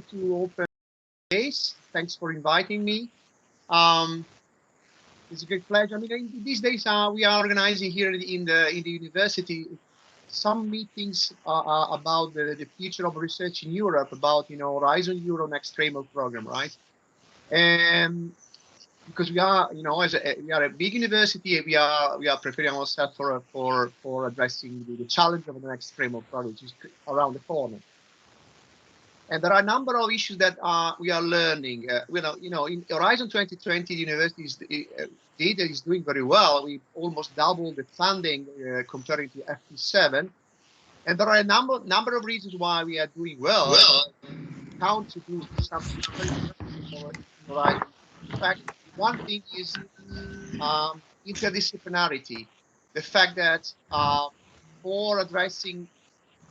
to open space. Thanks for inviting me. It's a great pleasure. I mean, these days we are organizing here in the university some meetings about the future of research in Europe, about Horizon Euro Next Framework Program, right? And because we are, we are a big university, we are preparing ourselves for addressing the challenge of the next framework program, which is around the corner. And there are a number of issues that we are learning. In Horizon 2020, the university's data is doing very well. We almost doubled the funding comparing to FP7. And there are a number of reasons why we are doing well. Count to do something very for Horizon. In fact, one thing is interdisciplinarity. The fact that for addressing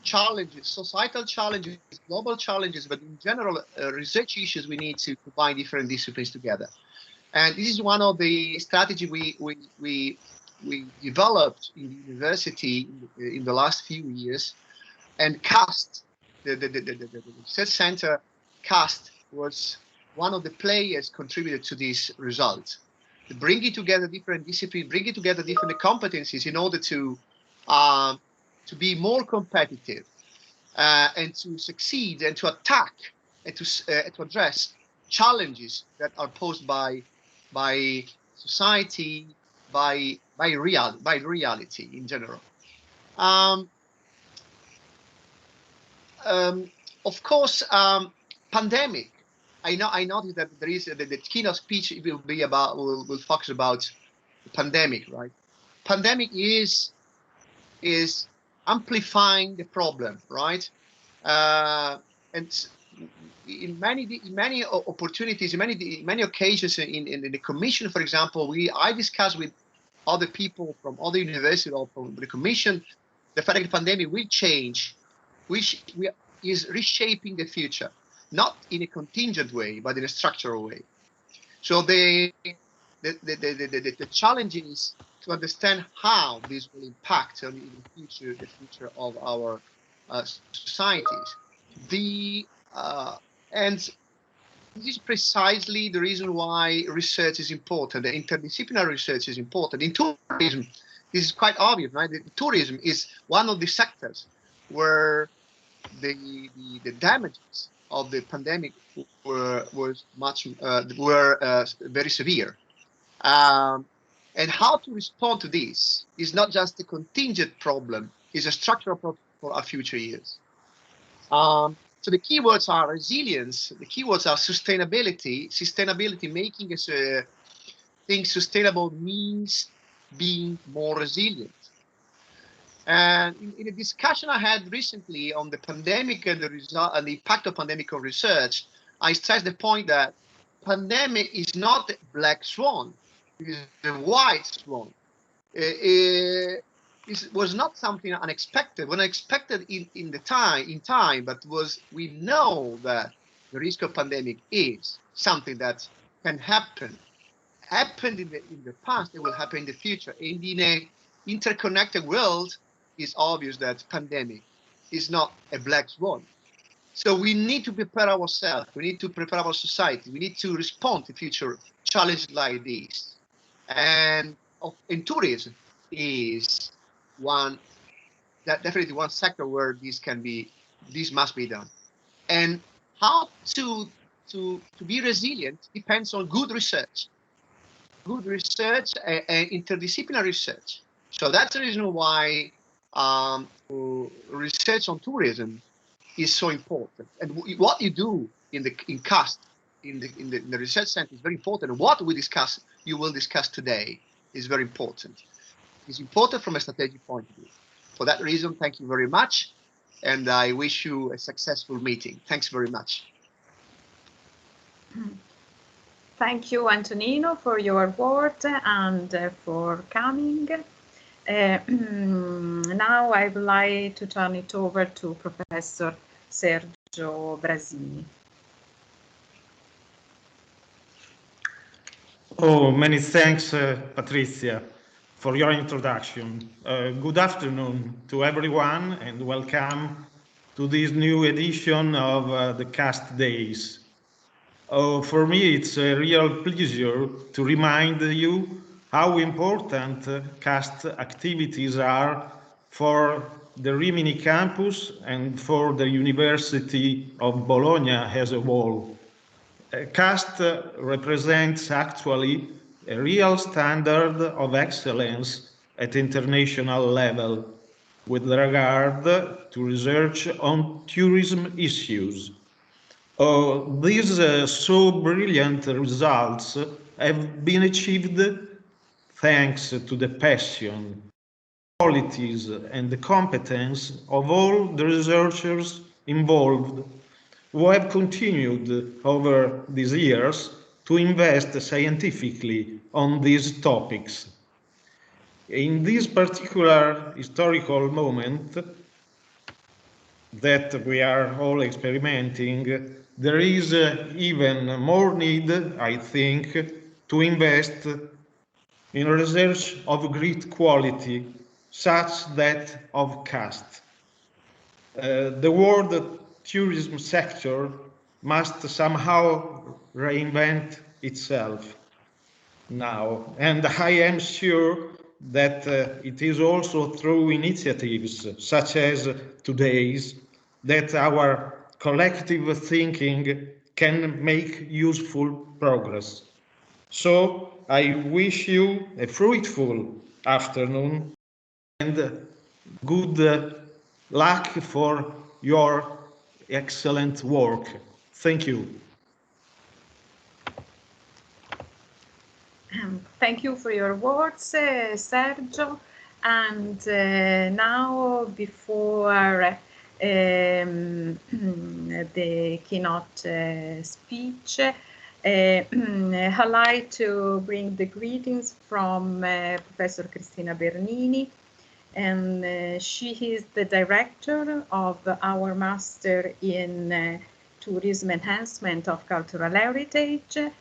challenges, societal challenges, global challenges, but in general, research issues, we need to combine different disciplines together. And this is one of the strategies we developed in the university in the last few years. And CAST, the research center CAST, was one of the players contributed to this result. Bringing together different disciplines, bringing together different competencies in order to be more competitive and to succeed and to attack and to address challenges that are posed by society, by reality in general. Of course, pandemic. I noticed that there is the keynote speech will focus about the pandemic, right? Pandemic is amplifying the problem, right? And in many opportunities, in many occasions, in the commission, for example, I discussed with other people from other universities or from the commission the fact that the pandemic will change, which is reshaping the future, not in a contingent way, but in a structural way. So the challenge is to understand how this will impact on the future of our societies. And this is precisely the reason why research is important. The interdisciplinary research is important. In tourism, this is quite obvious, right? Tourism is one of the sectors where the damages of the pandemic were very severe. And how to respond to this is not just a contingent problem, it's a structural problem for our future years. So the keywords are resilience, the keywords are sustainability. Sustainability, making us think sustainable means being more resilient. And in a discussion I had recently on the pandemic and the impact of pandemic on research, I stressed the point that pandemic is not a black swan. Is the white swan. It was not something unexpected. Unexpected in time, but we know that the risk of pandemic is something that can happen. Happened in the past, it will happen in the future. And in an interconnected world, it's obvious that pandemic is not a black swan. So we need to prepare ourselves. We need to prepare our society. We need to respond to future challenges like this. And tourism is definitely one sector where this must be done. And how to be resilient depends on good research and interdisciplinary research. So that's the reason why research on tourism is so important. And what you do in CAST, in the research center is very important. And what you will discuss today is very important. It's important from a strategic point of view. For that reason, thank you very much. And I wish you a successful meeting. Thanks very much. Thank you, Antonino, for your word and for coming. Now I would like to turn it over to Professor Sergio Brazili. Oh, many thanks, Patricia, for your introduction. Good afternoon to everyone and welcome to this new edition of the CAST Days. For me, it's a real pleasure to remind you how important CAST activities are for the Rimini campus and for the University of Bologna as a whole. CAST represents actually a real standard of excellence at international level with regard to research on tourism issues. These so brilliant results have been achieved thanks to the passion, qualities, and the competence of all the researchers involved, who have continued over these years to invest scientifically on these topics. In this particular historical moment that we are all experimenting, there is even more need, I think, to invest in research of great quality, such that of CAST. The world tourism sector must somehow reinvent itself now, and I am sure that it is also through initiatives such as today's that our collective thinking can make useful progress. So I wish you a fruitful afternoon and good luck for your excellent work. Thank you. Thank you for your words, Sergio. And now, before the keynote speech, I'd like to bring the greetings from Professor Cristina Bernini, and she is the director of our Master in Tourism Enhancement of Cultural Heritage.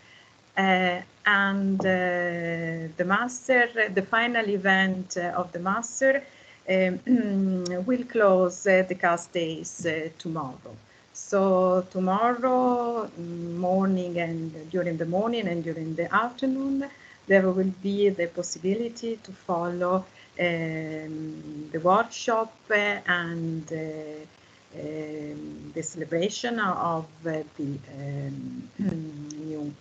And the master, the final event of the master will close the CAST days tomorrow. So tomorrow morning and during the morning and during the afternoon, there will be the possibility to follow the workshop and the celebration of the new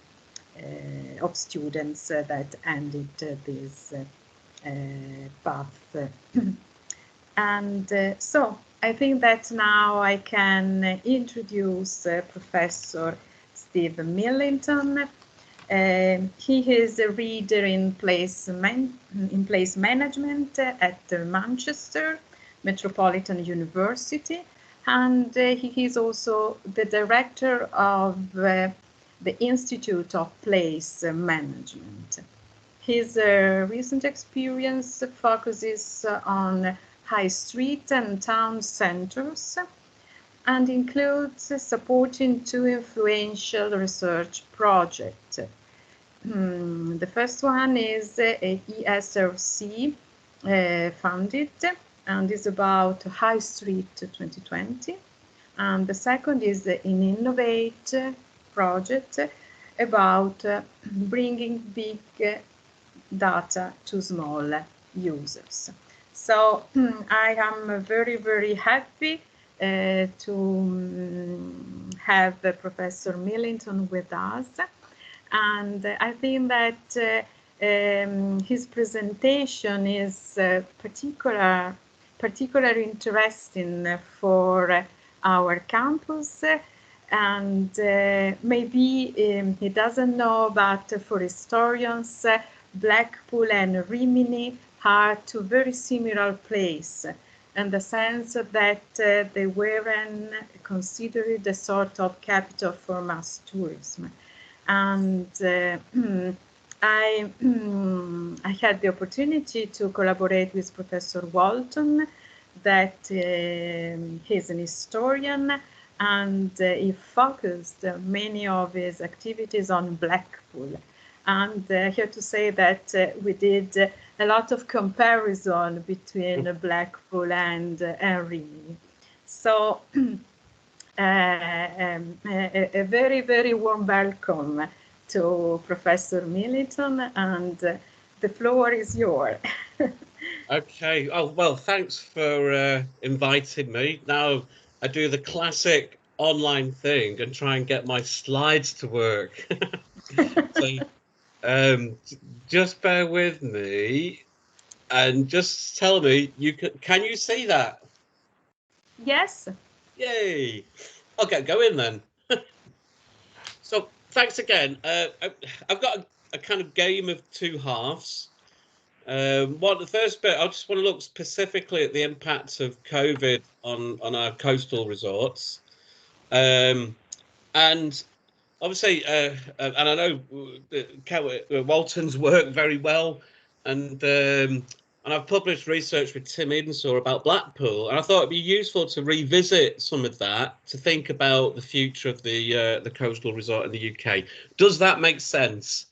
of students that ended this path. And so I think that now I can introduce Professor Steve Millington. He is a reader in place management at Manchester Metropolitan University, and he is also the director of the Institute of Place Management. His recent experience focuses on high street and town centers and includes supporting two influential research projects. The first one is a ESRC funded and is about High Street 2020. And the second is an Innovate project about bringing big data to small users. So I am very, very happy to have Professor Millington with us. And I think that his presentation is particularly interesting for our campus. And maybe he doesn't know, but for historians, Blackpool and Rimini are two very similar places, in the sense that they weren't considered a sort of capital for mass tourism. And I had the opportunity to collaborate with Professor Walton, that he's an historian, and he focused many of his activities on Blackpool. And here to say that we did a lot of comparison between Blackpool and Rimini. So a very, very warm welcome to Professor Millington, and the floor is yours. Okay. Oh, well, thanks for inviting me. Now I do the classic online thing and try and get my slides to work. So just bear with me and just tell me, can you see that? Yes. Yay. Okay, go in then. So thanks again. I've got a kind of game of two halves. The first bit, I just want to look specifically at the impacts of COVID on our coastal resorts, and obviously, and I know Walton's work very well, and I've published research with Tim Edensaw about Blackpool, and I thought it'd be useful to revisit some of that to think about the future of the coastal resort in the UK. Does that make sense?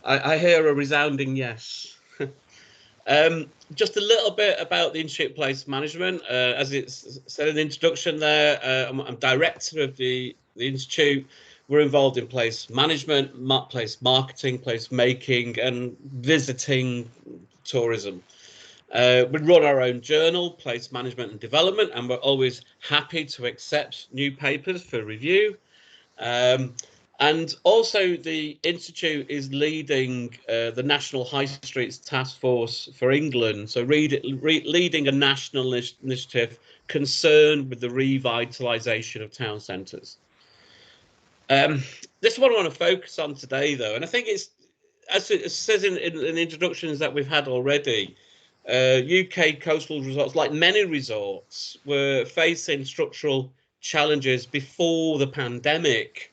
I hear a resounding yes. Just a little bit about the Institute of Place Management. As it's said in the introduction there, I'm director of the Institute. We're involved in place management, place marketing, place making, and visiting tourism. We run our own journal, Place Management and Development, and we're always happy to accept new papers for review. And also the Institute is leading the National High Streets Task Force for England, so leading a national initiative concerned with the revitalisation of town centres. This is what I want to focus on today, though, and I think it's, as it says in the introductions that we've had already, UK coastal resorts, like many resorts, were facing structural challenges before the pandemic.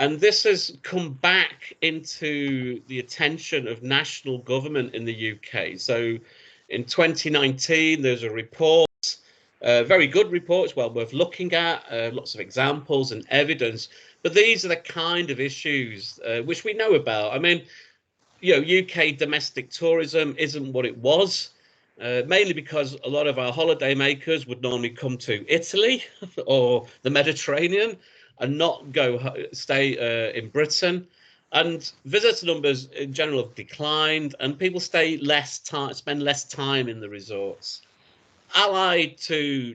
And this has come back into the attention of national government in the UK. So in 2019, there's a report, very good report, it's well worth looking at, lots of examples and evidence. But these are the kind of issues which we know about. I mean, you know, UK domestic tourism isn't what it was, mainly because a lot of our holiday makers would normally come to Italy or the Mediterranean and not stay in Britain. And visitor numbers in general have declined, and people spend less time in the resorts. Allied to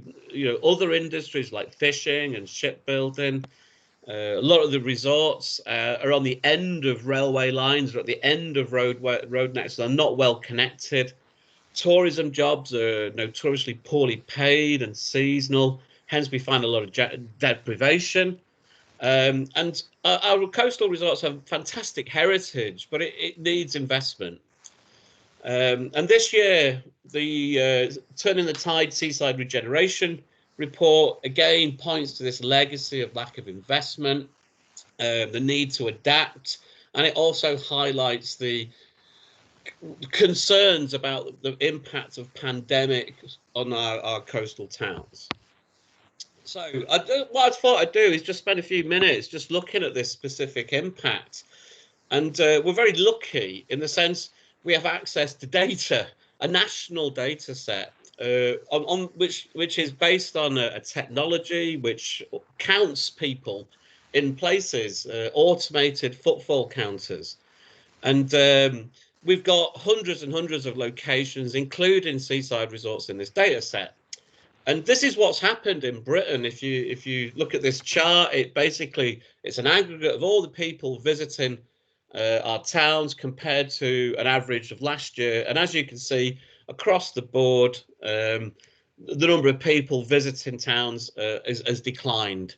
other industries like fishing and shipbuilding, a lot of the resorts are on the end of railway lines or at the end of road nets. They're not well connected. Tourism jobs are notoriously poorly paid and seasonal. Hence, we find a lot of deprivation. And our coastal resorts have fantastic heritage, but it needs investment. And this year, the Turning the Tide Seaside Regeneration report again points to this legacy of lack of investment, the need to adapt, and it also highlights the concerns about the impact of pandemic on our coastal towns. So what I thought I'd do is just spend a few minutes just looking at this specific impact. And we're very lucky in the sense we have access to data, a national data set, on which is based on a technology which counts people in places, automated footfall counters. And we've got hundreds and hundreds of locations, including seaside resorts, in this data set. And this is what's happened in Britain. If you look at this chart, it's an aggregate of all the people visiting our towns compared to an average of last year. And as you can see, across the board, the number of people visiting towns has declined.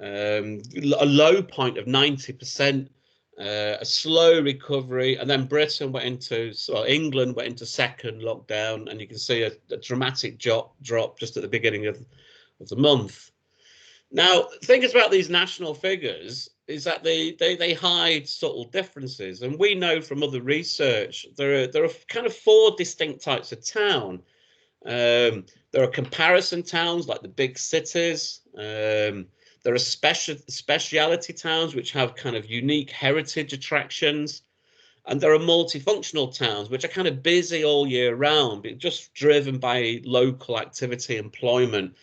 A low point of 90%, a slow recovery, and then England went into second lockdown, and you can see a dramatic drop just at the beginning of the month. Now, the thing about these national figures is that they hide subtle differences, and we know from other research there are kind of four distinct types of town. There are comparison towns like the big cities. There are speciality towns which have kind of unique heritage attractions. And there are multifunctional towns which are kind of busy all year round, but just driven by local activity, employment.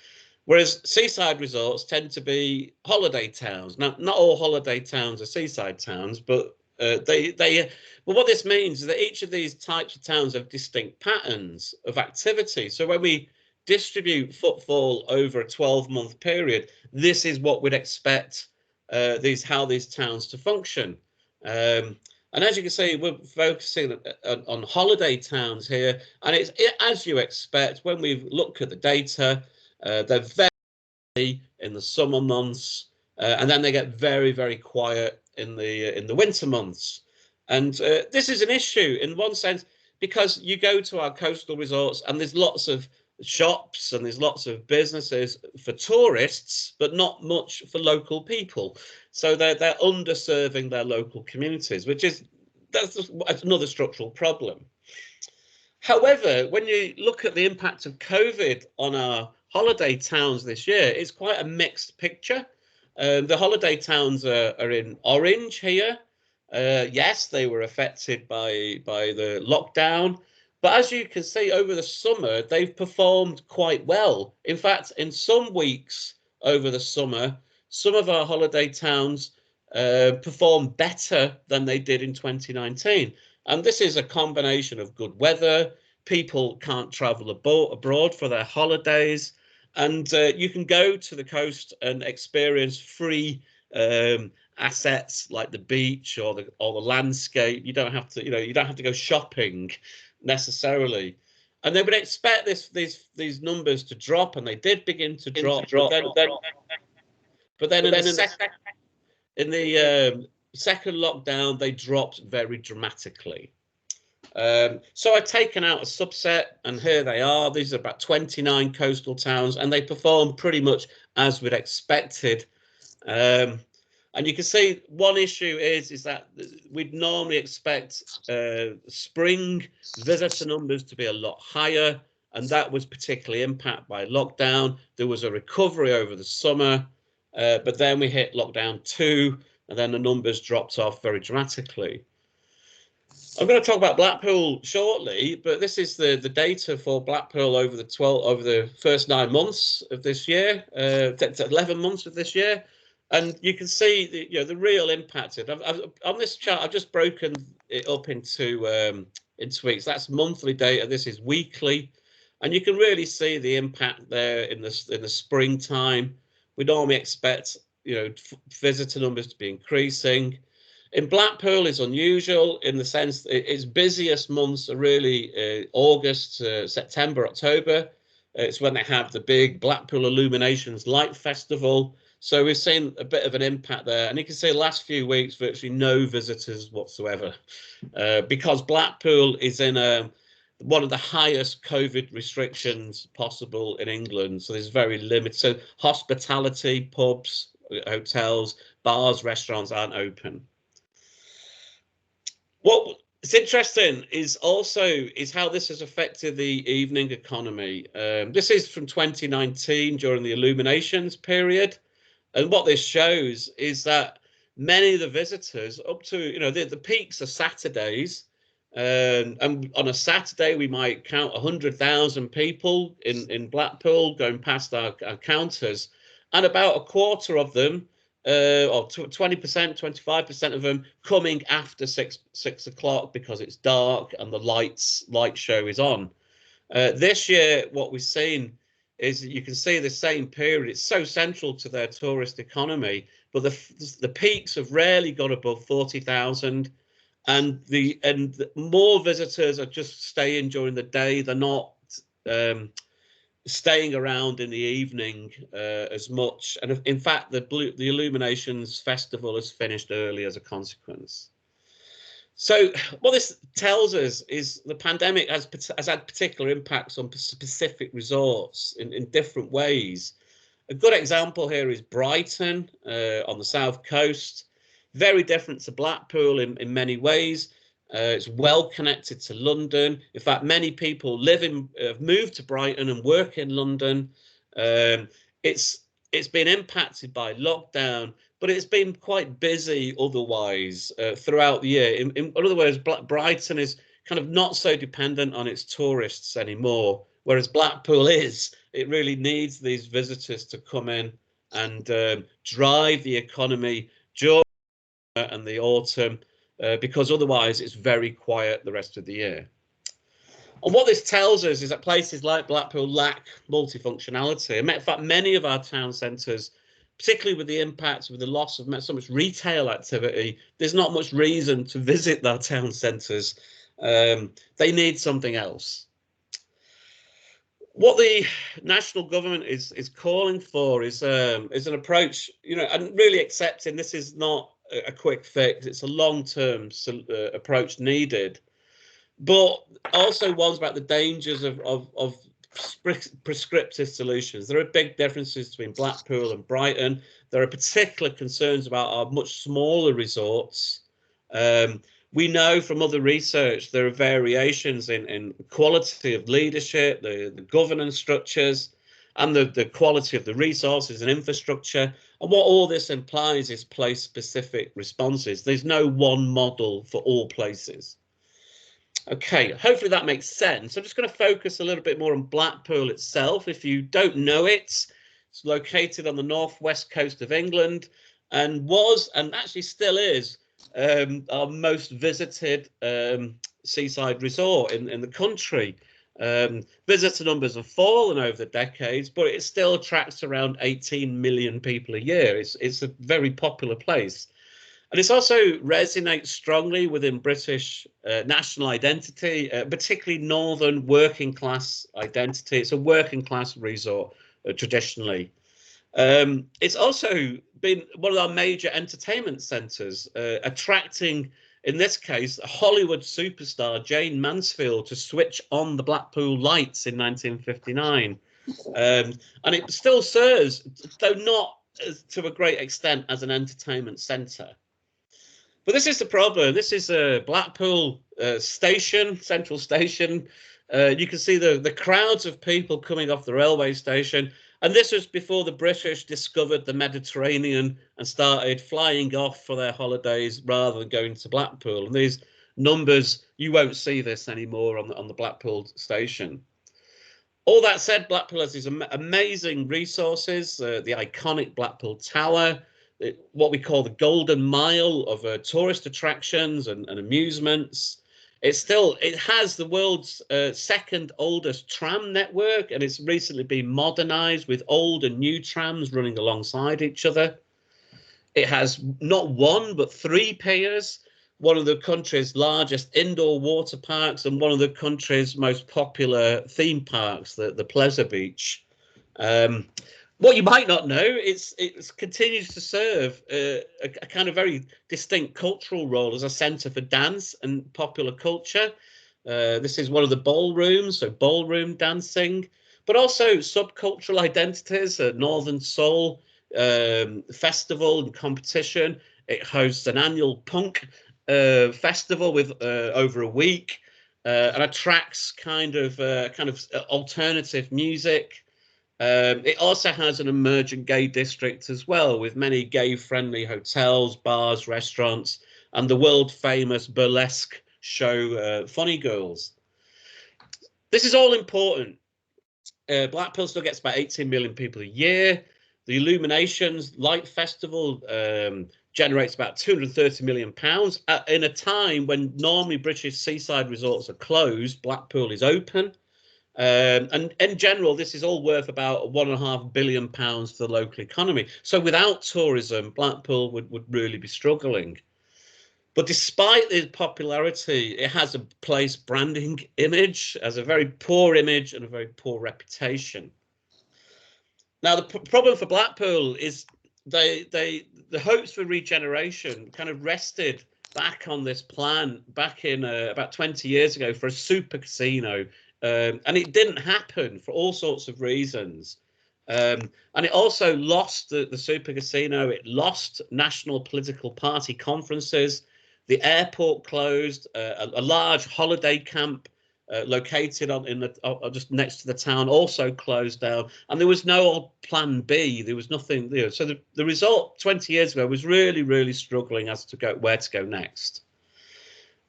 Whereas seaside resorts tend to be holiday towns. Now, not all holiday towns are seaside towns, but well, what this means is that each of these types of towns have distinct patterns of activity. So when we distribute footfall over a 12-month period, this is what we'd expect how these towns to function. And as you can see, we're focusing on holiday towns here, and it's as you expect when we look at the data. They're very in the summer months, and then they get very, very quiet in the winter months. And this is an issue in one sense, because you go to our coastal resorts and there's lots of shops and there's lots of businesses for tourists, but not much for local people. So they're underserving their local communities, that's another structural problem. However, when you look at the impact of COVID on our holiday towns this year, it's quite a mixed picture. The holiday towns are in orange here. Yes, they were affected by the lockdown, but as you can see over the summer, they've performed quite well. In fact, in some weeks over the summer, some of our holiday towns performed better than they did in 2019. And this is a combination of good weather. People can't travel abroad for their holidays, and you can go to the coast and experience free assets like the beach or the landscape. You don't have to, you don't have to go shopping necessarily. And they would expect these numbers to drop, and they did begin to drop. But then in the second lockdown, they dropped very dramatically. So I've taken out a subset, and here they are. These are about 29 coastal towns, and they perform pretty much as we'd expected. And you can see one issue is that we'd normally expect spring visitor numbers to be a lot higher, and that was particularly impacted by lockdown. There was a recovery over the summer, but then we hit lockdown 2, and then the numbers dropped off very dramatically. I'm going to talk about Blackpool shortly, but this is the data for Blackpool over the first 9 months of this year, 11 months of this year, and you can see the real impact. On this chart, I've just broken it up into weeks. That's monthly data. This is weekly, and you can really see the impact there in the springtime. We normally expect visitor numbers to be increasing. In Blackpool, it's unusual in the sense that its busiest months are really August, September, October. It's when they have the big Blackpool Illuminations Light Festival. So we've seen a bit of an impact there. And you can see the last few weeks, virtually no visitors whatsoever, because Blackpool is in one of the highest COVID restrictions possible in England. So there's very limited. So hospitality, pubs, hotels, bars, restaurants aren't open. What's interesting is how this has affected the evening economy. This is from 2019 during the Illuminations period. And what this shows is that many of the visitors up to, the peaks are Saturdays. And on a Saturday, we might count 100,000 people in Blackpool going past our counters. And about a quarter of them, or 20%, 25% of them coming after 6 o'clock because it's dark and the light show is on. This year, what we've seen is that you can see the same period. It's so central to their tourist economy, but the peaks have rarely got above 40,000, and more visitors are just staying during the day. They're not staying around in the evening as much, and in fact the Illuminations Festival has finished early as a consequence. So what this tells us is the pandemic has had particular impacts on specific resorts in different ways. A good example here is Brighton on the south coast. Very different to Blackpool in many ways. It's well connected to London. In fact, many people have moved to Brighton and work in London. It's It's been impacted by lockdown, but it's been quite busy otherwise throughout the year. In other words, Brighton is kind of not so dependent on its tourists anymore, whereas Blackpool is. It really needs these visitors to come in and drive the economy during and the autumn, because otherwise it's very quiet the rest of the year. And what this tells us is that places like Blackpool lack multifunctionality. In fact, many of our town centres, particularly with the impact of the loss of so much retail activity, there's not much reason to visit our town centres. They need something else. What the national government is calling for is an approach, and really accepting this is not a quick fix. It's a long-term approach needed, but also warns about the dangers of prescriptive solutions. There are big differences between Blackpool and Brighton. There are particular concerns about our much smaller resorts. We know from other research there are variations in quality of leadership, the governance structures, and the quality of the resources and infrastructure. And what all this implies is place-specific responses. There's no one model for all places. Okay, hopefully that makes sense. I'm just going to focus a little bit more on Blackpool itself. If you don't know it, it's located on the northwest coast of England and was, and actually still is, our most visited seaside resort in the country. Visitor numbers have fallen over the decades, but it still attracts around 18 million people a year. It's a very popular place. And it also resonates strongly within British national identity, particularly northern working class identity. It's a working class resort traditionally. It's also been one of our major entertainment centres, attracting, in this case, a Hollywood superstar, Jane Mansfield, to switch on the Blackpool lights in 1959. And it still serves, though not to a great extent, as an entertainment centre. But this is the problem. This is a Blackpool station, central station. You can see the crowds of people coming off the railway station. And this was before the British discovered the Mediterranean and started flying off for their holidays rather than going to Blackpool. And these numbers, you won't see this anymore on the Blackpool station. All that said, Blackpool has these amazing resources, the iconic Blackpool Tower, what we call the Golden Mile of tourist attractions and amusements. It has the world's second oldest tram network, and it's recently been modernized with old and new trams running alongside each other. It has not one, but 3 piers, one of the country's largest indoor water parks and one of the country's most popular theme parks, the Pleasure Beach. What you might not know, it continues to serve a kind of very distinct cultural role as a centre for dance and popular culture. This is one of the ballrooms, so ballroom dancing, but also subcultural identities, Northern Soul festival and competition. It hosts an annual punk festival with over a week and attracts kind of alternative music. It also has an emergent gay district as well, with many gay-friendly hotels, bars, restaurants, and the world-famous burlesque show Funny Girls. This is all important. Blackpool still gets about 18 million people a year. The Illuminations Light Festival generates about £230 million. In a time when normally British seaside resorts are closed, Blackpool is open. And in general, this is all worth about £1.5 billion for the local economy. So without tourism, Blackpool would really be struggling. But despite its popularity, it has a place branding image, has a very poor image and a very poor reputation. Now, the problem for Blackpool is the hopes for regeneration kind of rested back on this plan back in about 20 years ago for a super casino. And it didn't happen for all sorts of reasons. And it also lost the super casino. It lost national political party conferences. The airport closed. A large holiday camp located just next to the town, also closed down, and there was no plan B. There was nothing there. So the result 20 years ago was really struggling as to where to go next.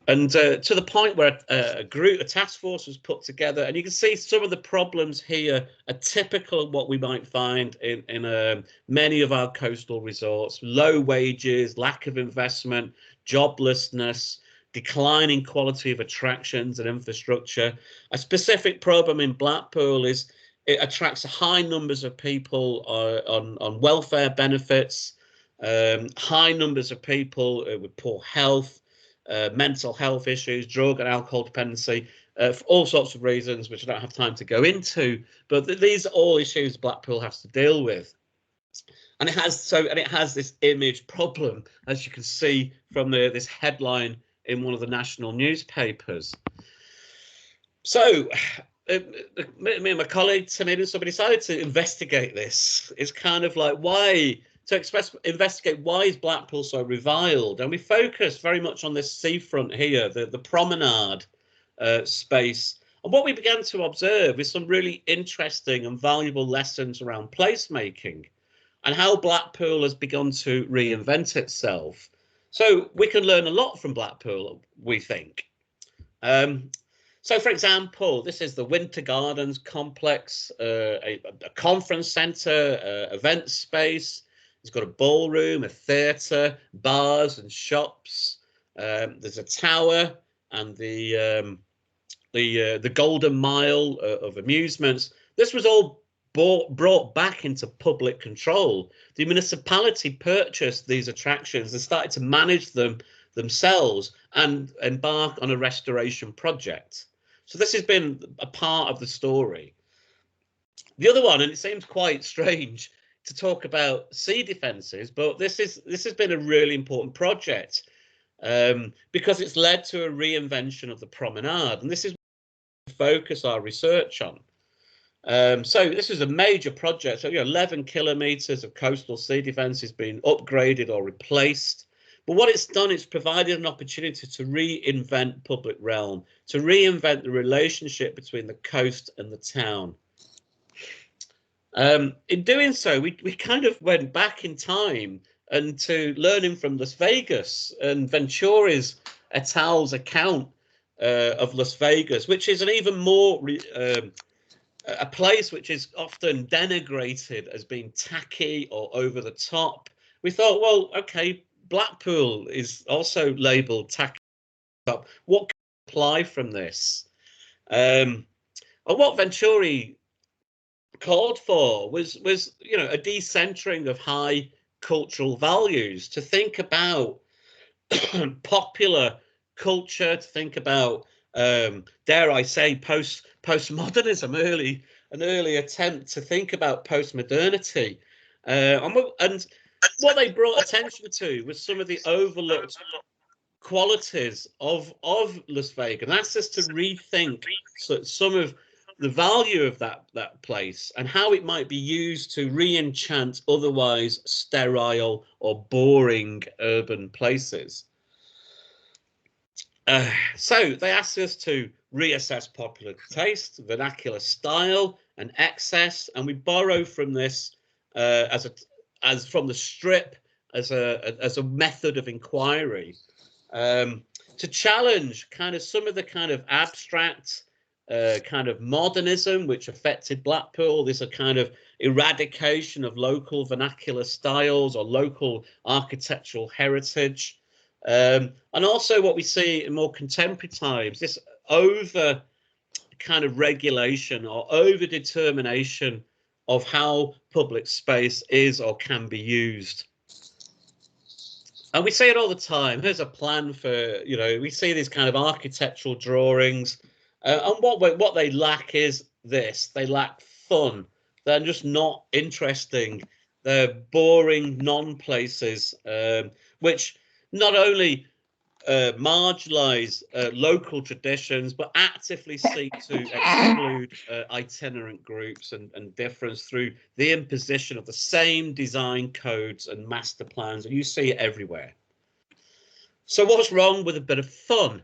And to the point where a task force was put together, and you can see some of the problems here are typical of what we might find in many of our coastal resorts: low wages, lack of investment, joblessness, declining quality of attractions and infrastructure. A specific problem in Blackpool is it attracts high numbers of people on welfare benefits, high numbers of people with poor health, mental health issues, drug and alcohol dependency, for all sorts of reasons, which I don't have time to go into. But these are all issues Blackpool has to deal with. And it has this image problem, as you can see from this headline in one of the national newspapers. So me and my colleague Tamid and somebody decided to investigate this. It's kind of like investigate why is Blackpool so reviled, and we focused very much on this seafront here, the promenade space. And what we began to observe is some really interesting and valuable lessons around placemaking and how Blackpool has begun to reinvent itself. So we can learn a lot from Blackpool, we think. So, for example, this is the Winter Gardens complex, a conference centre, event space. It's got a ballroom, a theatre, bars and shops. There's a tower and the Golden Mile of amusements. This was all brought back into public control. The municipality purchased these attractions and started to manage them themselves and embark on a restoration project. So this has been a part of the story. The other one, and it seems quite strange to talk about sea defences, but this has been a really important project because it's led to a reinvention of the promenade, and this is what we focus our research on. So this is a major project. So 11 kilometres of coastal sea defence has been upgraded or replaced. But what it's done, it's provided an opportunity to reinvent public realm, to reinvent the relationship between the coast and the town. In doing so, we kind of went back in time and to learning from Las Vegas and Venturi's et al.'s account of Las Vegas, which is an even more a place which is often denigrated as being tacky or over the top. We thought, well, okay, Blackpool is also labelled tacky. What can apply from this? And what Venturi called for was a decentering of high cultural values, to think about popular culture, to think about dare I say postmodernism, an early attempt to think about postmodernity, and what they brought attention to was some of the overlooked qualities of Las Vegas, and that's just to rethink some of the value of that place and how it might be used to re-enchant otherwise sterile or boring urban places. So they asked us to reassess popular taste, vernacular style, and excess, and we borrow from this as from the strip as a method of inquiry, to challenge kind of some of the kind of abstract kind of modernism which affected Blackpool. This a kind of eradication of local vernacular styles or local architectural heritage. And also what we see in more contemporary times, this over kind of regulation or over determination of how public space is or can be used. And we see it all the time. There's a plan for, we see these kind of architectural drawings, and what they lack is this: they lack fun. They're just not interesting. They're boring non-places, which not only marginalize local traditions, but actively seek to exclude itinerant groups and difference through the imposition of the same design codes and master plans. And you see it everywhere. So what's wrong with a bit of fun?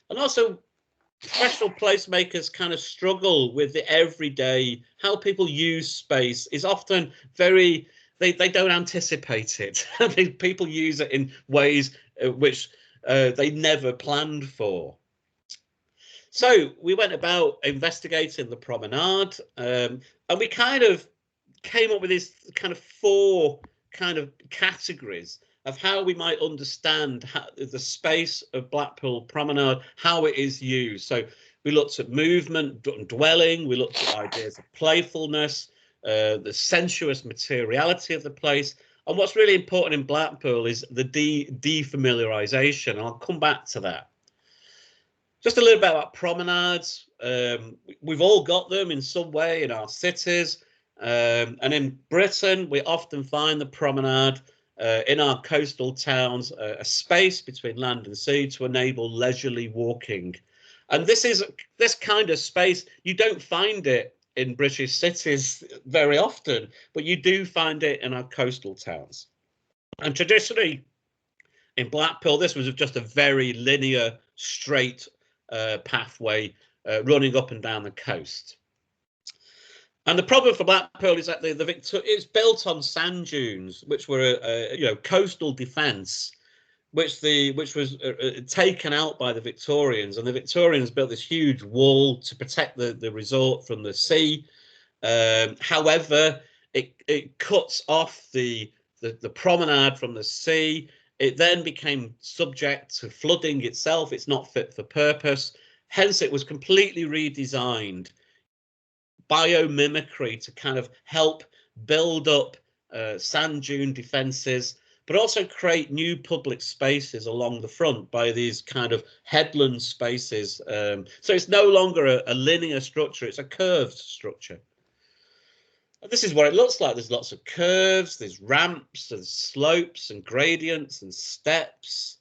And also, professional placemakers kind of struggle with the everyday, how people use space is often very, they don't anticipate it. I mean, people use it in ways which they never planned for. So we went about investigating the promenade, and we kind of came up with these kind of 4 kind of categories of how we might understand how, the space of Blackpool Promenade, how it is used. So we looked at movement and dwelling, we looked at ideas of playfulness, the sensuous materiality of the place. And what's really important in Blackpool is the defamiliarization, and I'll come back to that. Just a little bit about promenades. We've all got them in some way in our cities. And in Britain, we often find the promenade in our coastal towns, a space between land and sea to enable leisurely walking. And this kind of space, you don't find it in British cities very often, but you do find it in our coastal towns. And traditionally in Blackpool, this was just a very linear, straight pathway running up and down the coast. And the problem for Blackpool is that it's built on sand dunes, which were a coastal defence, which was taken out by the Victorians, and the Victorians built this huge wall to protect the resort from the sea. However, it cuts off the promenade from the sea. It then became subject to flooding itself. It's not fit for purpose. Hence, it was completely redesigned. Biomimicry to kind of help build up sand dune defences, but also create new public spaces along the front by these kind of headland spaces. So it's no longer a linear structure, it's a curved structure. And this is what it looks like. There's lots of curves, there's ramps, there's slopes and gradients and steps,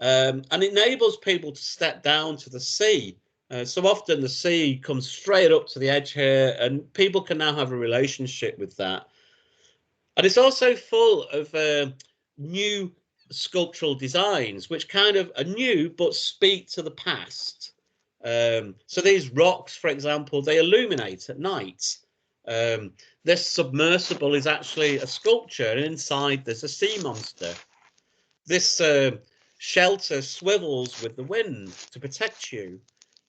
and it enables people to step down to the sea. So often the sea comes straight up to the edge here, and people can now have a relationship with that. And it's also full of new sculptural designs, which kind of are new but speak to the past. So these rocks, for example, they illuminate at night. This submersible is actually a sculpture, and inside there's a sea monster. This shelter swivels with the wind to protect you.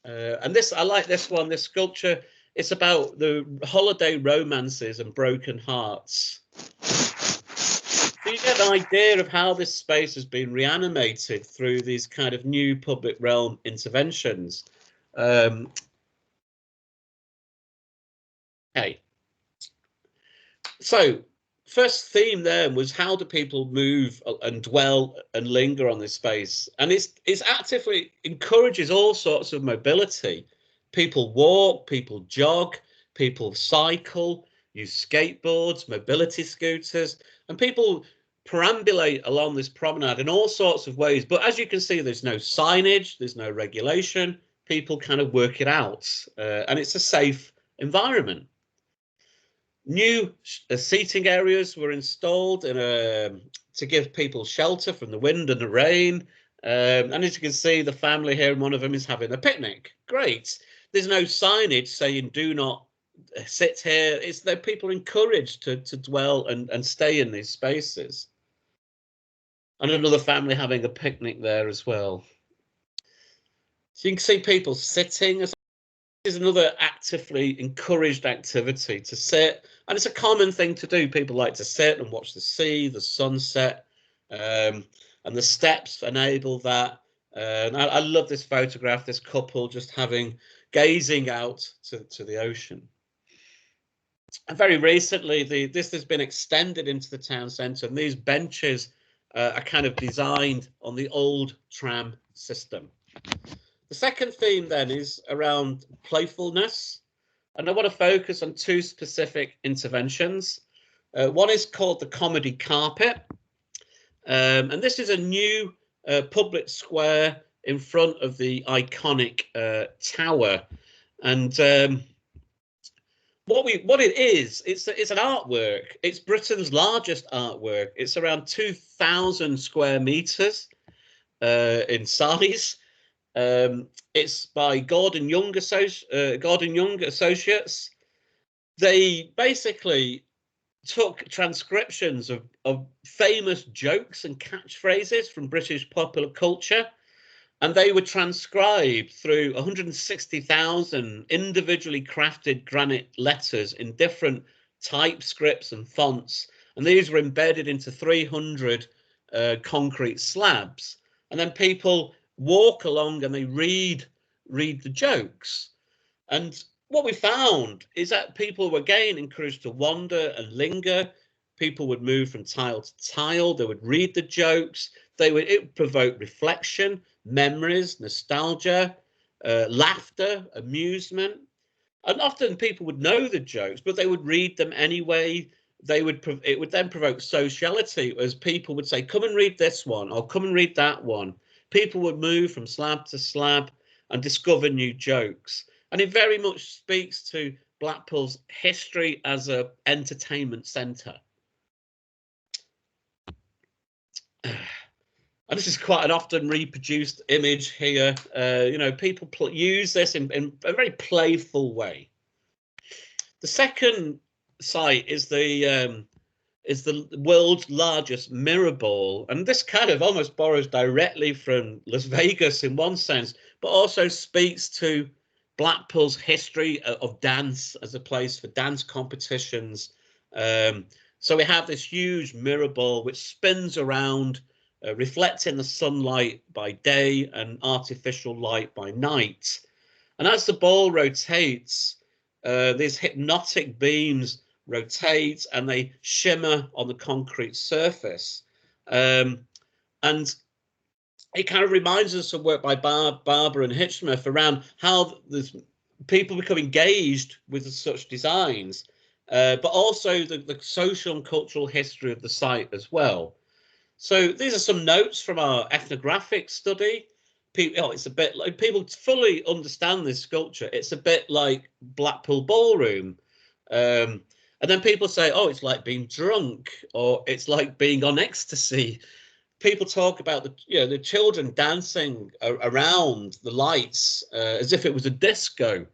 And this, I like this one, this sculpture, it's about the holiday romances and broken hearts. So you get an idea of how this space has been reanimated through these kind of new public realm interventions. Okay. So first theme there was, how do people move and dwell and linger on this space? And it's actively encourages all sorts of mobility. People walk, people jog, people cycle, use skateboards, mobility scooters, and people perambulate along this promenade in all sorts of ways. But as you can see, there's no signage, there's no regulation. People kind of work it out, and it's a safe environment. New seating areas were installed to give people shelter from the wind and the rain. And as you can see, the family here, and one of them is having a picnic. Great. There's no signage saying do not sit here. It's that people are encouraged to dwell and stay in these spaces. And another family having a picnic there as well. So you can see people sitting. This is another actively encouraged activity, to sit, and it's a common thing to do. People like to sit and watch the sea, the sunset, and the steps enable that. And I love this photograph, this couple just gazing out to the ocean. And very recently, this has been extended into the town centre, and these benches are kind of designed on the old tram system. The second theme then is around playfulness, and I want to focus on 2 specific interventions. One is called the comedy carpet, and this is a new public square in front of the iconic tower. And what it is, it's an artwork. It's Britain's largest artwork. It's around 2,000 square meters in size. It's by Gordon Young Associates. They basically took transcriptions of famous jokes and catchphrases from British popular culture, and they were transcribed through 160,000 individually crafted granite letters in different typescripts and fonts, and these were embedded into 300 concrete slabs. And then people walk along and they read the jokes. And what we found is that people were again encouraged to wander and linger. People would move from tile to tile. They would read the jokes. It would provoke reflection, memories, nostalgia, laughter, amusement. And often people would know the jokes, but they would read them anyway. It would then provoke sociality, as people would say, come and read this one, or come and read that one. People would move from slab to slab and discover new jokes. And it very much speaks to Blackpool's history as an entertainment centre. And this is quite an often reproduced image here. You know, people use this in a very playful way. The second site is the world's largest mirror ball, and this kind of almost borrows directly from Las Vegas in one sense, but also speaks to Blackpool's history of dance as a place for dance competitions. So we have this huge mirror ball which spins around, reflecting the sunlight by day and artificial light by night. And as the ball rotates, these hypnotic beams rotate and they shimmer on the concrete surface. And it kind of reminds us of work by Barber and Hitchmuth around how people become engaged with such designs, but also the social and cultural history of the site as well. So these are some notes from our ethnographic study. It's a bit like people fully understand this sculpture. It's a bit like Blackpool Ballroom. And then people say, oh, it's like being drunk, or it's like being on ecstasy. People talk about the children dancing around the lights as if it was a disco.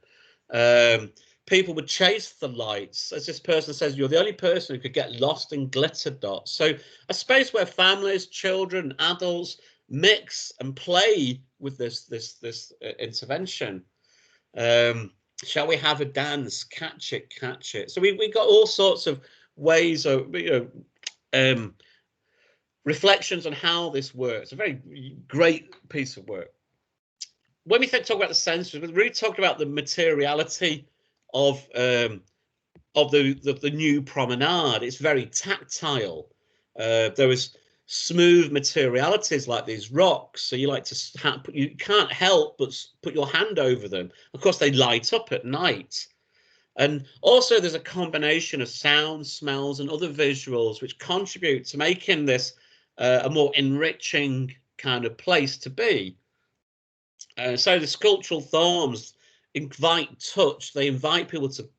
People would chase the lights. As this person says, you're the only person who could get lost in glitter dots. So a space where families, children, adults mix and play with this intervention. Shall we have a dance? Catch it, catch it. So we got all sorts of ways of reflections on how this works. A very great piece of work. When we talk about the senses, we're really talking about the materiality of the new promenade. It's very tactile. There is smooth materialities like these rocks, so you can't help but put your hand over them. Of course, they light up at night. And also there's a combination of sounds, smells and other visuals which contribute to making this a more enriching kind of place to be. So the sculptural forms invite touch. They invite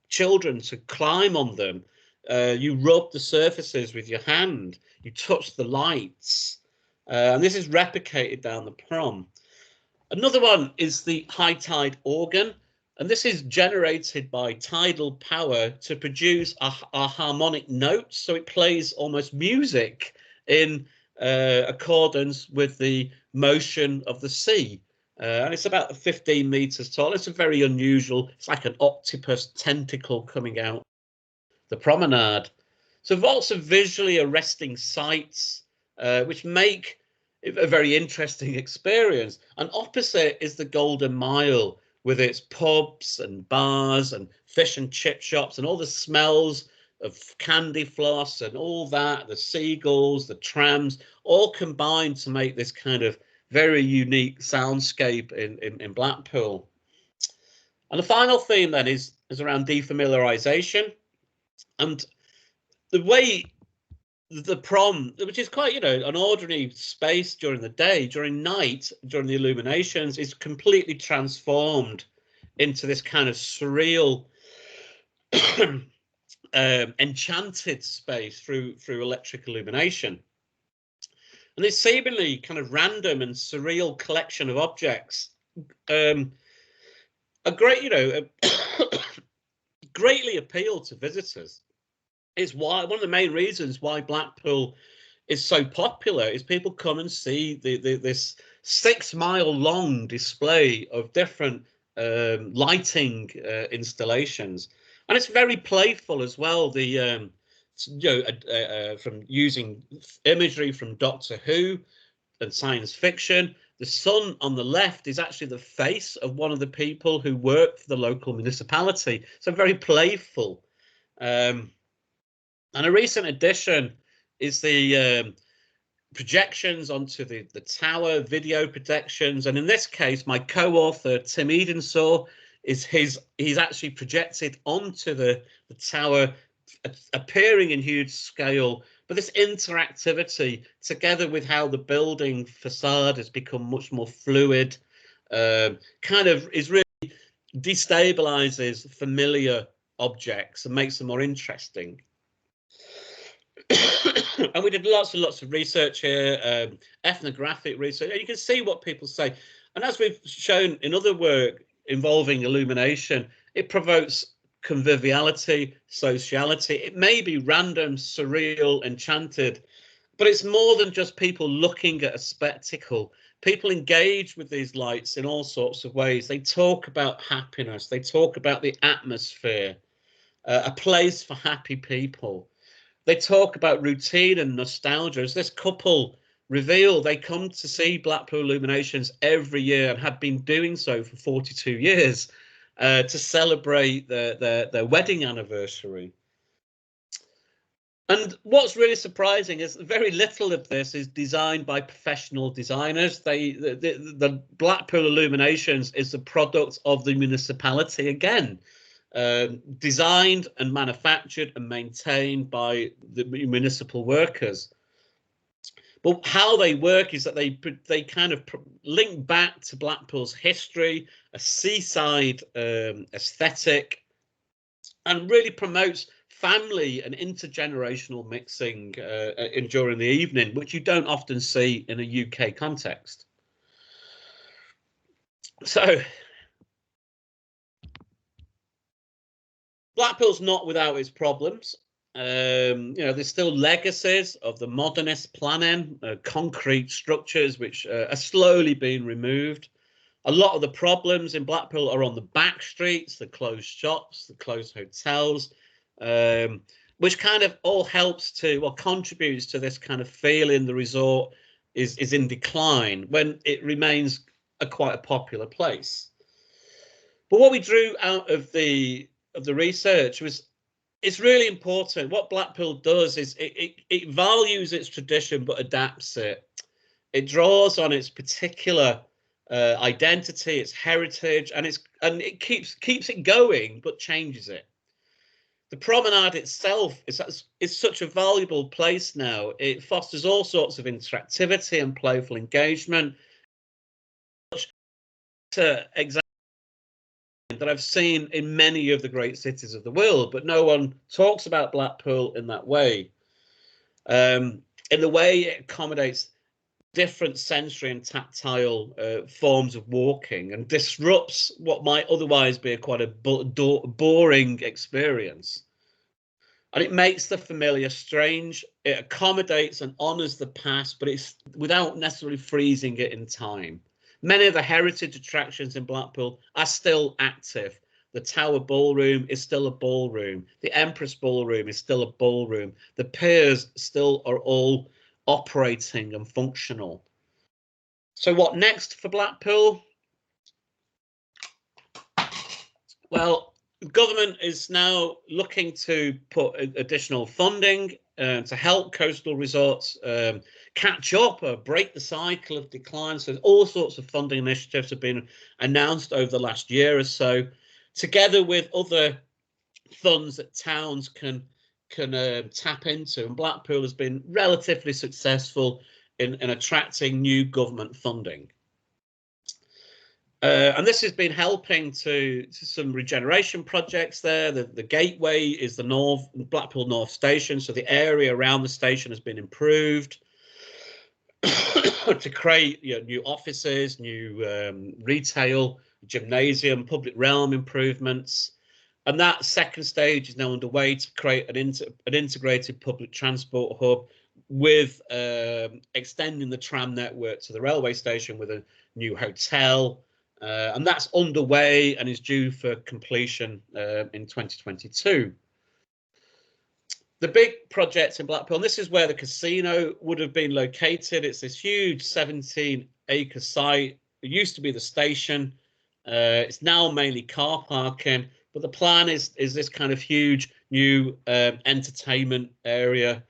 children to climb on them. You rub the surfaces with your hand. You touch the lights. And this is replicated down the prom. Another one is the high tide organ. And this is generated by tidal power to produce a harmonic note. So it plays almost music in accordance with the motion of the sea. And it's about 15 meters tall. It's a very unusual, it's like an octopus tentacle coming out the promenade. So lots of visually arresting sights, which make it a very interesting experience. And opposite is the Golden Mile with its pubs and bars and fish and chip shops and all the smells of candy floss and all that, the seagulls, the trams, all combined to make this kind of very unique soundscape in Blackpool. And the final theme then is around defamiliarization. And the way the prom, which is quite, an ordinary space during the day, during night, during the illuminations, is completely transformed into this kind of surreal, enchanted space through electric illumination. And this seemingly kind of random and surreal collection of objects a great, you know, greatly appeal to visitors. Is why one of the main reasons why Blackpool is so popular is people come and see this 6 mile long display of different lighting installations, and it's very playful as well. The you know, from using imagery from Doctor Who and science fiction. The sun on the left is actually the face of one of the people who work for the local municipality. So very playful. And a recent addition is the projections onto the tower, video projections. And in this case, my co-author, Tim Edensaw, he's actually projected onto the tower, appearing in huge scale. But this interactivity, together with how the building facade has become much more fluid, kind of is really destabilizes familiar objects and makes them more interesting. And we did lots and lots of research here, ethnographic research, and you can see what people say. And as we've shown in other work involving illumination, it provokes conviviality, sociality. It may be random, surreal, enchanted, but it's more than just people looking at a spectacle. People engage with these lights in all sorts of ways. They talk about happiness. They talk about the atmosphere, a place for happy people. They talk about routine and nostalgia. As this couple reveal, they come to see Blackpool illuminations every year and have been doing so for 42 years to celebrate their wedding anniversary. And what's really surprising is very little of this is designed by professional designers. The Blackpool illuminations is the product of the municipality again. Designed and manufactured and maintained by the municipal workers. But how they work is that they kind of link back to Blackpool's history, a seaside aesthetic, and really promotes family and intergenerational mixing during the evening, which you don't often see in a UK context. So Blackpool's not without its problems. You know, there's still legacies of the modernist planning, concrete structures which are slowly being removed. A lot of the problems in Blackpool are on the back streets, the closed shops, the closed hotels, which kind of all helps to, or contributes to this kind of feeling the resort is in decline when it remains quite a popular place. But what we drew out of the research was, it's really important. What Blackpool does is it values its tradition but adapts it. It draws on its particular identity, its heritage, and it keeps it going but changes it. The promenade itself is such a valuable place now. It fosters all sorts of interactivity and playful engagement. Exactly that I've seen in many of the great cities of the world, but no one talks about Blackpool in that way. In the way it accommodates different sensory and tactile forms of walking and disrupts what might otherwise be quite a boring experience. And it makes the familiar strange. It accommodates and honours the past, but it's without necessarily freezing it in time. Many of the heritage attractions in Blackpool are still active. The Tower Ballroom is still a ballroom. The Empress Ballroom is still a ballroom. The piers still are all operating and functional. So what next for Blackpool? Well, the government is now looking to put additional funding to help coastal resorts catch up or break the cycle of decline. So all sorts of funding initiatives have been announced over the last year or so, together with other funds that towns can tap into. And Blackpool has been relatively successful in attracting new government funding. And this has been helping to some regeneration projects there. The gateway is the Blackpool North Station, so the area around the station has been improved. to create new offices, new retail, gymnasium, public realm improvements. And that second stage is now underway to create an integrated public transport hub with extending the tram network to the railway station with a new hotel. And that's underway and is due for completion in 2022. The big project in Blackpool, and this is where the casino would have been located. It's this huge 17-acre site. It used to be the station. It's now mainly car parking, but the plan is this kind of huge new entertainment area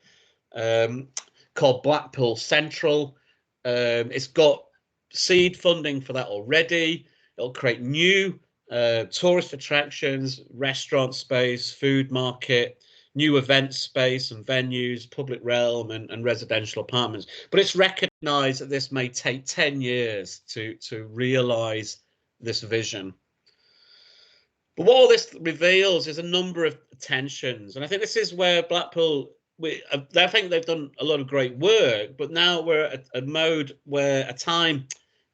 called Blackpool Central. It's got seed funding for that already. It'll create new tourist attractions, restaurant space, food market, new event space and venues, public realm and residential apartments. But it's recognised that this may take 10 years to realise this vision. But what all this reveals is a number of tensions. And I think this is where Blackpool, I think they've done a lot of great work, but now we're at a time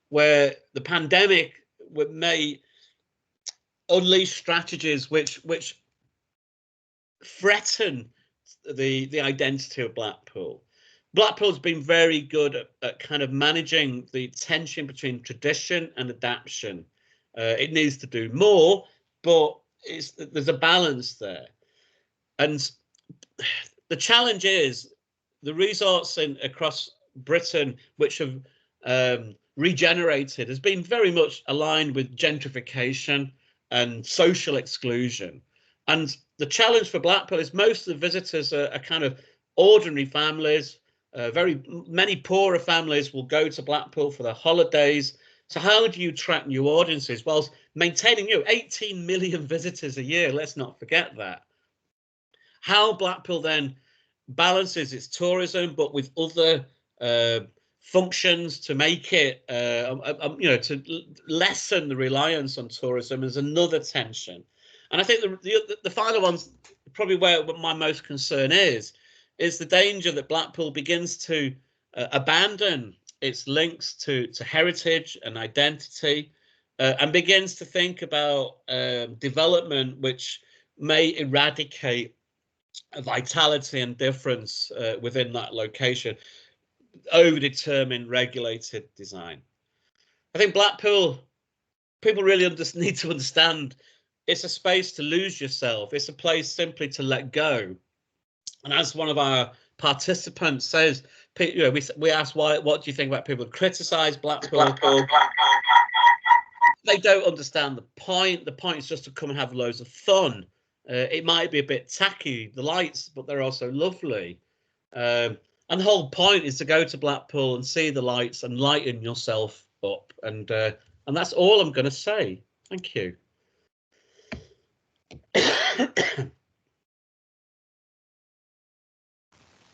where the pandemic may unleash strategies which threaten the identity of Blackpool. Blackpool's been very good at kind of managing the tension between tradition and adaptation. It needs to do more, but there's a balance there. And the challenge is the resorts across Britain which have regenerated has been very much aligned with gentrification and social exclusion. And the challenge for Blackpool is most of the visitors are kind of ordinary families. Very many poorer families will go to Blackpool for their holidays. So how do you attract new audiences whilst maintaining 18 million visitors a year? Let's not forget that. How Blackpool then balances its tourism, but with other functions to make it, to lessen the reliance on tourism is another tension. And I think the final one's probably where my most concern is the danger that Blackpool begins to abandon its links to heritage and identity and begins to think about development which may eradicate vitality and difference within that location, overdetermined regulated design. I think Blackpool, people really need to understand it's a space to lose yourself. It's a place simply to let go. And as one of our participants says, we asked what do you think about people who criticise Blackpool? They don't understand the point. The point is just to come and have loads of fun. It might be a bit tacky, the lights, but they're also lovely. And the whole point is to go to Blackpool and see the lights and lighten yourself up. And that's all I'm going to say. Thank you.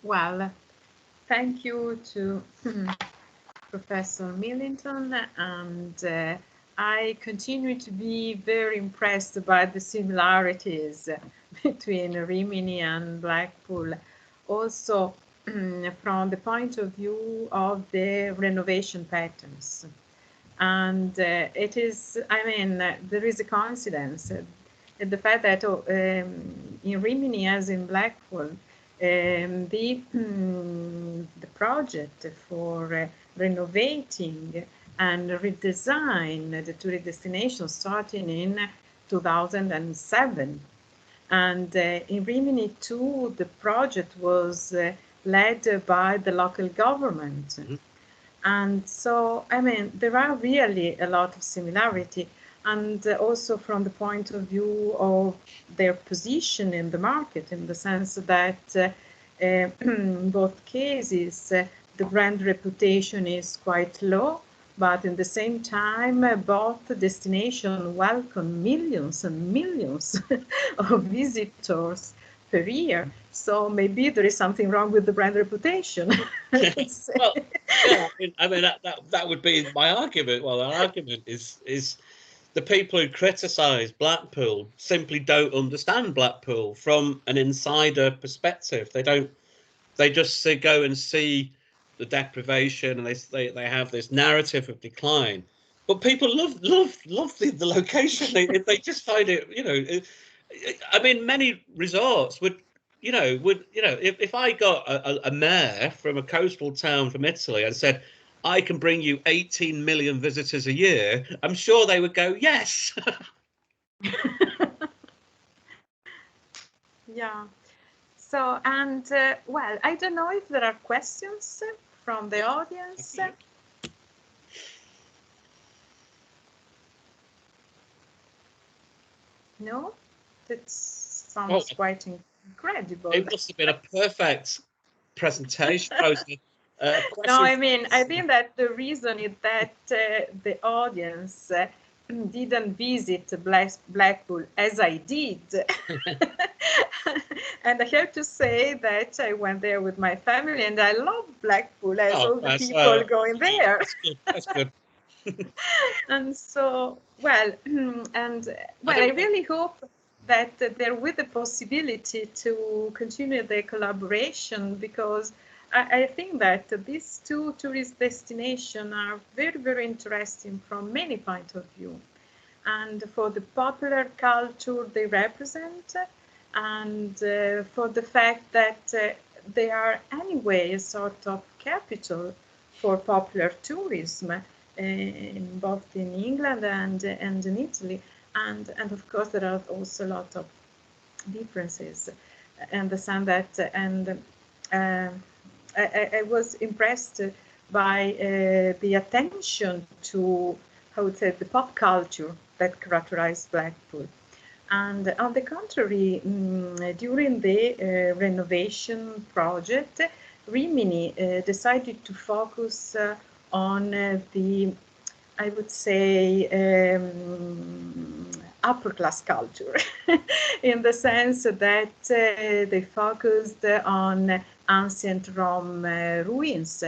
Well, thank you to Professor Millington, and I continue to be very impressed by the similarities between Rimini and Blackpool, also from the point of view of the renovation patterns. And it is, there is a coincidence. The fact that in Rimini, as in Blackpool, the project for renovating and redesign the tourist destination starting in 2007. And in Rimini too, the project was led by the local government. Mm-hmm. And so, there are really a lot of similarity. And also from the point of view of their position in the market, in the sense that in both cases, the brand reputation is quite low, but in the same time, both destinations welcome millions and millions of visitors per year. So maybe there is something wrong with the brand reputation. Well, yeah, that would be my argument. Well, our argument is the people who criticise Blackpool simply don't understand Blackpool from an insider perspective. They just go and see the deprivation, and they have this narrative of decline. But people love the location. They just find it, you know. I mean, many resorts would if I got a mayor from a coastal town from Italy and said, I can bring you 18 million visitors a year, I'm sure they would go, yes. Yeah. So, and well, I don't know if there are questions from the audience. No? That sounds quite incredible. It must have been a perfect presentation. No, I mean, I think that the reason is that the audience didn't visit Blackpool as I did. And I have to say that I went there with my family, and I love Blackpool as all the people going there. That's good. And so, well, and well, I really hope that there will be the possibility to continue the collaboration, because I think that these two tourist destinations are very, very interesting from many points of view. And for the popular culture they represent, and for the fact that they are anyway a sort of capital for popular tourism, both in England and in Italy. And of course there are also a lot of differences, and the sense that, and I was impressed by the attention to, how would say, the pop culture that characterized Blackpool. And on the contrary, during the renovation project, Rimini decided to focus on the, I would say, upper class culture, in the sense that they focused on ancient Rome ruins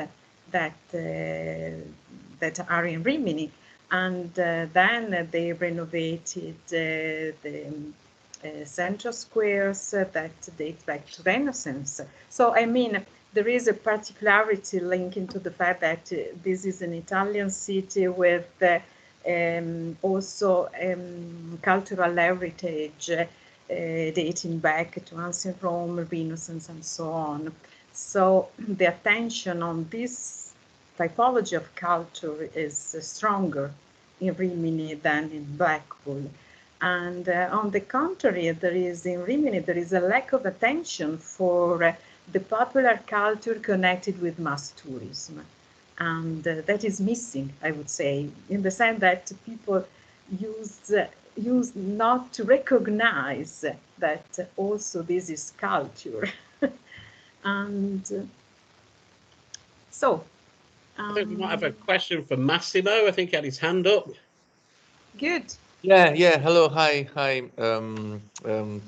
that are in Rimini, and then they renovated the central squares that date back to Renaissance. So I mean, there is a particularity linking to the fact that this is an Italian city with also cultural heritage dating back to ancient Rome, Renaissance, and so on. So the attention on this typology of culture is stronger in Rimini than in Blackpool. And on the contrary, in Rimini, there is a lack of attention for the popular culture connected with mass tourism. And that is missing, I would say, in the sense that people use not to recognize that also this is culture. And so. I think we might have a question from Massimo. I think he had his hand up. Good. Yeah. Hello. Hi.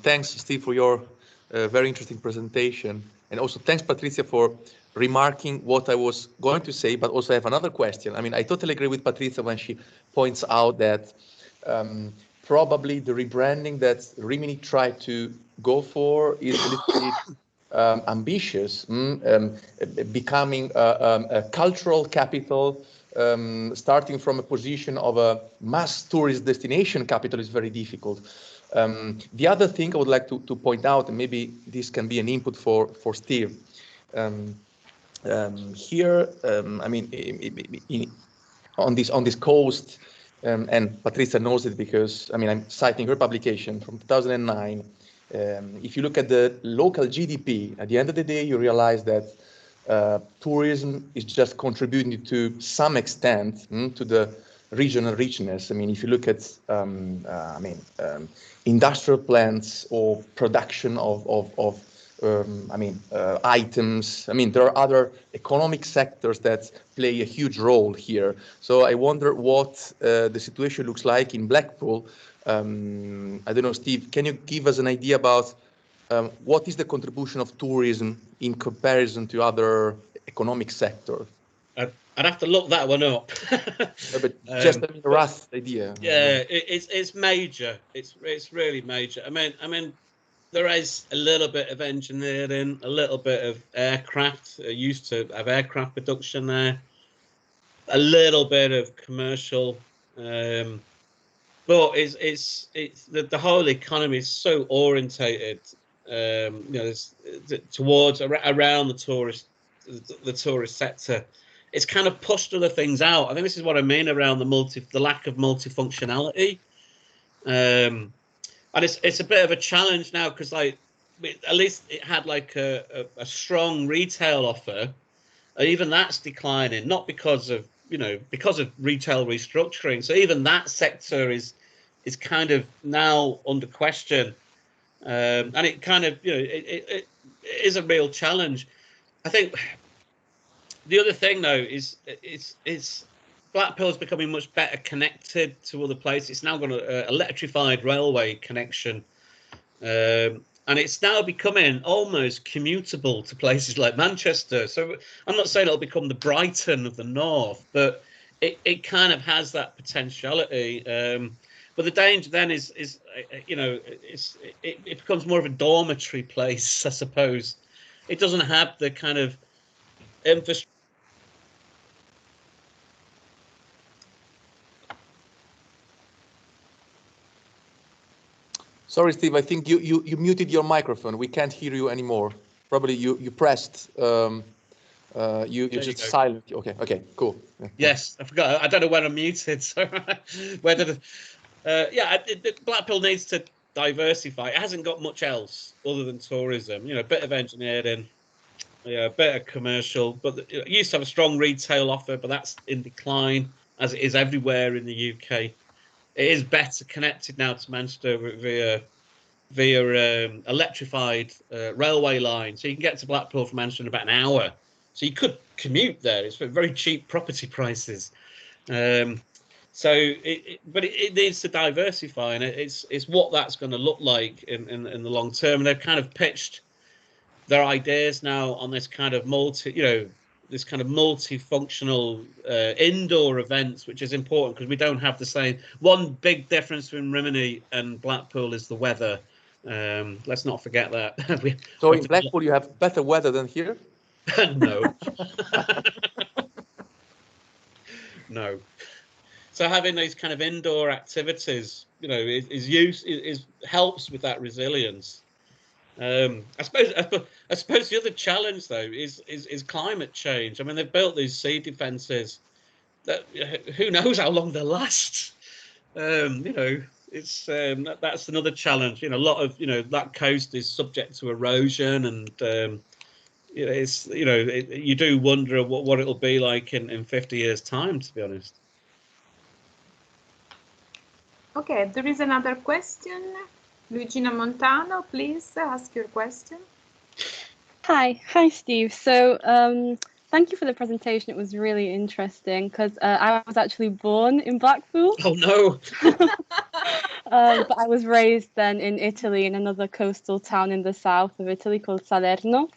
Thanks, Steve, for your very interesting presentation. And also thanks, Patrizia, for remarking what I was going to say, but also I have another question. I mean, I totally agree with Patrizia when she points out that probably the rebranding that Rimini tried to go for is a little bit ambitious, becoming a cultural capital, starting from a position of a mass tourist destination capital is very difficult. The other thing I would like to point out, and maybe this can be an input for Steve, here, I mean, on this coast, and Patrizia knows it because, I mean, I'm citing her publication from 2009. If you look at the local GDP, at the end of the day, you realize that tourism is just contributing to some extent to the regional richness. I mean, if you look at, industrial plants or production of items. I mean, there are other economic sectors that play a huge role here. So I wonder what the situation looks like in Blackpool. I don't know, Steve, can you give us an idea about what is the contribution of tourism in comparison to other economic sectors? I'd have to look that one up. But just a rough idea. Yeah, it's major. It's really major. I mean, there is a little bit of engineering, a little bit of aircraft. Used to have aircraft production there, a little bit of commercial, but it's the whole economy is so orientated, you know, towards around the tourist sector. It's kind of pushed other things out. I think this is what I mean around the lack of multifunctionality. And it's a bit of a challenge now because, like, at least it had like a strong retail offer. Even that's declining, not because of, you know, because of retail restructuring. So even that sector is kind of now under question, and it kind of, you know, it is a real challenge. I think the other thing though is it's Blackpool is becoming much better connected to other places. It's now got an electrified railway connection, and it's now becoming almost commutable to places like Manchester. So I'm not saying it'll become the Brighton of the North, but it kind of has that potentiality. But the danger then is you know, it becomes more of a dormitory place, I suppose. It doesn't have the kind of infrastructure. Sorry, Steve, I think you muted your microphone. We can't hear you anymore. Probably you pressed, you just silent. Okay, cool. Yes, I forgot. I don't know when I'm muted. So where did yeah, Blackpool needs to diversify. It hasn't got much else other than tourism. You know, a bit of engineering, yeah, a bit of commercial. But it used to have a strong retail offer, but that's in decline, as it is everywhere in the UK. It is better connected now to Manchester via electrified railway line, so you can get to Blackpool from Manchester in about an hour. So you could commute there. It's for very cheap property prices. So it needs to diversify, and it's what that's going to look like in the long term. And they've kind of pitched their ideas now on this kind of this kind of multifunctional indoor events, which is important because we don't have the same. One big difference between Rimini and Blackpool is the weather. Let's not forget that. So in Blackpool, you have better weather than here? No. No. So having these kind of indoor activities, you know, is helps with that resilience. I suppose the other challenge though is climate change. I mean, they've built these sea defences that who knows how long they'll last. You know, it's that's another challenge. You know, a lot of, you know, that coast is subject to erosion, and you know, it's, you know, you do wonder what it'll be like in 50 years' time, to be honest. Okay, there is another question. Luigina Montano, please ask your question. Hi, Steve. So thank you for the presentation. It was really interesting because I was actually born in Blackpool. Oh no! But I was raised then in Italy, in another coastal town in the south of Italy called Salerno.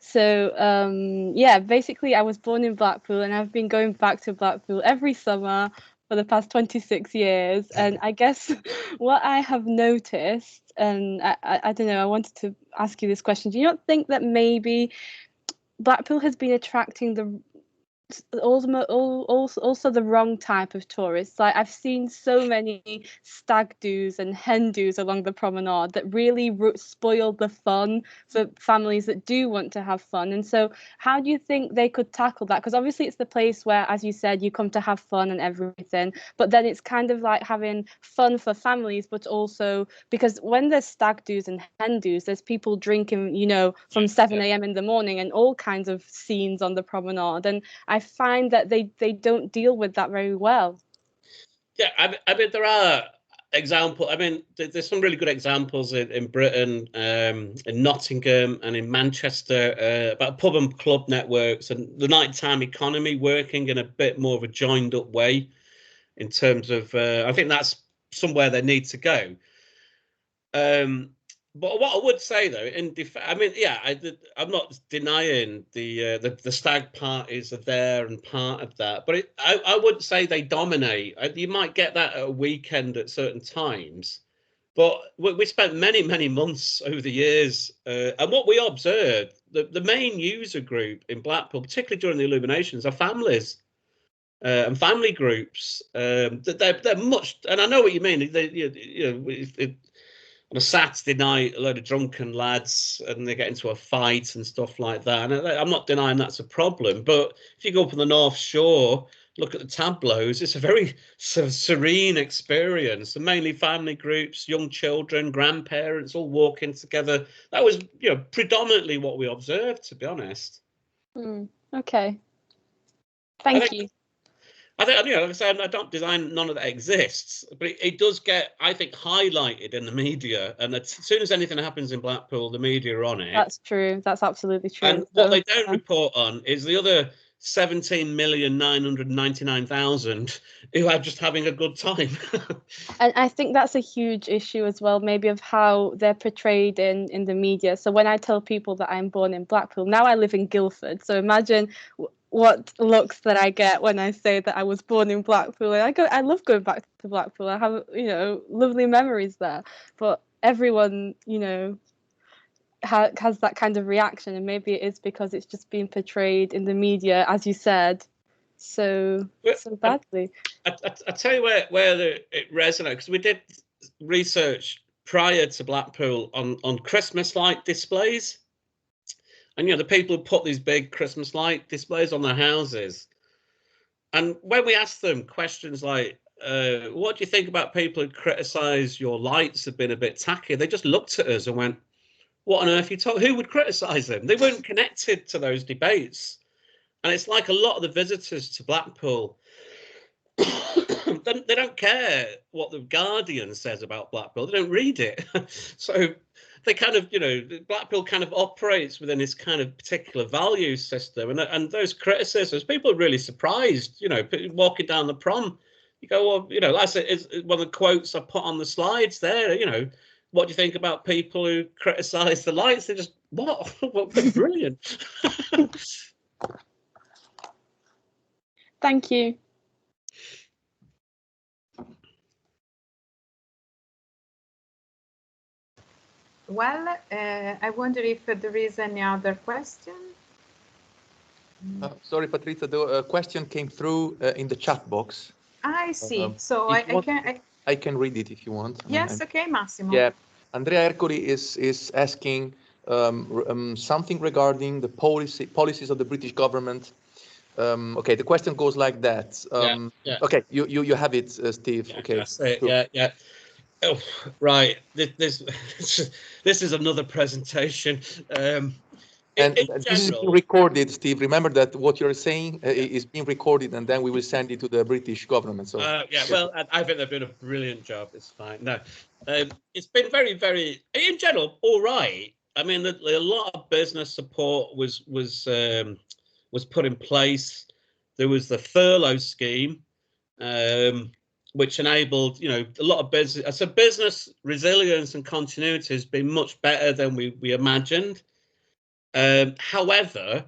So yeah, basically I was born in Blackpool, and I've been going back to Blackpool every summer for the past 26 years. And I guess what I have noticed, and I don't know, I wanted to ask you this question. Do you not think that maybe Blackpool has been attracting also the wrong type of tourists? Like, I've seen so many stag do's and hen do's along the promenade that really spoil the fun for families that do want to have fun. And so how do you think they could tackle that? Because obviously it's the place where, as you said, you come to have fun and everything, but then it's kind of like having fun for families, but also because when there's stag do's and hen do's, there's people drinking, you know, from 7 a.m. in the morning, and all kinds of scenes on the promenade. And I find that they don't deal with that very well. Yeah, I mean, there are examples. I mean, there's some really good examples in Britain, in Nottingham and in Manchester, about pub and club networks and the nighttime economy working in a bit more of a joined up way in terms of, I think that's somewhere they need to go. But what I would say though, I mean, yeah, I'm not denying the stag parties are there and part of that, but I wouldn't say they dominate. You might get that at a weekend at certain times, But we spent many months over the years, and what we observed, the main user group in Blackpool, particularly during the illuminations, are families and family groups. They're much, and I know what you mean. On a Saturday night, a load of drunken lads, and they get into a fight and stuff like that. And I'm not denying that's a problem, but if you go up on the North Shore, look at the tableaus, it's a very serene experience. And mainly family groups, young children, grandparents, all walking together. That was, predominantly what we observed, to be honest. Okay. Thank you. I think, like I said, I don't design none of that exists, but it does get, I think, highlighted in the media. And as soon as anything happens in Blackpool, the media are on it. That's true. That's absolutely true. And what they don't report on is the other 17,999,000 who are just having a good time. And I think that's a huge issue as well, maybe of how they're portrayed in the media. So when I tell people that I'm born in Blackpool, now I live in Guildford. So imagine what looks that I get when I say that I was born in Blackpool. And I love going back to Blackpool. I have, lovely memories there. But everyone, has that kind of reaction, and maybe it is because it's just being portrayed in the media, as you said, so badly. I tell you where it resonates, because we did research prior to Blackpool on Christmas light displays. And, the people who put these big Christmas light displays on their houses. And when we asked them questions like, what do you think about people who criticise your lights have been a bit tacky? They just looked at us and went, what on earth are you talking? Who would criticise them? They weren't connected to those debates. And it's like a lot of the visitors to Blackpool, they don't care what the Guardian says about Blackpool. They don't read it. So they kind of, Blackpool kind of operates within this kind of particular value system. And those criticisms, people are really surprised, walking down the prom. You go, well, like I said, it's one of the quotes I put on the slides there, what do you think about people who criticise the lights? They're just, what? Well, they're brilliant. Thank you. Well, I wonder if there is any other question. Sorry, Patrizia, the question came through in the chat box. I see. So I can read it if you want. Yes, okay, Massimo. Yeah, Andrea Ercoli is asking something regarding the policies of the British government. Okay, the question goes like that. Yeah. Okay, you have it, Steve. Yeah, okay. That's it. Yeah. Oh, right. This is another presentation. And this is being recorded, Steve. Remember that what you're saying is being recorded, and then we will send it to the British government. So well, I think they've done a brilliant job. It's fine. No, it's been very, in general, all right. I mean, a lot of business support was put in place. There was the furlough scheme, which enabled, a lot of business. So business resilience and continuity has been much better than we imagined. However,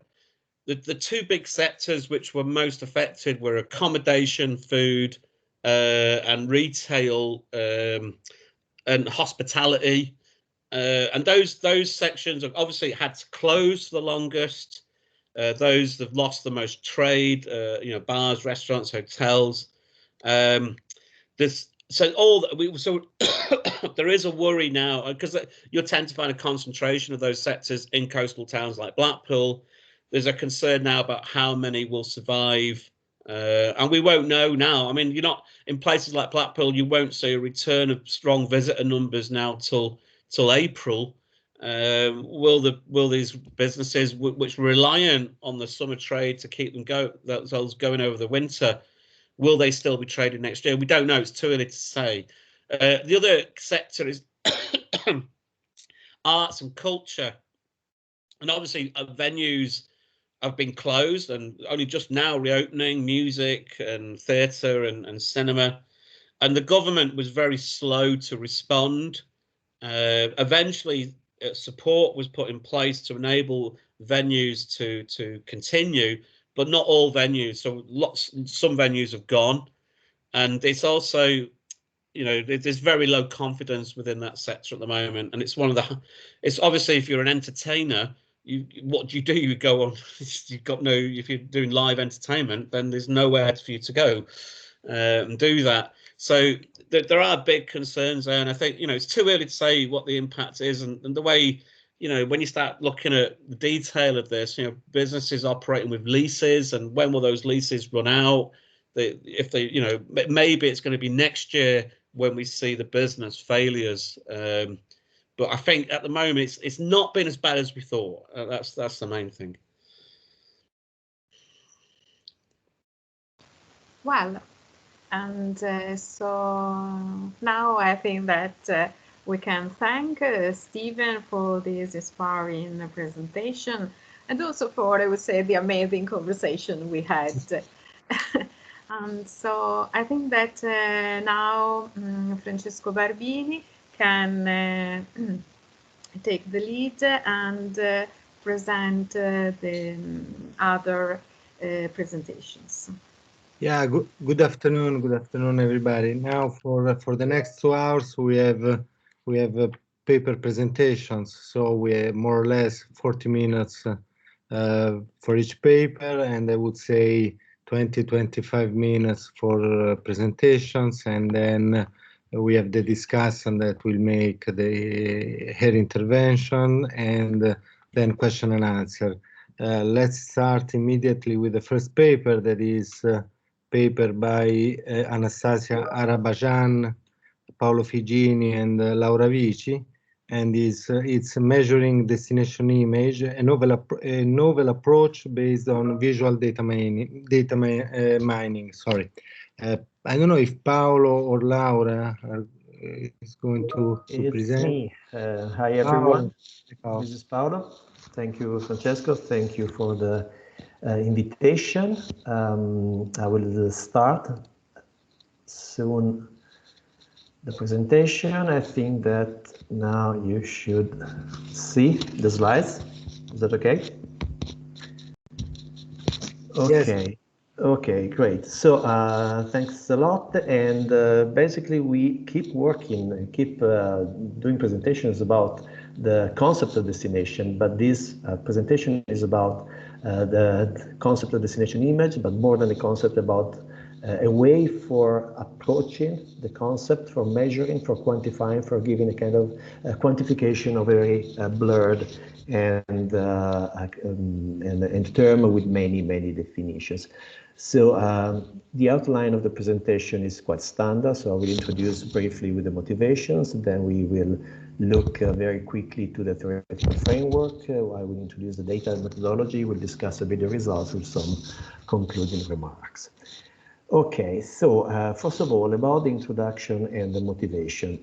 the two big sectors which were most affected were accommodation, food, and retail, and hospitality. And those sections have obviously had to close for the longest. Those that have lost the most trade, bars, restaurants, hotels. So there is a worry now, because you'll tend to find a concentration of those sectors in coastal towns like Blackpool. There's a concern now about how many will survive, and we won't know now. I mean, you're not in places like Blackpool, you won't see a return of strong visitor numbers now till April. Will these businesses which are reliant on the summer trade to keep them going over the winter, will they still be trading next year? We don't know. It's too early to say. The other sector is arts and culture. And obviously venues have been closed and only just now reopening, music and theatre and cinema. And the government was very slow to respond. Eventually, support was put in place to enable venues to continue, but not all venues. So some venues have gone, and it's also, you know, there's very low confidence within that sector at the moment, and it's one of the. It's obviously, if you're an entertainer, what do? You go on. You've got no. If you're doing live entertainment, then there's nowhere for you to go and do that. So there are big concerns there, and I think, you know, it's too early to say what the impact is, and the way, you know, when you start looking at the detail of this, you know, businesses operating with leases, and when will those leases run out? If they, you know, maybe it's going to be next year when we see the business failures. But I think at the moment it's not been as bad as we thought. That's the main thing. Well, and so now I think that we can thank Stephen for this inspiring presentation, and also for, I would say, the amazing conversation we had. And so I think that now Francesco Barbini can take the lead and present the other presentations. Yeah, good afternoon, everybody. Now for the next 2 hours we have paper presentations, so we have more or less 40 minutes for each paper, and I would say 20-25 minutes for presentations, and then we have the discussion that will make her intervention, and then question and answer. Let's start immediately with the first paper, that is paper by Anastasia Arabajan, Paolo Figini, and Laura Vici, and it's measuring destination image, a novel approach based on visual data mining. Sorry, I don't know if Paolo or Laura is going to present. It's me. Hi everyone. This is Paolo. Thank you, Francesco. Thank you for the invitation. I will start soon the presentation. I think that now you should see the slides. Is that okay? Okay. Yes. Okay, great. So thanks a lot. And basically we keep working, keep doing presentations about the concept of destination, but this presentation is about the concept of destination image, but more than the concept, about a way for approaching the concept, for measuring, for quantifying, for giving a kind of quantification of a very blurred and term with many definitions. So the outline of the presentation is quite standard, so I will introduce briefly with the motivations, then we will look very quickly to the theoretical framework. I will introduce the data and methodology, we'll discuss a bit the results with some concluding remarks. Okay, so first of all, about the introduction and the motivation.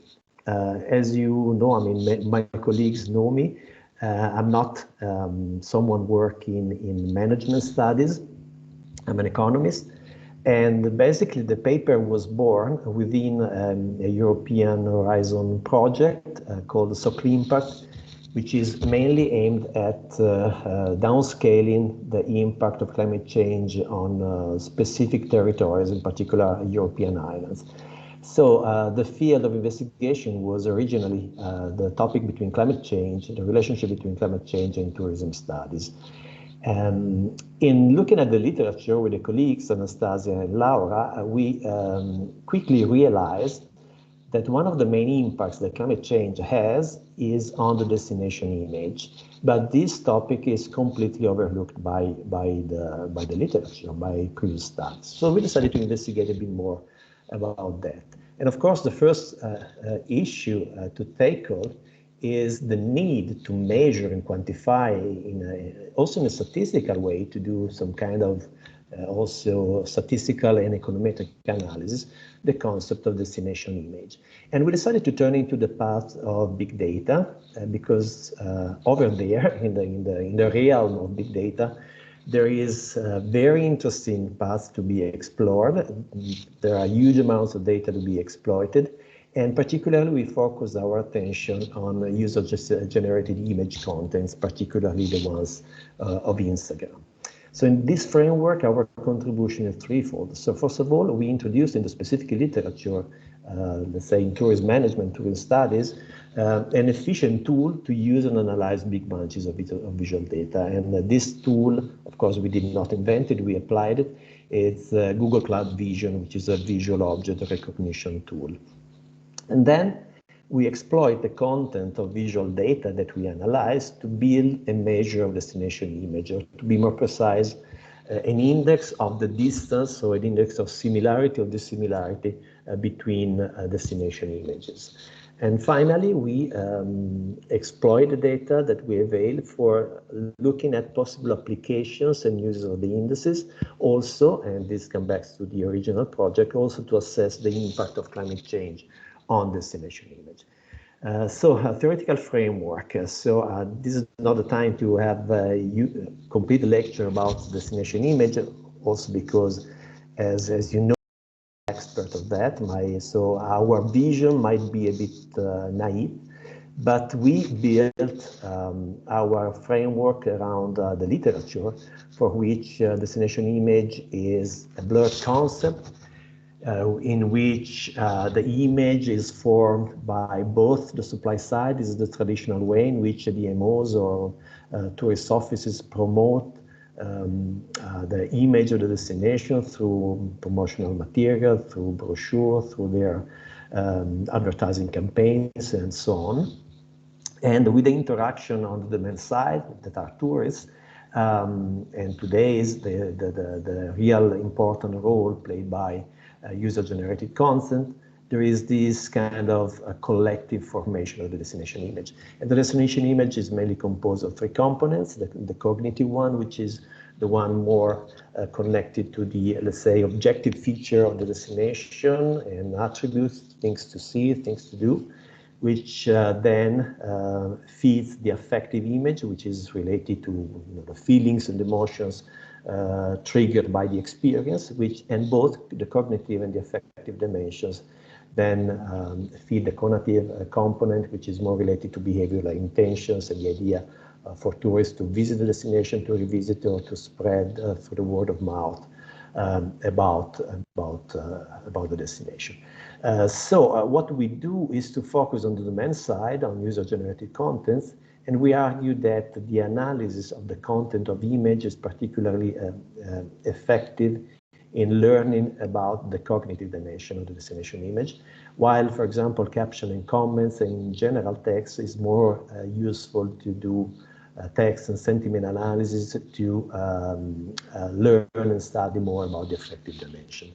As you know, I mean, my colleagues know me. I'm not someone working in management studies. I'm an economist. And basically the paper was born within a European Horizon project called So Impact, which is mainly aimed at downscaling the impact of climate change on specific territories, in particular European islands. So the field of investigation was originally the topic between climate change, the relationship between climate change and tourism studies. In looking at the literature with the colleagues, Anastasia and Laura, we quickly realized that one of the main impacts that climate change has is on the destination image. But this topic is completely overlooked by the literature, by previous studies. So we decided to investigate a bit more about that. And of course, the first issue to tackle is the need to measure and quantify, also in a statistical way, to do some kind of also statistical and econometric analysis, the concept of destination image. And we decided to turn into the path of big data, because over there, in the realm of big data, there is a very interesting path to be explored. There are huge amounts of data to be exploited. And particularly, we focus our attention on user-generated image contents, particularly the ones of Instagram. So in this framework, our contribution is threefold. So first of all, we introduced in the specific literature let's say in tourism management, tourism studies, an efficient tool to use and analyze big bunches of visual data. And this tool, of course, we did not invent it, we applied it. It's Google Cloud Vision, which is a visual object recognition tool. And then we exploit the content of visual data that we analyze to build a measure of destination image, or to be more precise, an index of the distance, or an index of similarity or dissimilarity between destination images. And finally, we exploit the data that we avail for looking at possible applications and uses of the indices. Also, and this comes back to the original project, also to assess the impact of climate change on destination image. So a theoretical framework. This is not the time to have a complete lecture about destination image, also because, as you know, expert of that. So our vision might be a bit naive, but we built our framework around the literature, for which destination image is a blurred concept, in which the image is formed by both the supply side. This is the traditional way in which DMOs or tourist offices promote the image of the destination through promotional material, through brochure, through their advertising campaigns, and so on. And with the interaction on the demand side, that are tourists, and today is the real important role played by user-generated content, there is this kind of collective formation of the destination image. And the destination image is mainly composed of three components: the cognitive one, which is the one more connected to the, let's say, objective feature of the destination and attributes, things to see, things to do, which then feeds the affective image, which is related to the feelings and emotions triggered by the experience, and both the cognitive and the affective dimensions then feed the cognitive component, which is more related to behavioral intentions and the idea for tourists to visit the destination, to revisit, or to spread through the word of mouth about the destination. So what we do is to focus on the demand side, on user-generated contents, and we argue that the analysis of the content of image is particularly effective in learning about the cognitive dimension of the destination image, while, for example, caption and comments and general text is more useful to do text and sentiment analysis to learn and study more about the affective dimension.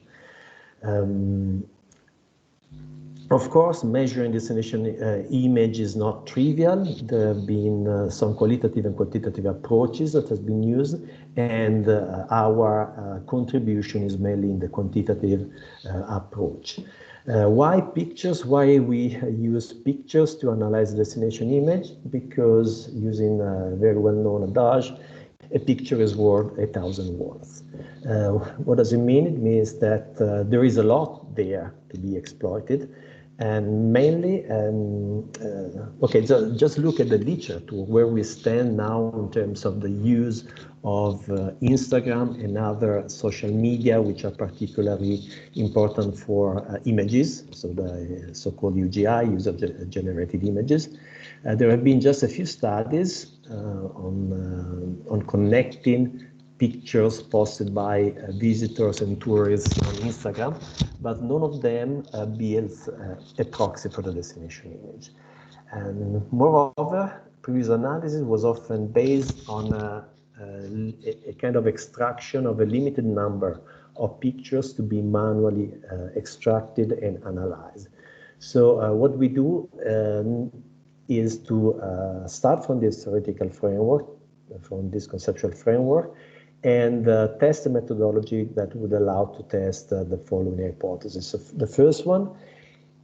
Of course, measuring destination image is not trivial. There have been some qualitative and quantitative approaches that have been used, and our contribution is mainly in the quantitative approach. Why pictures? Why we use pictures to analyze the destination image? Because, using a very well-known adage, a picture is worth 1,000 words. What does it mean? It means that there is a lot there to be exploited. And mainly, okay, so just look at the literature, where we stand now in terms of the use of Instagram and other social media, which are particularly important for images, so the so-called UGI, user-generated images. There have been just a few studies on connecting pictures posted by visitors and tourists on Instagram, but none of them builds a proxy for the destination image. And moreover, previous analysis was often based on a kind of extraction of a limited number of pictures to be manually extracted and analyzed. So what we do is to start from this theoretical framework, from this conceptual framework, and test a methodology that would allow to test the following hypotheses. So the first one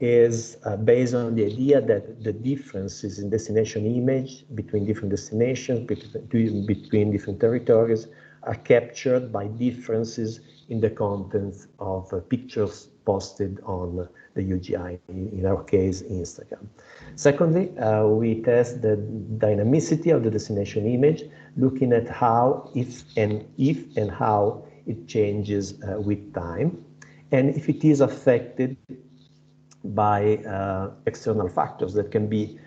is based on the idea that the differences in destination image between different destinations, between different territories, are captured by differences in the contents of pictures posted on the UGI, in our case, Instagram. Secondly, we test the dynamicity of the destination image, looking at how, if and how it changes with time, and if it is affected by external factors that can be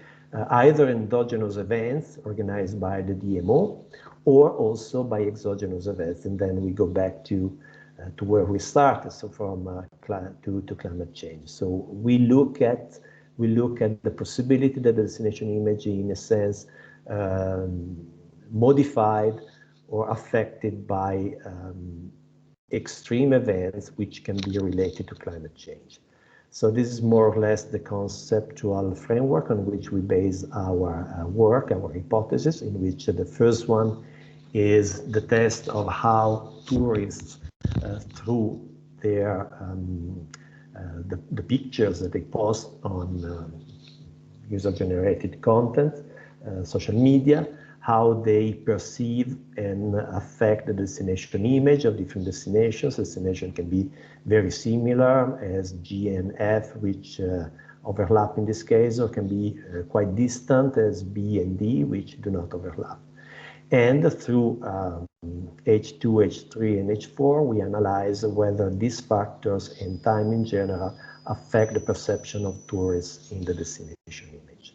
either endogenous events organized by the DMO or also by exogenous events. And then we go back to where we started, so from to climate change. So we look at the possibility that the destination image, in a sense, modified or affected by extreme events which can be related to climate change. So this is more or less the conceptual framework on which we base our work, our hypothesis, in which the first one is the test of how tourists, through their the pictures that they post on user-generated content, social media, how they perceive and affect the destination image of different destinations. Destination can be very similar as G and F, which overlap in this case, or can be quite distant as B and D, which do not overlap. And through H2, H3, and H4, we analyze whether these factors and time in general affect the perception of tourists in the destination image.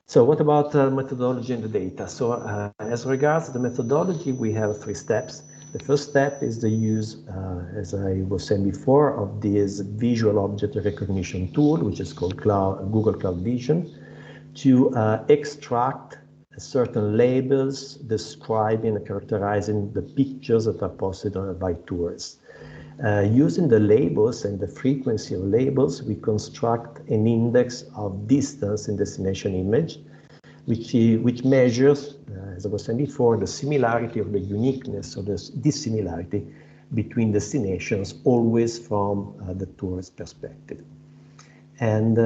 So what about methodology and the data? So as regards the methodology, we have 3 steps. The first step is the use, as I was saying before, of this visual object recognition tool, which is called Google Cloud Vision, to extract certain labels describing and characterizing the pictures that are posted by tourists. Using the labels and the frequency of labels, we construct an index of distance in destination image, which measures, as I was saying before, the similarity or the uniqueness or the dissimilarity between destinations, always from the tourist perspective. And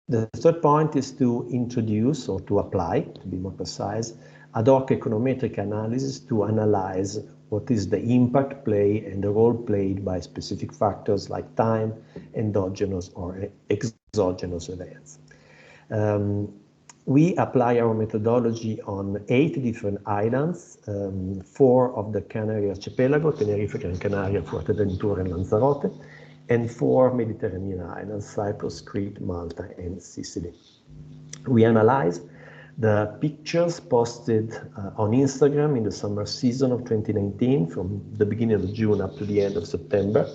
the third point is to introduce, or to apply, to be more precise, ad hoc econometric analysis to analyze what is the impact play and the role played by specific factors like time, endogenous or exogenous events. We apply our methodology on 8 different islands, 4 of the Canary Archipelago, Tenerife, Gran Canaria, Fuerteventura, and Lanzarote, and 4 Mediterranean islands, Cyprus, Crete, Malta, and Sicily. We analyze the pictures posted on Instagram in the summer season of 2019, from the beginning of June up to the end of September.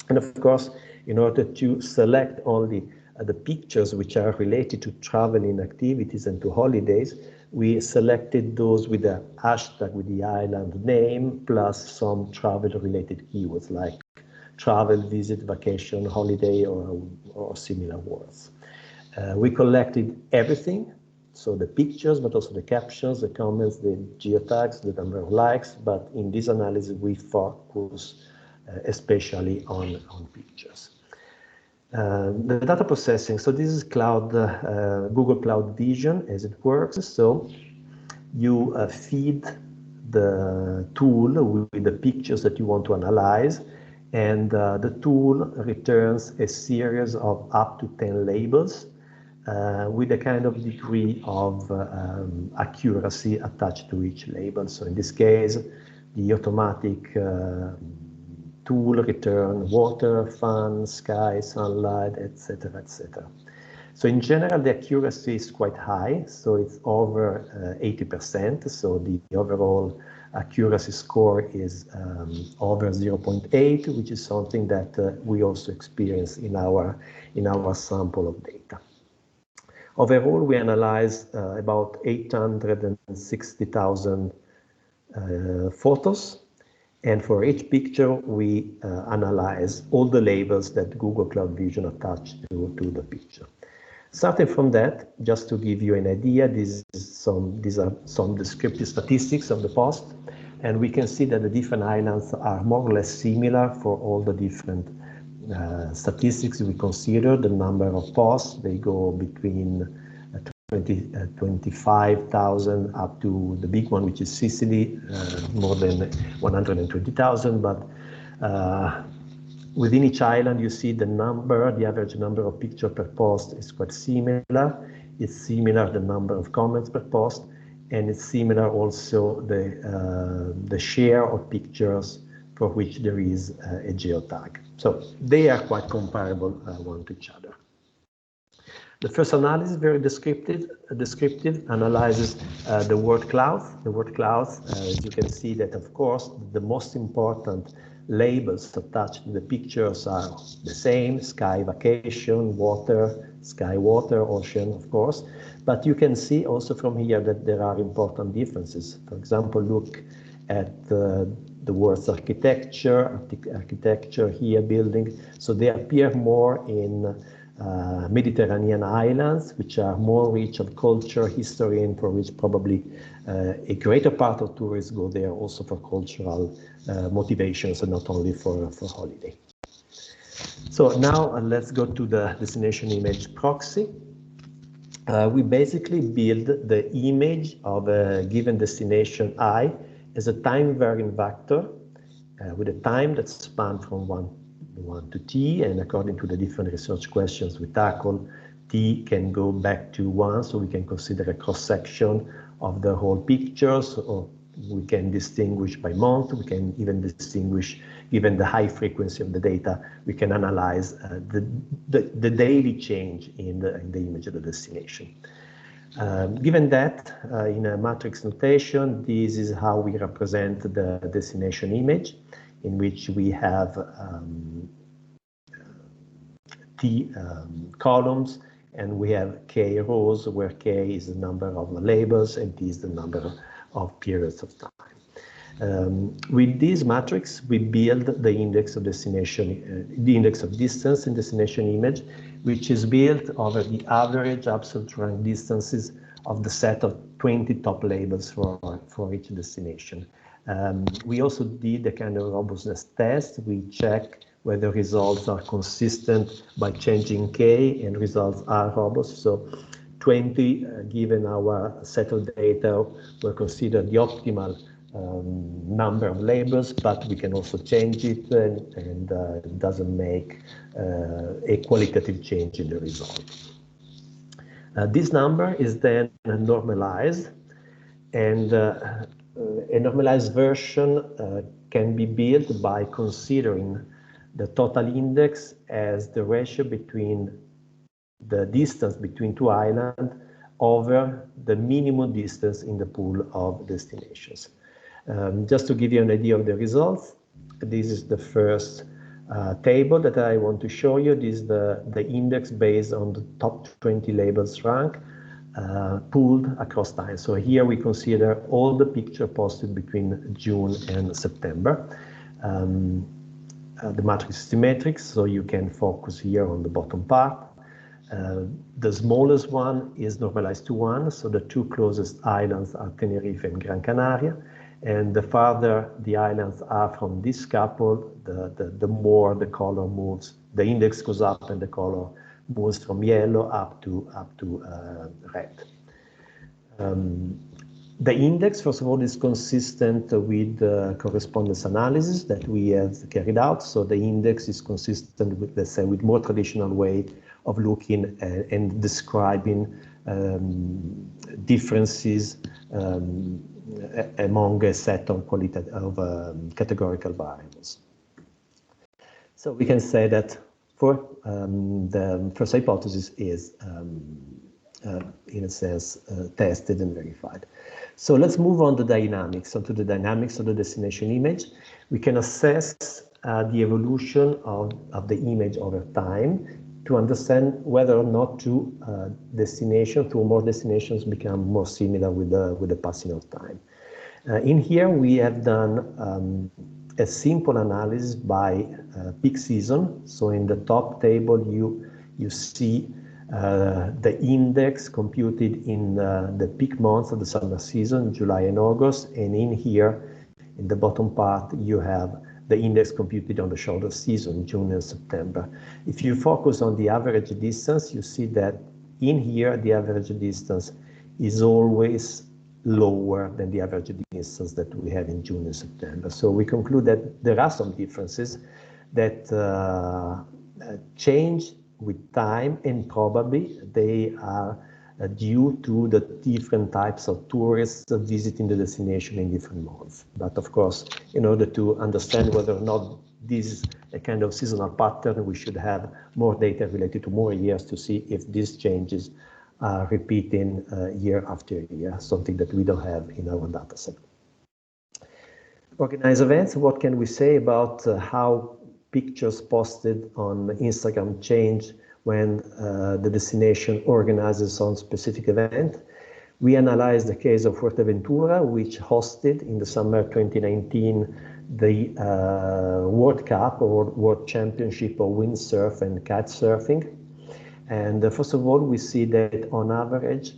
And of course, in order to select only the pictures which are related to traveling activities and to holidays, we selected those with a hashtag with the island name, plus some travel-related keywords like travel, visit, vacation, holiday, or similar words. We collected everything, so the pictures, but also the captions, the comments, the geotags, the number of likes, but in this analysis we focus especially on pictures. The data processing, so this is Google Cloud Vision as it works. So you feed the tool with the pictures that you want to analyze, and the tool returns a series of up to 10 labels with a kind of degree of accuracy attached to each label. So in this case, the automatic tool return water, fun, sky, sunlight, etc., etc. So in general, the accuracy is quite high, so it's over 80%. So the overall accuracy score is over 0.8, which is something that we also experience in our sample of data. Overall, we analyzed about 860,000 photos. And for each picture, we analyze all the labels that Google Cloud Vision attached to the picture. Starting from that, just to give you an idea, these are some descriptive statistics of the post, and we can see that the different islands are more or less similar for all the different statistics we consider. The number of posts, they go between 25,000 up to the big one, which is Sicily, more than 120,000. But within each island, you see the average number of pictures per post is quite similar. It's similar the number of comments per post, and it's similar also the share of pictures for which there is a geotag. So they are quite comparable one to each other. The first analysis, very descriptive, analyzes the word clouds. The word clouds, as you can see that, of course, the most important labels attached to the pictures are the same: sky, vacation, water, sky, water, ocean, of course. But you can see also from here that there are important differences. For example, look at the words architecture here, building. So they appear more in Mediterranean islands, which are more rich of culture, history, and for which probably a greater part of tourists go there also for cultural motivations and not only for holiday. So now let's go to the destination image proxy. We basically build the image of a given destination I as a time varying vector with a time that spans from 1 to t, and according to the different research questions we tackle, t can go back to 1, so we can consider a cross-section of the whole pictures, or we can distinguish by month, we can even distinguish, given the high frequency of the data, we can analyze the daily change in the image of the destination. Given that, in a matrix notation, this is how we represent the destination image, in which we have T columns, and we have K rows, where K is the number of labels and T is the number of periods of time. With this matrix, we build the index of destination, the index of distance in destination image, which is built over the average absolute rank distances of the set of 20 top labels for each destination. We also did a kind of robustness test. We check whether results are consistent by changing K and results are robust. So 20, given our set of data, were considered the optimal number of labels, but we can also change it, and it doesn't make a qualitative change in the result. This number is then normalized, and a normalized version can be built by considering the total index as the ratio between the distance between two islands over the minimum distance in the pool of destinations. Just to give you an idea of the results, this is the first table that I want to show you. This is the index based on the top 20 labels rank pooled across time. So here we consider all the pictures posted between June and September. The matrix is symmetric, so you can focus here on the bottom part. The smallest one is normalized to 1, so the two closest islands are Tenerife and Gran Canaria. And the farther the islands are from this couple, the more the color moves. The index goes up and the color moves from yellow up to red. The index, first of all, is consistent with the correspondence analysis that we have carried out. So the index is consistent with, let's say, with more traditional way of looking and describing differences among a set of categorical variables. So we can say that for the first hypothesis is, in a sense, tested and verified. So let's move on to dynamics, onto the dynamics of the destination image. We can assess the evolution of the image over time to understand whether or not two or more destinations become more similar with the passing of time. In here, we have done a simple analysis by peak season. So in the top table, you see the index computed in the peak months of the summer season, July and August. And in here, in the bottom part, you have the index computed on the shoulder season, June and September. If you focus on the average distance, you see that in here, the average distance is always lower than the average distance that we have in June and September. So we conclude that there are some differences that change with time, and probably they are due to the different types of tourists visiting the destination in different months. But of course, in order to understand whether or not this is a kind of seasonal pattern, we should have more data related to more years to see if these changes are repeating year after year, something that we don't have in our data set. Organized events, what can we say about how pictures posted on Instagram change when the destination organizes some specific event? We analyzed the case of Fuerteventura, which hosted in the summer 2019 the World Cup or World Championship of windsurf and kite surfing. And first of all, we see that on average,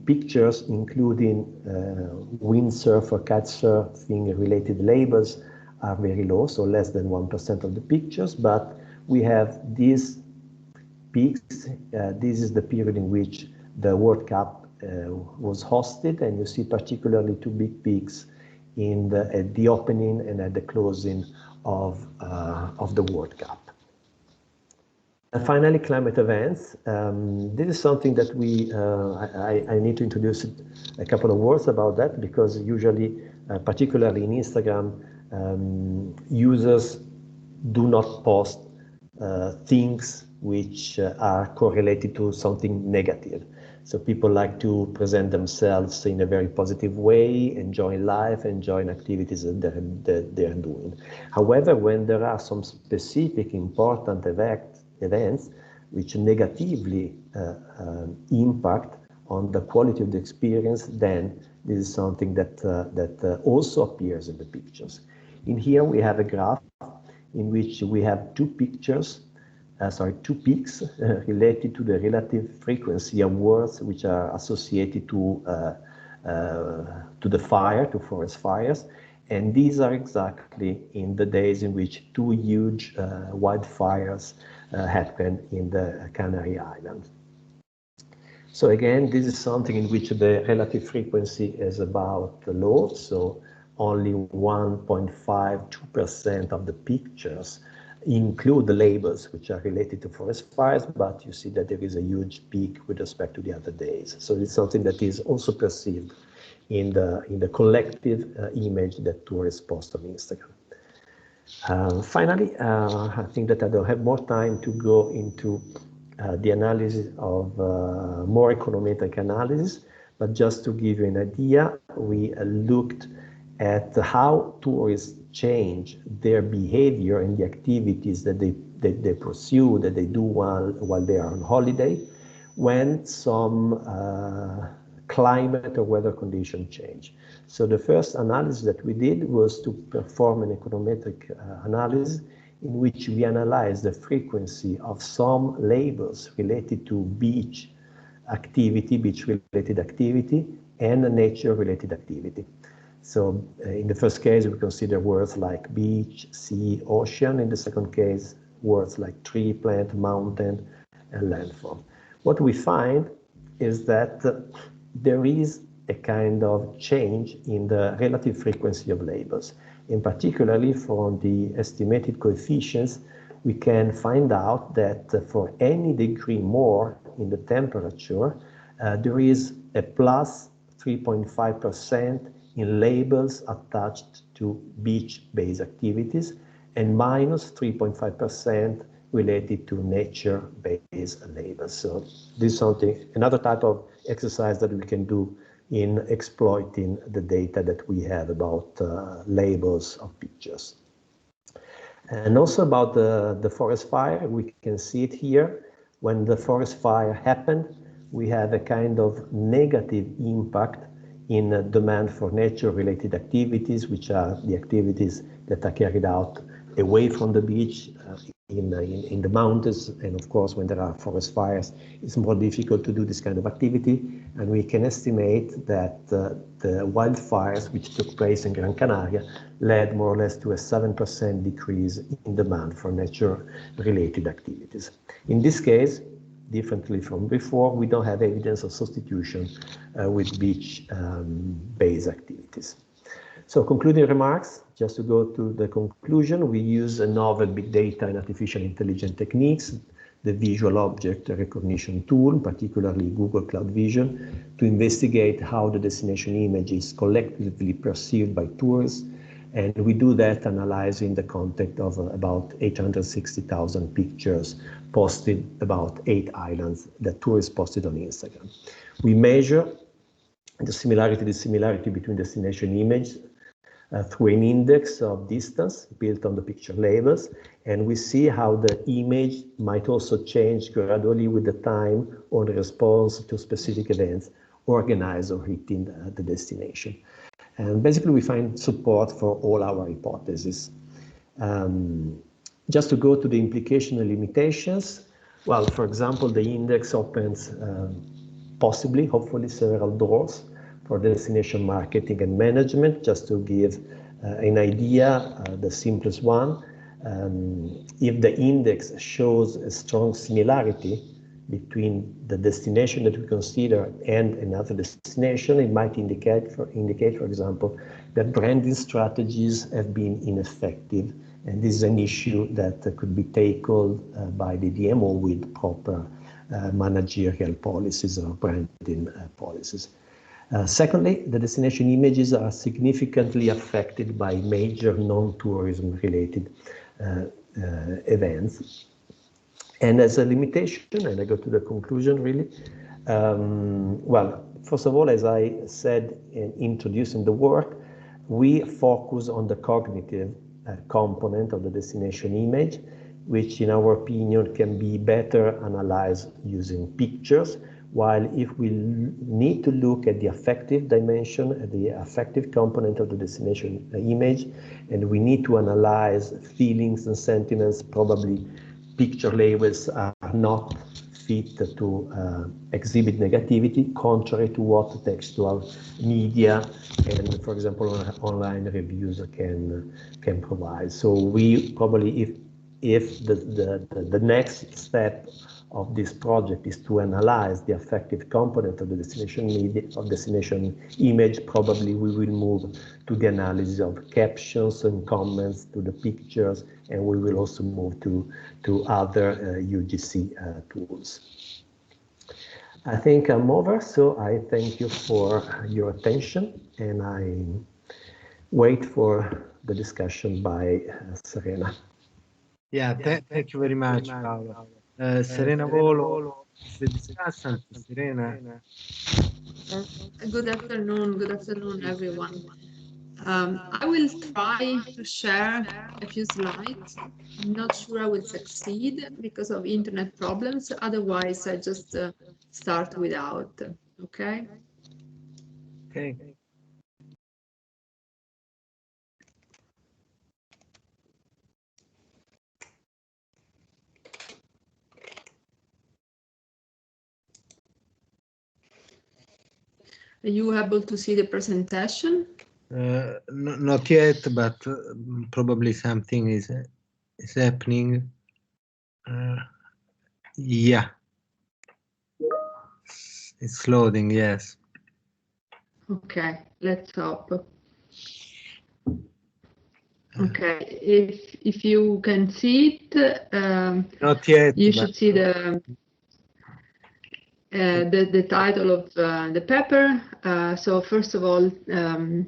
pictures including windsurf or kite surfing related labels are very low, so less than 1% of the pictures, but we have these peaks. This is the period in which the World Cup was hosted, and you see particularly two big peaks in at the opening and at the closing of the World Cup. And finally, climate events. This is something that I need to introduce a couple of words about that, because usually, particularly in Instagram, users do not post things which are correlated to something negative. So people like to present themselves in a very positive way, enjoying life, enjoying activities that they're doing. However, when there are some specific important events which negatively impact on the quality of the experience, then this is something that also appears in the pictures. In here we have a graph in which we have two peaks related to the relative frequency of words which are associated to the fire, to forest fires. And these are exactly in the days in which two huge wildfires happened in the Canary Islands. So again, this is something in which the relative frequency is about low, so only 1.52% of the pictures include the labels which are related to forest fires, but you see that there is a huge peak with respect to the other days. So it's something that is also perceived in the collective image that tourists post on Instagram. Finally, I think that I don't have more time to go into the analysis of more econometric analysis, but just to give you an idea, we looked at how tourists change their behavior and the activities that they pursue, that they do while they are on holiday, when some climate or weather condition change. So the first analysis that we did was to perform an econometric analysis in which we analyzed the frequency of some labels related to beach activity, beach-related activity, and nature-related activity. So in the first case, we consider words like beach, sea, ocean. In the second case, words like tree, plant, mountain, and landform. What we find is that there is a kind of change in the relative frequency of labels. In particularly from the estimated coefficients, we can find out that for any degree more in the temperature, there is a plus 3.5% in labels attached to beach-based activities and minus 3.5% related to nature-based labels. So this is something, another type of exercise that we can do in exploiting the data that we have about labels of pictures. And also about the forest fire, we can see it here. When the forest fire happened, we have a kind of negative impact in demand for nature-related activities, which are the activities that are carried out away from the beach, in the mountains. And of course, when there are forest fires, it's more difficult to do this kind of activity. And we can estimate that the wildfires which took place in Gran Canaria led more or less to a 7% decrease in demand for nature-related activities. In this case, differently from before, we don't have evidence of substitution with beach-based activities. So concluding remarks, just to go to the conclusion, we use a novel big data and artificial intelligence techniques, the visual object recognition tool, particularly Google Cloud Vision, to investigate how the destination image is collectively perceived by tourists, And we do that analyzing the context of about 860,000 pictures posted about 8 islands that tourists posted on Instagram. We measure the similarity between destination images through an index of distance built on the picture labels, and we see how the image might also change gradually with the time or the response to specific events organized or hitting the destination. And basically we find support for all our hypotheses. Just to go to the implication and limitations, well, for example, the index opens possibly, hopefully, several doors for destination marketing and management. Just to give an idea, the simplest one, if the index shows a strong similarity between the destination that we consider and another destination, it might indicate, for example, that branding strategies have been ineffective, and this is an issue that could be tackled by the DMO with proper managerial policies or branding policies. Secondly, the destination images are significantly affected by major non-tourism related events. And as a limitation, and I go to the conclusion really, well, first of all, as I said in introducing the work, we focus on the cognitive component of the destination image, which in our opinion can be better analyzed using pictures, while if we need to look at the affective dimension, at the affective component of the destination image, and we need to analyze feelings and sentiments, probably picture labels are not fit to exhibit negativity, contrary to what textual media and, for example, online reviews can provide. So we probably, if the next step of this project is to analyze the affective component of the destination media, of destination image, probably we will move to the analysis of captions and comments to the pictures, and we will also move to other UGC tools. I think I'm over, so I thank you for your attention, and I wait for the discussion by Serena. Yeah, thank you very much, Paolo. Serena Volo, the discussant. Serena. Good afternoon, everyone. I will try to share a few slides. I'm not sure I will succeed because of internet problems. Otherwise, I just start without. Okay. Okay. Are you able to see the presentation? Not yet, but probably something is happening. Yeah, it's loading. Yes. Okay, let's hope. Okay, if you can see it, not yet. You should see the title of the paper. So first of all,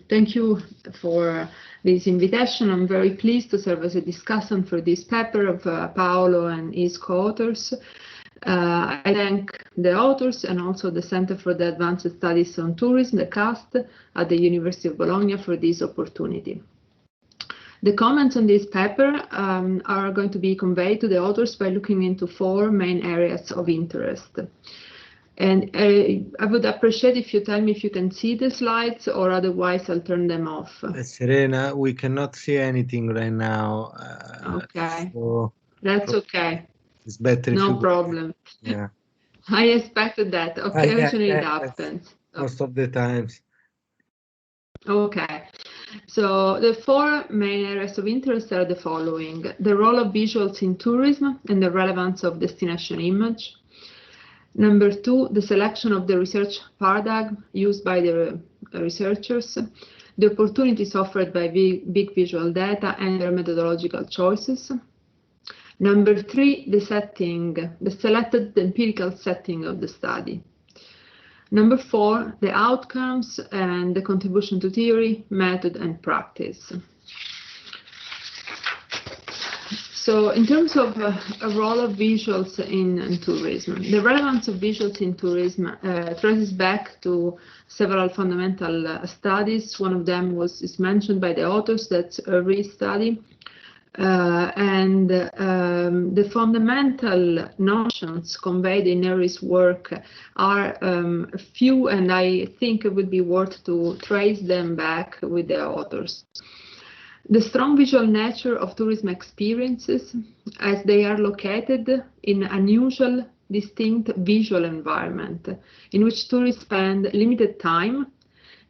thank you for this invitation. I'm very pleased to serve as a discussant for this paper of Paolo and his co-authors. I thank the authors and also the Center for the Advanced Studies on Tourism, the CAST, at the University of Bologna for this opportunity. The comments on this paper are going to be conveyed to the authors by looking into 4 main areas of interest. And I would appreciate if you tell me if you can see the slides, or otherwise I'll turn them off. Serena, we cannot see anything right now. Okay, so that's okay. It's better. No problem. Yeah. I expected that. Occasionally it happens. Most of the times. Okay. So the 4 main areas of interest are the following: the role of visuals in tourism and the relevance of destination image. Number 2, the selection of the research paradigm used by the researchers, the opportunities offered by big visual data and their methodological choices. Number 3, the selected empirical setting of the study. Number 4, the outcomes and the contribution to theory, method, and practice. So in terms of a role of visuals in tourism, the relevance of visuals in tourism traces back to several fundamental studies. One of them is mentioned by the authors, that's a re-study. The fundamental notions conveyed in Henry's work are few, and I think it would be worth to trace them back with the authors. The strong visual nature of tourism experiences, as they are located in unusual, distinct visual environment, in which tourists spend limited time,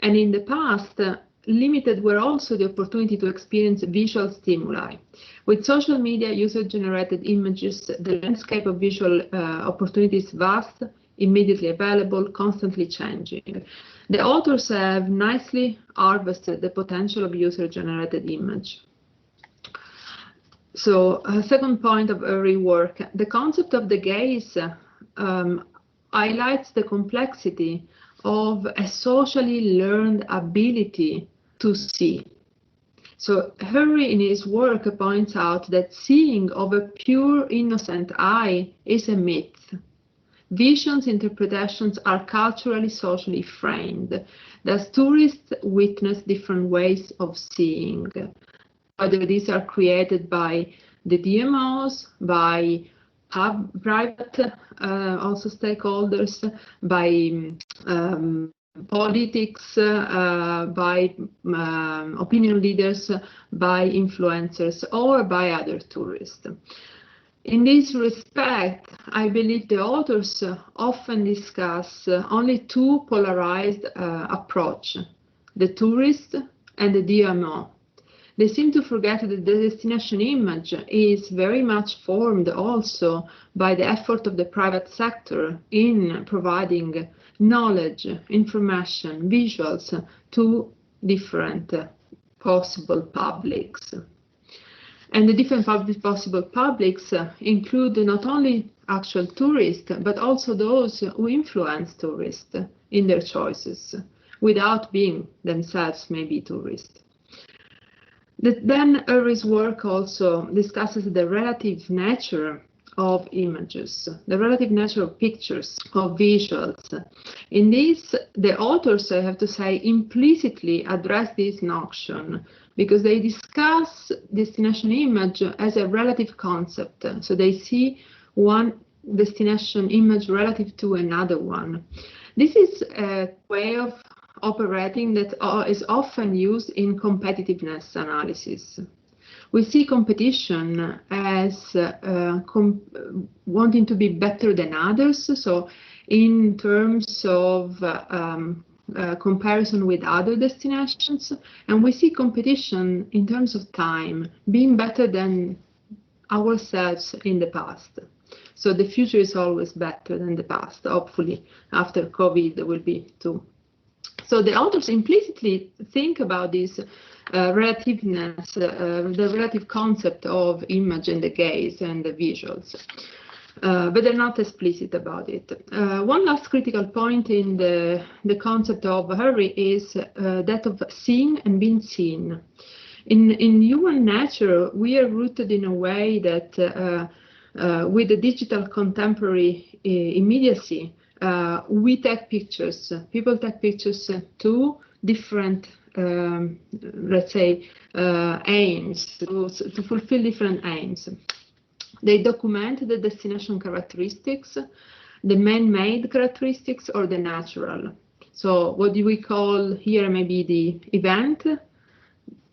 and in the past, limited were also the opportunity to experience visual stimuli. With social media, user-generated images, the landscape of visual opportunities vast, immediately available, constantly changing. The authors have nicely harvested the potential of user-generated image. So, second point of early work, the concept of the gaze highlights the complexity of a socially learned ability to see. So Henry in his work points out that seeing of a pure innocent eye is a myth. Visions, interpretations are culturally, socially framed. Thus tourists witness different ways of seeing, whether these are created by the DMOs, by private also stakeholders, by politics, by opinion leaders, by influencers, or by other tourists. In this respect, I believe the authors often discuss only two polarized approach, the tourist and the DMO. They seem to forget that the destination image is very much formed also by the effort of the private sector in providing knowledge, information, visuals to different possible publics. And the different possible publics include not only actual tourists, but also those who influence tourists in their choices, without being themselves maybe tourists. Then Henry's work also discusses the relative nature of images, the relative nature of pictures, of visuals. In this, the authors, I have to say, implicitly address this notion because they discuss destination image as a relative concept. So they see one destination image relative to another one. This is a way of operating that is often used in competitiveness analysis. We see competition as wanting to be better than others, so in terms of comparison with other destinations, and we see competition in terms of time, being better than ourselves in the past. So the future is always better than the past. Hopefully, after COVID, there will be too. So the authors implicitly think about this relativeness, the relative concept of image and the gaze and the visuals, but they're not explicit about it. One last critical point in the concept of Henry is that of seeing and being seen. In human nature, we are rooted in a way that with the digital contemporary immediacy, we take pictures, people take pictures to different, let's say, aims, to fulfill different aims. They document the destination characteristics, the man-made characteristics, or the natural. So what do we call here maybe the event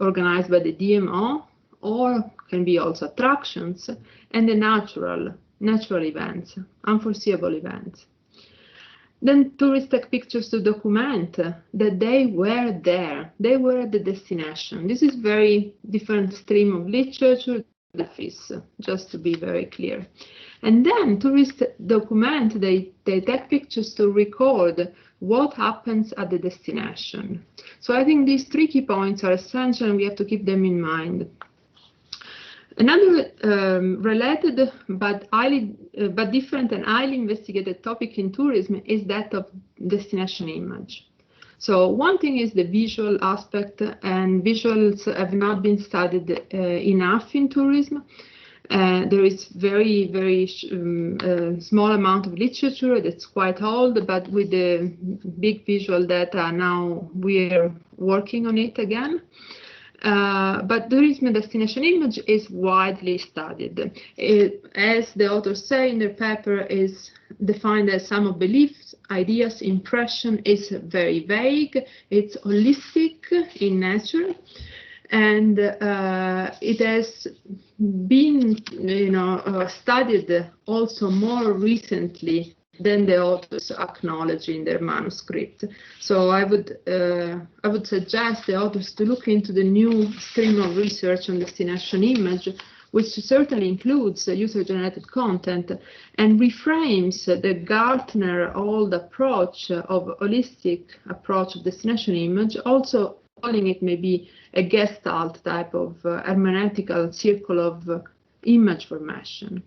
organized by the DMO, or can be also attractions, and the natural events, unforeseeable events. Then tourists take pictures to document that they were there, they were at the destination. This is very different stream of literature, just to be very clear. And then tourists document, they take pictures to record what happens at the destination. So I think these three key points are essential and we have to keep them in mind. Another related but different and highly investigated topic in tourism is that of destination image. So one thing is the visual aspect, and visuals have not been studied enough in tourism. There is very small amount of literature that's quite old, but with the big visual data now we're working on it again. But tourism destination image is widely studied. As the authors say in their paper, is defined as sum of beliefs, ideas, impression. Is very vague. It's holistic in nature, and it has been, studied also more recently than the authors acknowledge in their manuscript. So I would suggest the authors to look into the new stream of research on destination image, which certainly includes user-generated content and reframes the Gartner old approach of holistic approach of destination image, also calling it maybe a Gestalt type of hermeneutical circle of image formation.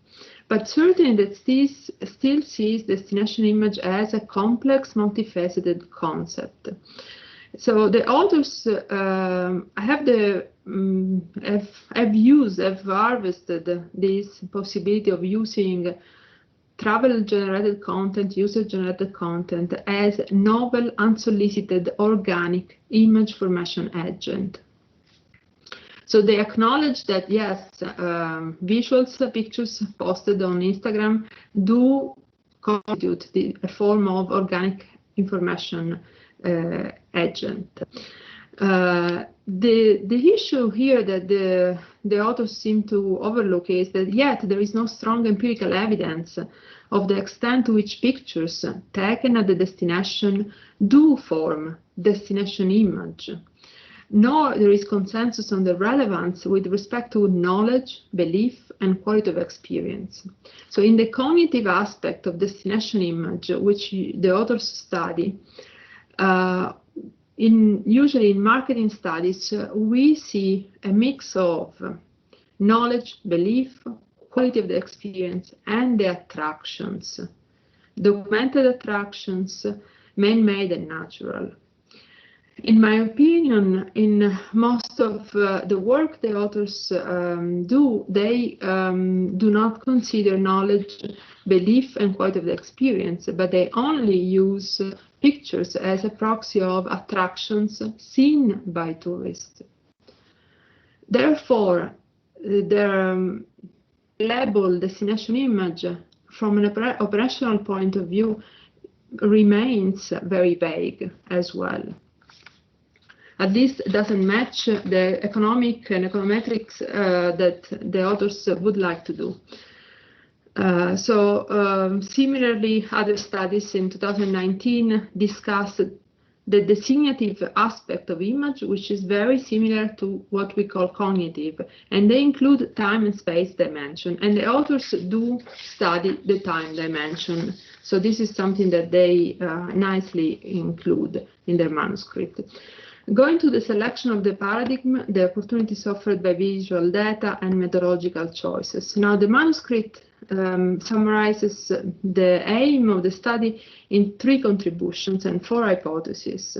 But certainly that still sees destination image as a complex, multifaceted concept. So the authors have harvested this possibility of using travel-generated content, user-generated content as novel, unsolicited, organic image formation agent. So they acknowledge that, yes, visuals, pictures posted on Instagram do constitute a form of organic information agent. The issue here that the authors seem to overlook is that yet there is no strong empirical evidence of the extent to which pictures taken at the destination do form destination image, nor there is consensus on the relevance with respect to knowledge, belief, and quality of experience. So in the cognitive aspect of destination image, which the authors study, usually in marketing studies, we see a mix of knowledge, belief, quality of the experience, and the attractions, documented attractions, man-made and natural. In my opinion, in most of the work the authors do, they do not consider knowledge, belief, and quality of the experience, but they only use pictures as a proxy of attractions seen by tourists. Therefore, the label destination image from an operational point of view remains very vague as well. At least it doesn't match the economic and econometrics that the authors would like to do. Similarly, other studies in 2019 discussed the designative aspect of image, which is very similar to what we call cognitive, and they include time and space dimension, and the authors do study the time dimension. So this is something that they nicely include in their manuscript. Going to the selection of the paradigm, the opportunities offered by visual data and methodological choices. Now, the manuscript summarizes the aim of the study in 3 contributions and 4 hypotheses.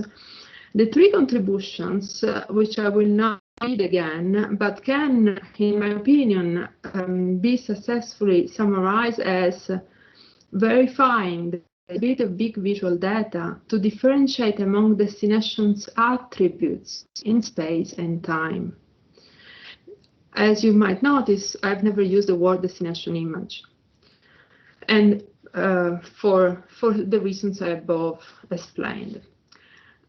The 3 contributions, which I will not read again, but can, in my opinion, be successfully summarized as verifying a bit of big visual data to differentiate among destinations' attributes in space and time. As you might notice, I've never used the word destination image, and for the reasons I above explained.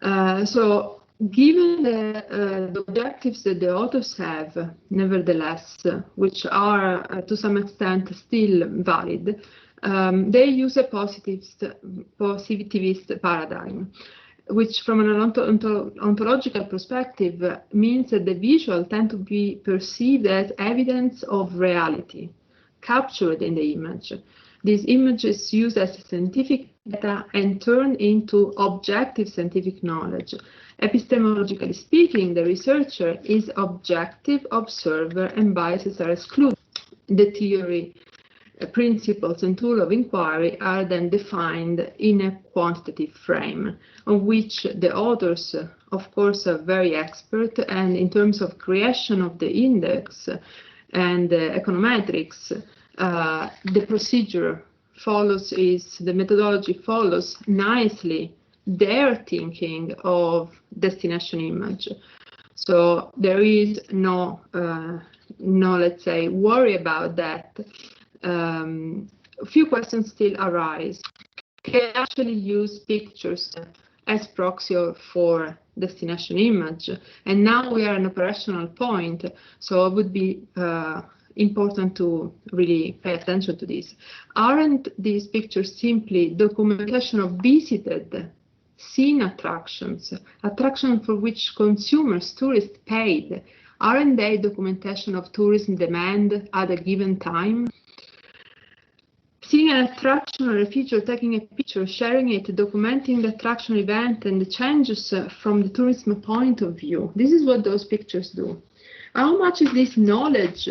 So given the objectives that the authors have, nevertheless, which are to some extent still valid, they use a positivist paradigm, which from an ontological perspective means that the visual tend to be perceived as evidence of reality captured in the image. This image is used as scientific data and turned into objective scientific knowledge. Epistemologically speaking, the researcher is objective observer and biases are excluded. The theory, principles and tool of inquiry are then defined in a quantitative frame, on which the authors, of course, are very expert, and in terms of creation of the index, and econometrics, the procedure follows the methodology follows nicely their thinking of destination image. So there is no, let's say, worry about that. A few questions still arise. Can I actually use pictures as proxy for destination image? And now we are at an operational point, so it would be important to really pay attention to this. Aren't these pictures simply documentation of visited, seen attractions, attractions for which consumers, tourists paid? Aren't they documentation of tourism demand at a given time? Seeing an attraction or a feature, taking a picture, sharing it, documenting the attraction event and the changes from the tourism point of view. This is what those pictures do. How much is this knowledge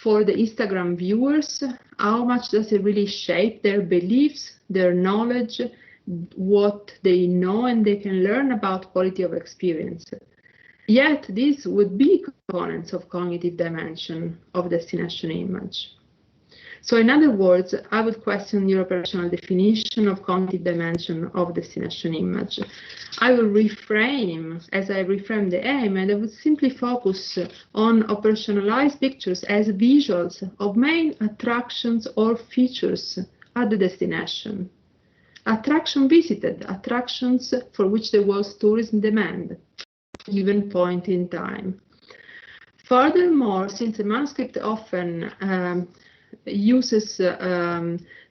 for the Instagram viewers? How much does it really shape their beliefs, their knowledge, what they know and they can learn about quality of experience? Yet these would be components of cognitive dimension of destination image. So in other words, I would question your operational definition of cognitive dimension of destination image. I will reframe, as I reframe the aim, and I would simply focus on operationalized pictures as visuals of main attractions or features at the destination. Attraction visited, attractions for which there was tourism demand at a given point in time. Furthermore, since the manuscript often uses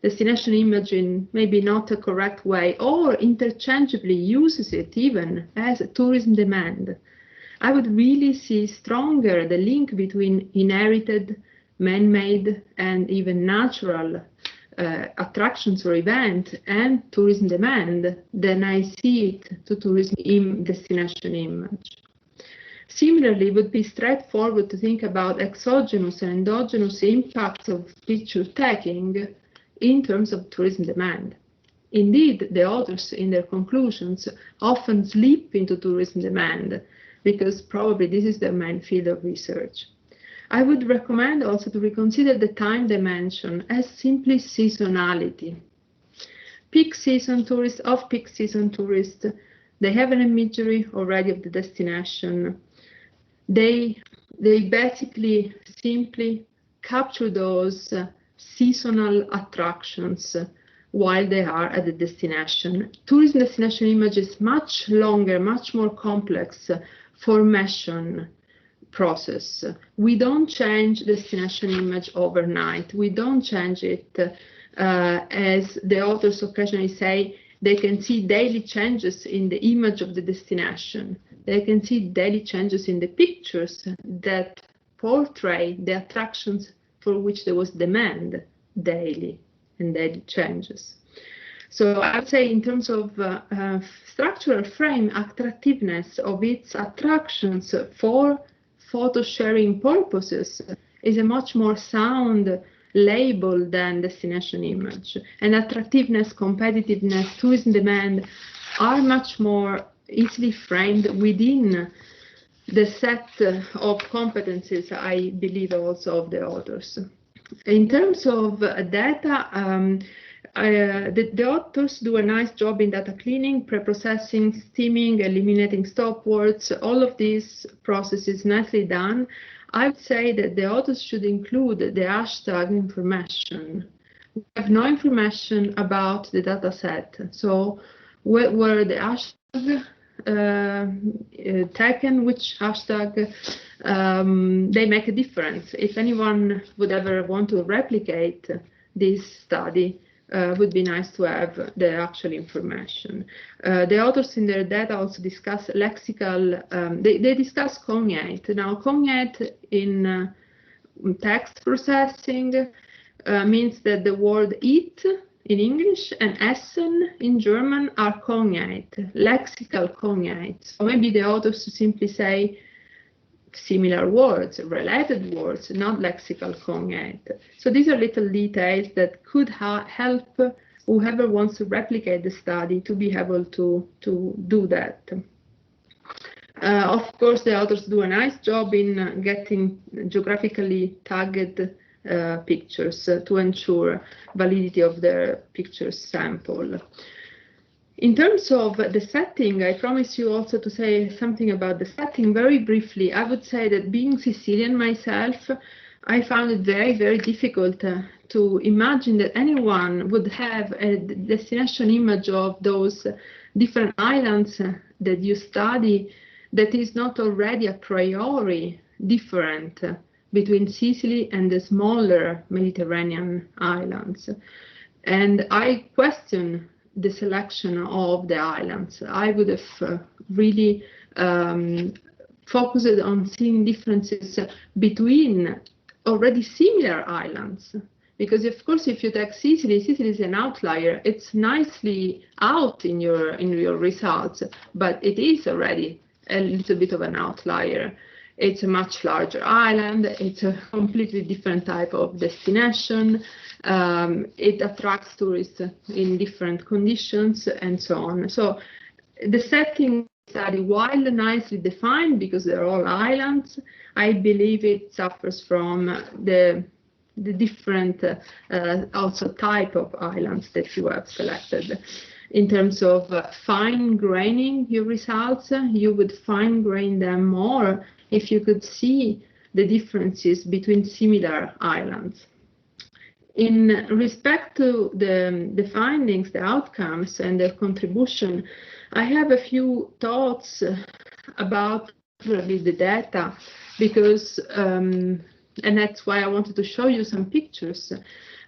destination image in maybe not a correct way, or interchangeably uses it even as tourism demand, I would really see stronger the link between inherited, man-made, and even natural attractions or events and tourism demand than I see it to tourism destination image. Similarly, it would be straightforward to think about exogenous and endogenous impacts of picture taking in terms of tourism demand. Indeed, the authors in their conclusions often slip into tourism demand because probably this is their main field of research. I would recommend also to reconsider the time dimension as simply seasonality. Peak season tourists, off-peak season tourists, they have an imagery already of the destination. They basically simply capture those seasonal attractions while they are at the destination. Tourism destination image is much longer, much more complex formation process. We don't change destination image overnight. We don't change it as the authors occasionally say. They can see daily changes in the image of the destination. They can see daily changes in the pictures that portray the attractions for which there was demand daily and daily changes. So I would say in terms of structural frame, attractiveness of its attractions for photo sharing purposes is a much more sound label than destination image. And attractiveness, competitiveness, tourism demand are much more easily framed within the set of competencies, I believe, also of the authors. In terms of data, the authors do a nice job in data cleaning, pre-processing, steaming, eliminating stop words, all of these processes nicely done. I would say that the authors should include the hashtag information. We have no information about the data set. So where the hashtag taken, which hashtag, they make a difference. If anyone would ever want to replicate this study, would be nice to have the actual information. The authors in their data also discuss lexical, they discuss cognate. Now, cognate in text processing means that the word it in English and essen in German are cognate, lexical cognate. So maybe the authors simply say similar words, related words, not lexical cognate. So these are little details that could help whoever wants to replicate the study to be able to do that. Of course, the authors do a nice job in getting geographically tagged pictures to ensure validity of their picture sample. In terms of the setting, I promise you also to say something about the setting very briefly. I would say that being Sicilian myself, I found it very, very difficult to imagine that anyone would have a destination image of those different islands that you study that is not already a priori different between Sicily and the smaller Mediterranean islands. And I question the selection of the islands. I would have really focused on seeing differences between already similar islands. Because of course, if you take Sicily, Sicily is an outlier. It's nicely out in your results, but it is already a little bit of an outlier. It's a much larger island. It's a completely different type of destination. It attracts tourists in different conditions and so on. So the setting study, while nicely defined because they're all islands, I believe it suffers from the different also type of islands that you have selected. In terms of fine graining your results, you would fine grain them more if you could see the differences between similar islands. In respect to the findings, the outcomes, and their contribution, I have a few thoughts about the data, because, and that's why I wanted to show you some pictures.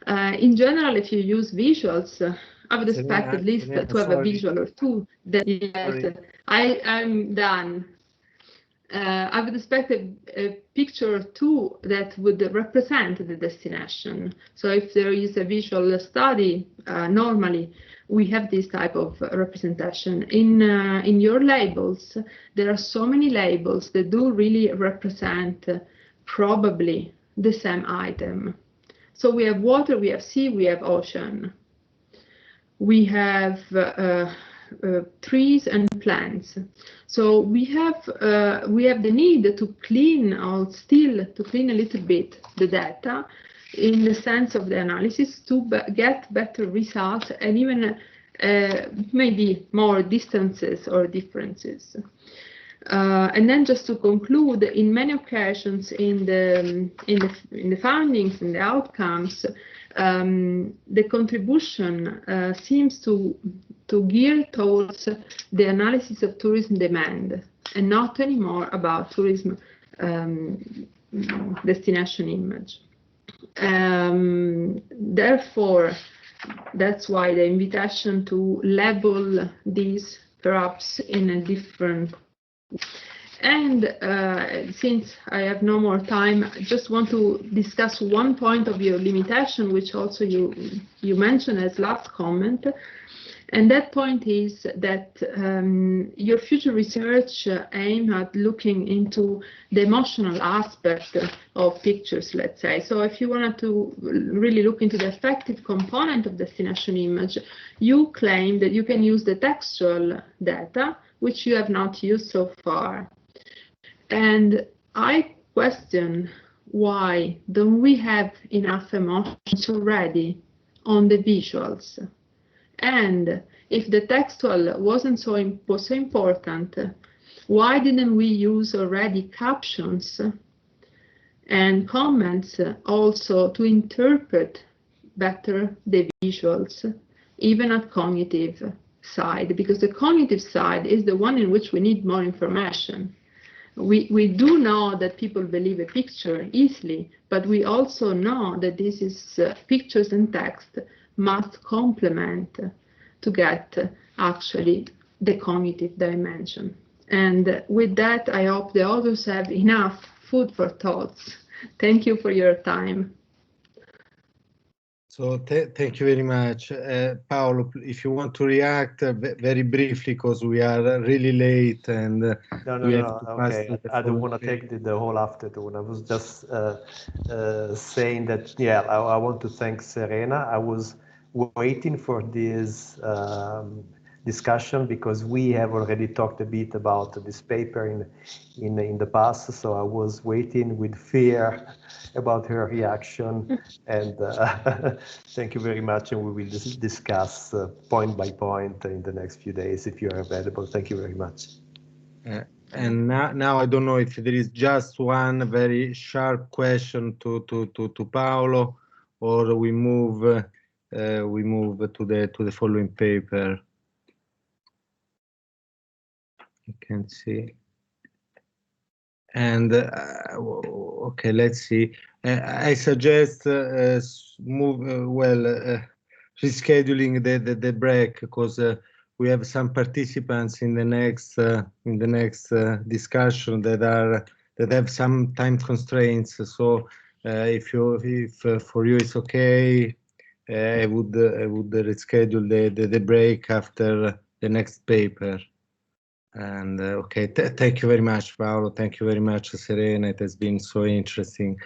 In general, if you use visuals, I would expect at least to have a visual or two. That yes, I'm done. I would expect a picture or two that would represent the destination. So if there is a visual study, normally we have this type of representation. In your labels, there are so many labels that do really represent probably the same item. So we have water, we have sea, we have ocean. We have trees and plants. So we have the need to clean out, still to clean a little bit the data in the sense of the analysis to get better results and even maybe more distances or differences. And then just to conclude, in many occasions in the findings and the outcomes, the contribution seems to gear towards the analysis of tourism demand and not anymore about tourism destination image. Therefore, that's why the invitation to label these perhaps in a different. And since I have no more time, I just want to discuss one point of your limitation, which also you mentioned as last comment. And that point is that your future research aims at looking into the emotional aspect of pictures, let's say. So if you wanted to really look into the affective component of destination image, you claim that you can use the textual data, which you have not used so far. And I question, why don't we have enough emotions already on the visuals? And if the textual wasn't so important, why didn't we use already captions and comments also to interpret better the visuals, even at cognitive side? Because the cognitive side is the one in which we need more information. We do know that people believe a picture easily, but we also know that this is pictures and text must complement to get actually the cognitive dimension. And with that, I hope the authors have enough food for thoughts. Thank you for your time. So thank you very much. Paolo, if you want to react very briefly, because we are really late and No, okay. I don't want to take the whole afternoon. I was just saying that, yeah, I want to thank Serena. I was waiting for this discussion because we have already talked a bit about this paper in the past. So I was waiting with fear about her reaction. And thank you very much. And we will discuss point by point in the next few days if you are available. Thank you very much. And now I don't know if there is just one very sharp question to Paolo, or we move to the following paper. You can see. And okay, let's see. I suggest rescheduling the break because we have some participants in the next discussion that have some time constraints. So if for you it's okay, I would reschedule the break after the next paper. And okay, thank you very much, Paolo. Thank you very much, Serena. It has been so interesting.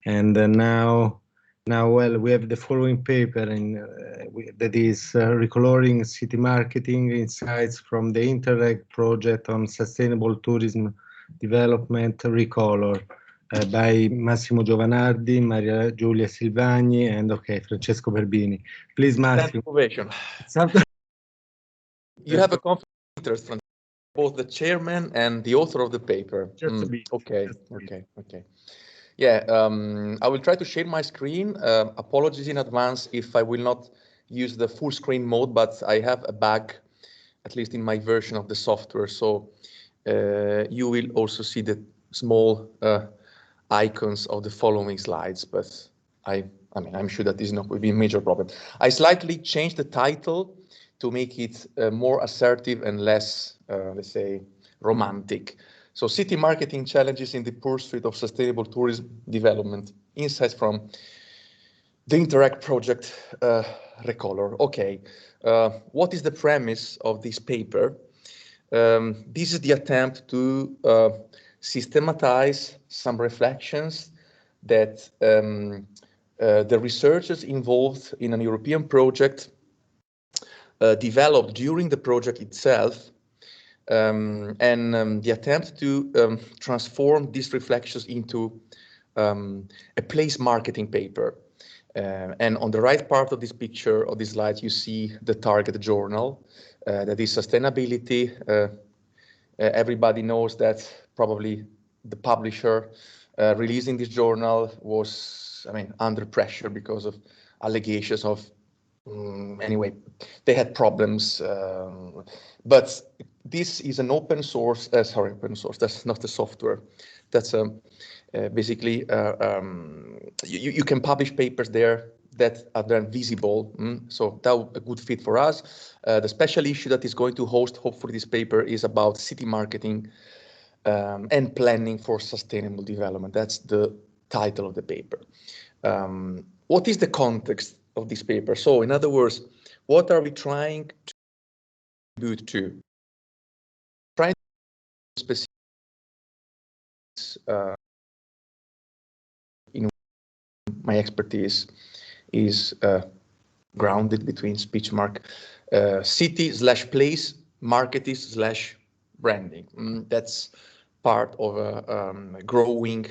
And now, well, we have the following paper that is Recoloring City Marketing Insights from the Interreg project on sustainable tourism development, Recolor, by Massimo Giovanardi, Maria Giulia Silvagni, and Francesco Berbini. Please, Massimo. You have a conflict of interest from both the chairman and the author of the paper. Just a bit. Okay. Yeah, I will try to share my screen. Apologies in advance if I will not use the full screen mode, but I have a bug, at least in my version of the software. So you will also see the small icons of the following slides, but I'm sure that this is not will be a major problem. I slightly changed the title to make it more assertive and less, let's say, romantic. So city marketing challenges in the pursuit of sustainable tourism development, insights from the Interact project, Recolor. Okay, what is the premise of this paper? This is the attempt to systematize some reflections that the researchers involved in an European project developed during the project itself, and the attempt to transform these reflections into a place marketing paper. And on the right part of this picture, of this slide, you see the target journal, that is sustainability. Everybody knows that probably the publisher releasing this journal was, under pressure because of allegations of anyway, they had problems, but this is an open source, that's not the software. That's basically, you can publish papers there that are then visible. So that would be a good fit for us. The special issue that is going to host, hopefully, this paper is about city marketing and planning for sustainable development. That's the title of the paper. What is the context of this paper? So in other words, what are we trying to contribute to? Trying to specific in my expertise is grounded between speech mark, city/place, marketing/branding. That's part of a growing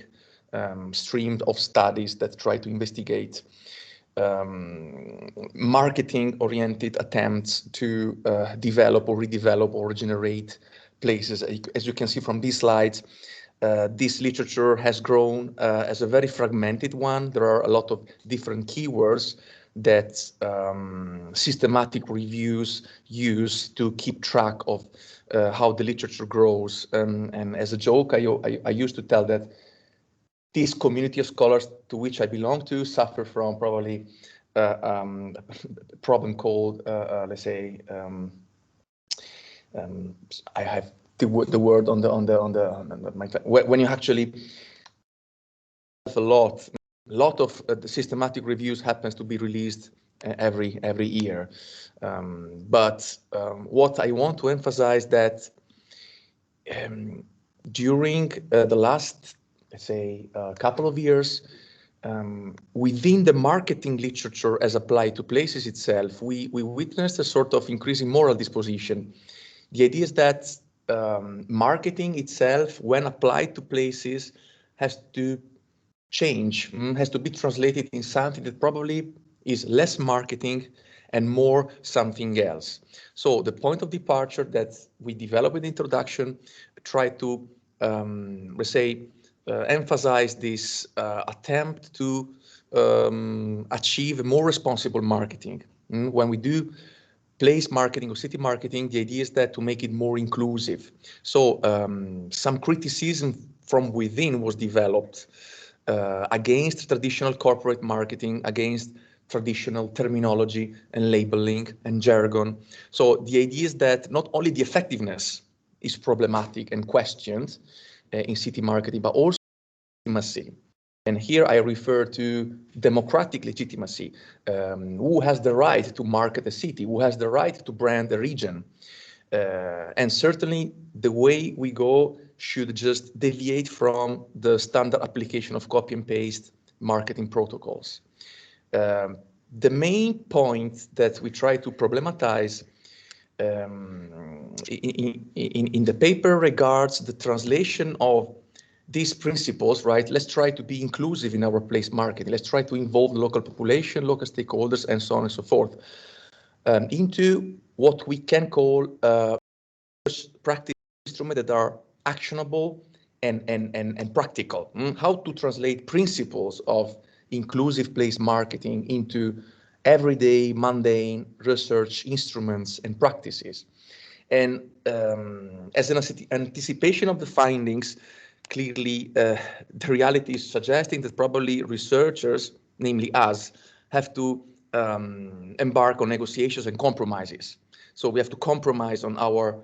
stream of studies that try to investigate marketing-oriented attempts to develop or redevelop or regenerate places. As you can see from these slides, this literature has grown as a very fragmented one. There are a lot of different keywords that systematic reviews use to keep track of how the literature grows. And as a joke, I used to tell that this community of scholars to which I belong to suffer from probably a problem called, let's say, I have the word on my, when you actually a lot of the systematic reviews happens to be released every year. But what I want to emphasize that during the last, let's say, couple of years, within the marketing literature as applied to places itself, we witnessed a sort of increasing moral disposition. The idea is that marketing itself, when applied to places, has to change, has to be translated in something that probably is less marketing and more something else. So the point of departure that we developed in the introduction try to, let's say, emphasize this attempt to achieve more responsible marketing. When we do place marketing or city marketing, the idea is that to make it more inclusive. So some criticism from within was developed against traditional corporate marketing, against traditional terminology and labeling and jargon. So the idea is that not only the effectiveness is problematic and questioned in city marketing, but also legitimacy. And here I refer to democratic legitimacy. Who has the right to market a city? Who has the right to brand a region? And certainly the way we go should just deviate from the standard application of copy and paste marketing protocols. The main point that we try to problematize in the paper regards the translation of these principles, right? Let's try to be inclusive in our place marketing. Let's try to involve the local population, local stakeholders, and so on and so forth, into what we can call practice instruments that are actionable and practical. How to translate principles of inclusive place marketing into everyday, mundane research instruments and practices. And as an anticipation of the findings, clearly the reality is suggesting that probably researchers, namely us, have to embark on negotiations and compromises. So we have to compromise on our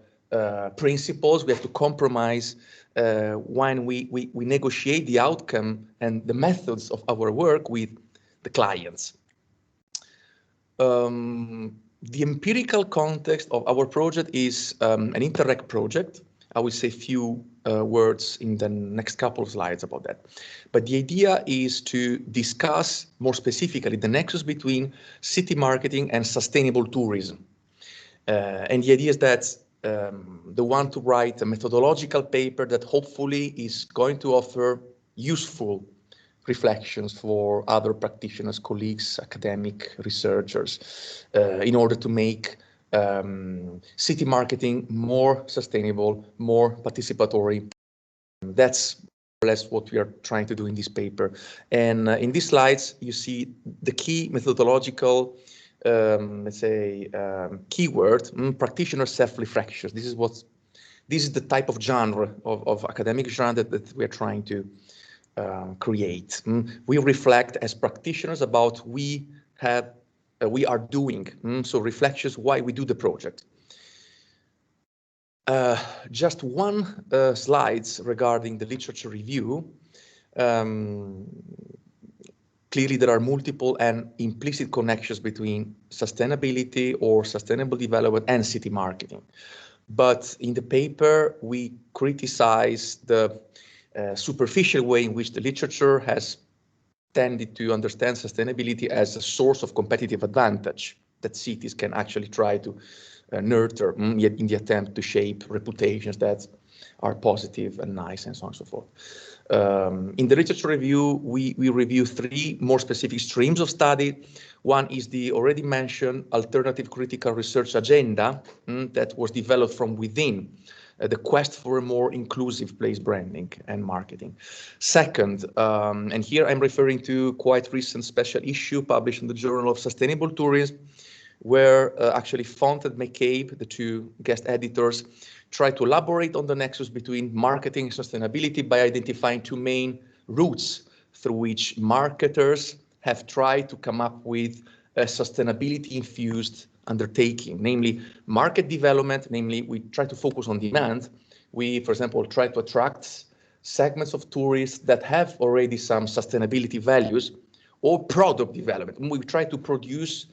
principles. We have to compromise when we negotiate the outcome and the methods of our work with the clients. The empirical context of our project is an Interreg project. I will say a few words in the next couple of slides about that. But the idea is to discuss more specifically the nexus between city marketing and sustainable tourism. And the idea is that the one to write a methodological paper that hopefully is going to offer useful reflections for other practitioners, colleagues, academic researchers, in order to make city marketing more sustainable, more participatory. That's more or less what we are trying to do in this paper. And in these slides, you see the key methodological, let's say, keyword, practitioner self-reflections. This is the type of genre of academic genre that we are trying to create. We reflect as practitioners about we are doing. So reflections why we do the project. Just one slides regarding the literature review. Clearly, there are multiple and implicit connections between sustainability or sustainable development and city marketing. But in the paper, we criticize the superficial way in which the literature has tended to understand sustainability as a source of competitive advantage that cities can actually try to nurture in the attempt to shape reputations that are positive and nice and so on and so forth. In the literature review, we review three more specific streams of study. One is the already mentioned alternative critical research agenda that was developed from within the quest for a more inclusive place branding and marketing. Second, and here I'm referring to quite recent special issue published in the Journal of Sustainable Tourism, where actually Font and McCabe, the two guest editors, try to elaborate on the nexus between marketing and sustainability by identifying two main routes through which marketers have tried to come up with a sustainability-infused undertaking, namely market development, namely we try to focus on demand. We, for example, try to attract segments of tourists that have already some sustainability values, or product development. We try to produce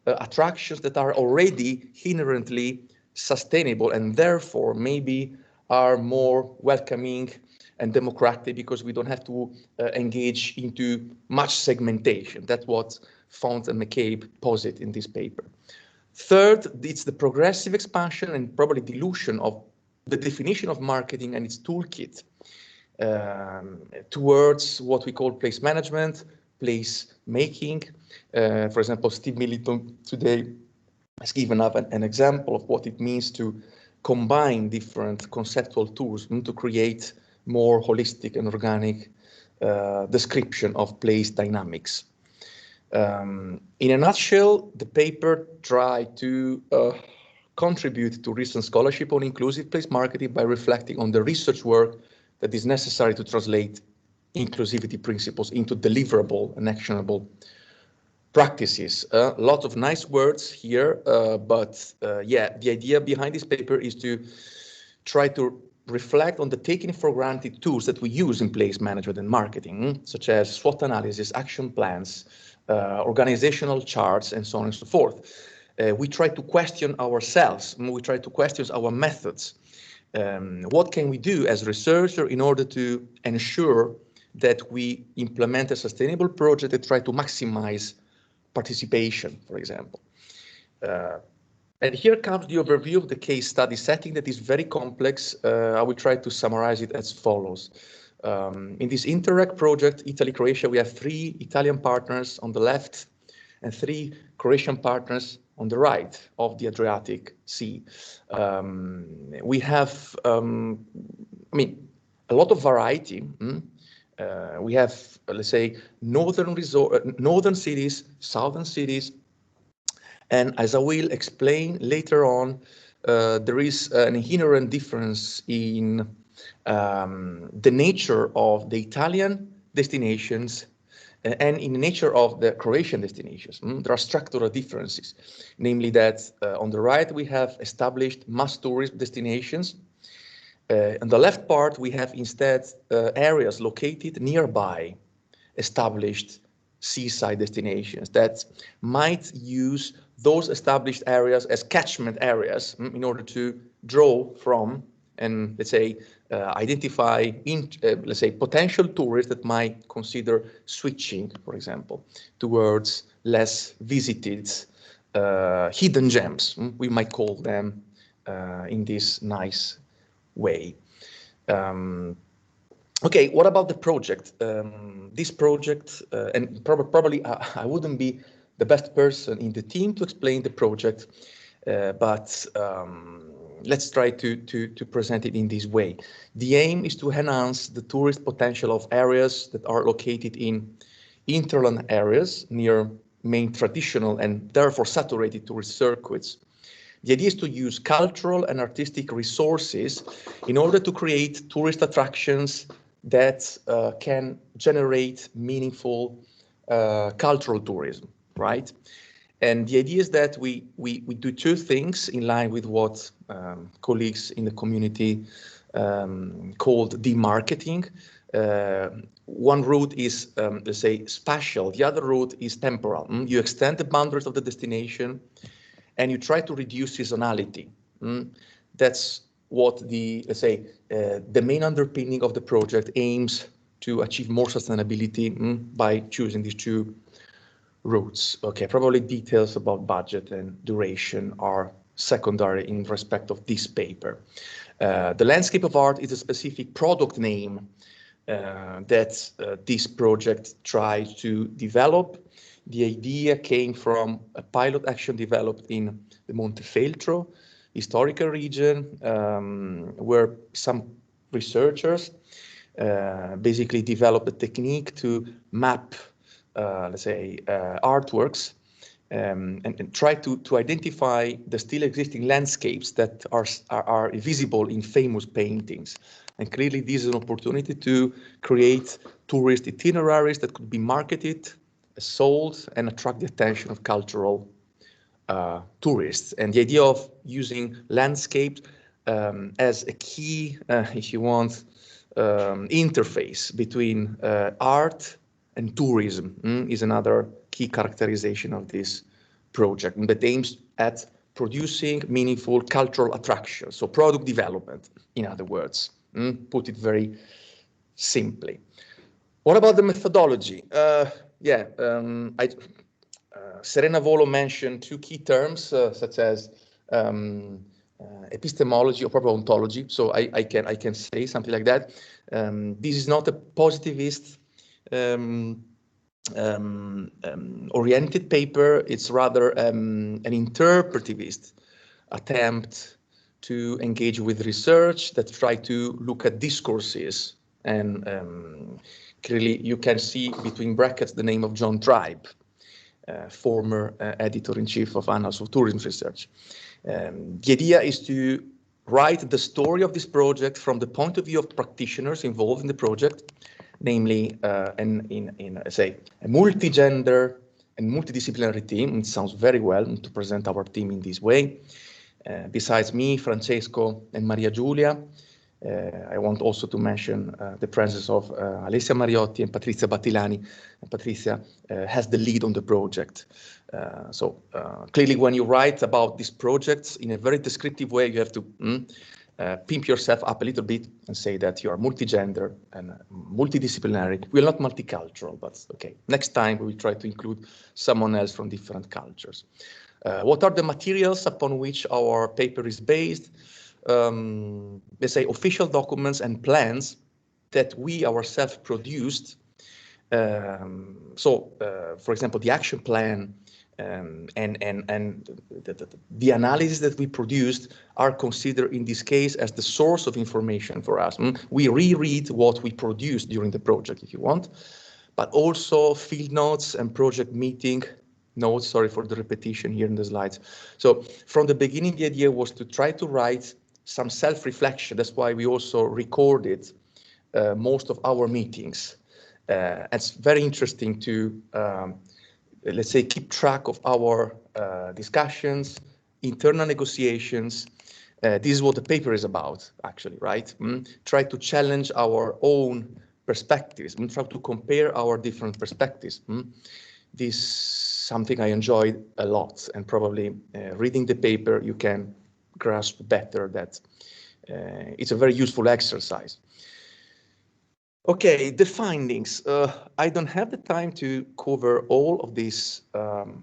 attractions that are already inherently sustainable and therefore maybe are more welcoming and democratic because we don't have to engage into much segmentation. That's what Font and McCabe posit in this paper. Third, it's the progressive expansion and probably dilution of the definition of marketing and its toolkit towards what we call place management, place making. For example, Steve Millington today has given up an example of what it means to combine different conceptual tools to create more holistic and organic description of place dynamics. In a nutshell, the paper tried to contribute to recent scholarship on inclusive place marketing by reflecting on the research work that is necessary to translate inclusivity principles into deliverable and actionable practices. A lot of nice words here, but yeah, the idea behind this paper is to try to reflect on the taken for granted tools that we use in place management and marketing, such as SWOT analysis, action plans, organizational charts, and so on and so forth. We try to question ourselves, we try to question our methods. What can we do as researchers in order to ensure that we implement a sustainable project that try to maximize participation, for example. And here comes the overview of the case study setting that is very complex. I will try to summarize it as follows. In this Interreg project, Italy-Croatia, we have 3 Italian partners on the left and 3 Croatian partners on the right of the Adriatic Sea. We have, I mean, a lot of variety. We have, let's say, northern cities, southern cities, and as I will explain later on, there is an inherent difference in the nature of the Italian destinations and in the nature of the Croatian destinations. There are structural differences, namely that on the right we have established mass tourist destinations. On the left part, we have instead areas located nearby established seaside destinations that might use those established areas as catchment areas in order to draw from and, let's say, identify, let's say, potential tourists that might consider switching, for example, towards less visited hidden gems, we might call them in this nice way. Okay, what about the project? This project, and probably I wouldn't be the best person in the team to explain the project, but let's try to present it in this way. The aim is to enhance the tourist potential of areas that are located in hinterland areas near main traditional and therefore saturated tourist circuits. The idea is to use cultural and artistic resources in order to create tourist attractions that can generate meaningful cultural tourism, right? And the idea is that we do 2 things in line with what colleagues in the community called demarketing. One route is, let's say, spatial. The other route is temporal. You extend the boundaries of the destination and you try to reduce seasonality. That's what the, let's say, the main underpinning of the project aims to achieve more sustainability by choosing these 2 routes. Okay, probably details about budget and duration are secondary in respect of this paper. The landscape of art is a specific product name that this project tried to develop. The idea came from a pilot action developed in the Montefeltro historical region, where some researchers basically developed a technique to map, let's say, artworks and try to identify the still existing landscapes that are visible in famous paintings. And clearly this is an opportunity to create tourist itineraries that could be marketed, sold, and attract the attention of cultural tourists. And the idea of using landscape as a key, if you want, interface between art and tourism is another key characterization of this project, and that aims at producing meaningful cultural attractions, so product development, in other words, put it very simply. What about the methodology? Serena Volo mentioned two key terms, such as epistemology or proper ontology. So I can say something like that. This is not a positivist oriented paper. It's rather an interpretivist attempt to engage with research that try to look at discourses. And clearly you can see between brackets the name of John Tribe, former editor-in-chief of Annals of Tourism Research. The idea is to write the story of this project from the point of view of practitioners involved in the project, namely say a multi-gender and multidisciplinary team. It sounds very well to present our team in this way. Besides me, Francesco and Maria Giulia, I want also to mention the presence of Alessia Mariotti and Patrizia Battilani. And Patrizia has the lead on the project. So clearly when you write about these projects in a very descriptive way, you have to pimp yourself up a little bit and say that you are multi-gender and multidisciplinary. We're not multicultural, but okay. Next time we will try to include someone else from different cultures. What are the materials upon which our paper is based? Let's say official documents and plans that we ourselves produced. For example, the action plan and the analysis that we produced are considered in this case as the source of information for us. We reread what we produced during the project, if you want, but also field notes and project meeting notes. Sorry for the repetition here in the slides. So from the beginning, the idea was to try to write some self-reflection. That's why we also recorded most of our meetings. It's very interesting to, let's say, keep track of our discussions, internal negotiations. This is what the paper is about, actually, right? Try to challenge our own perspectives, try to compare our different perspectives. This is something I enjoyed a lot, and probably reading the paper, you can grasp better that it's a very useful exercise. Okay, the findings. I don't have the time to cover all of this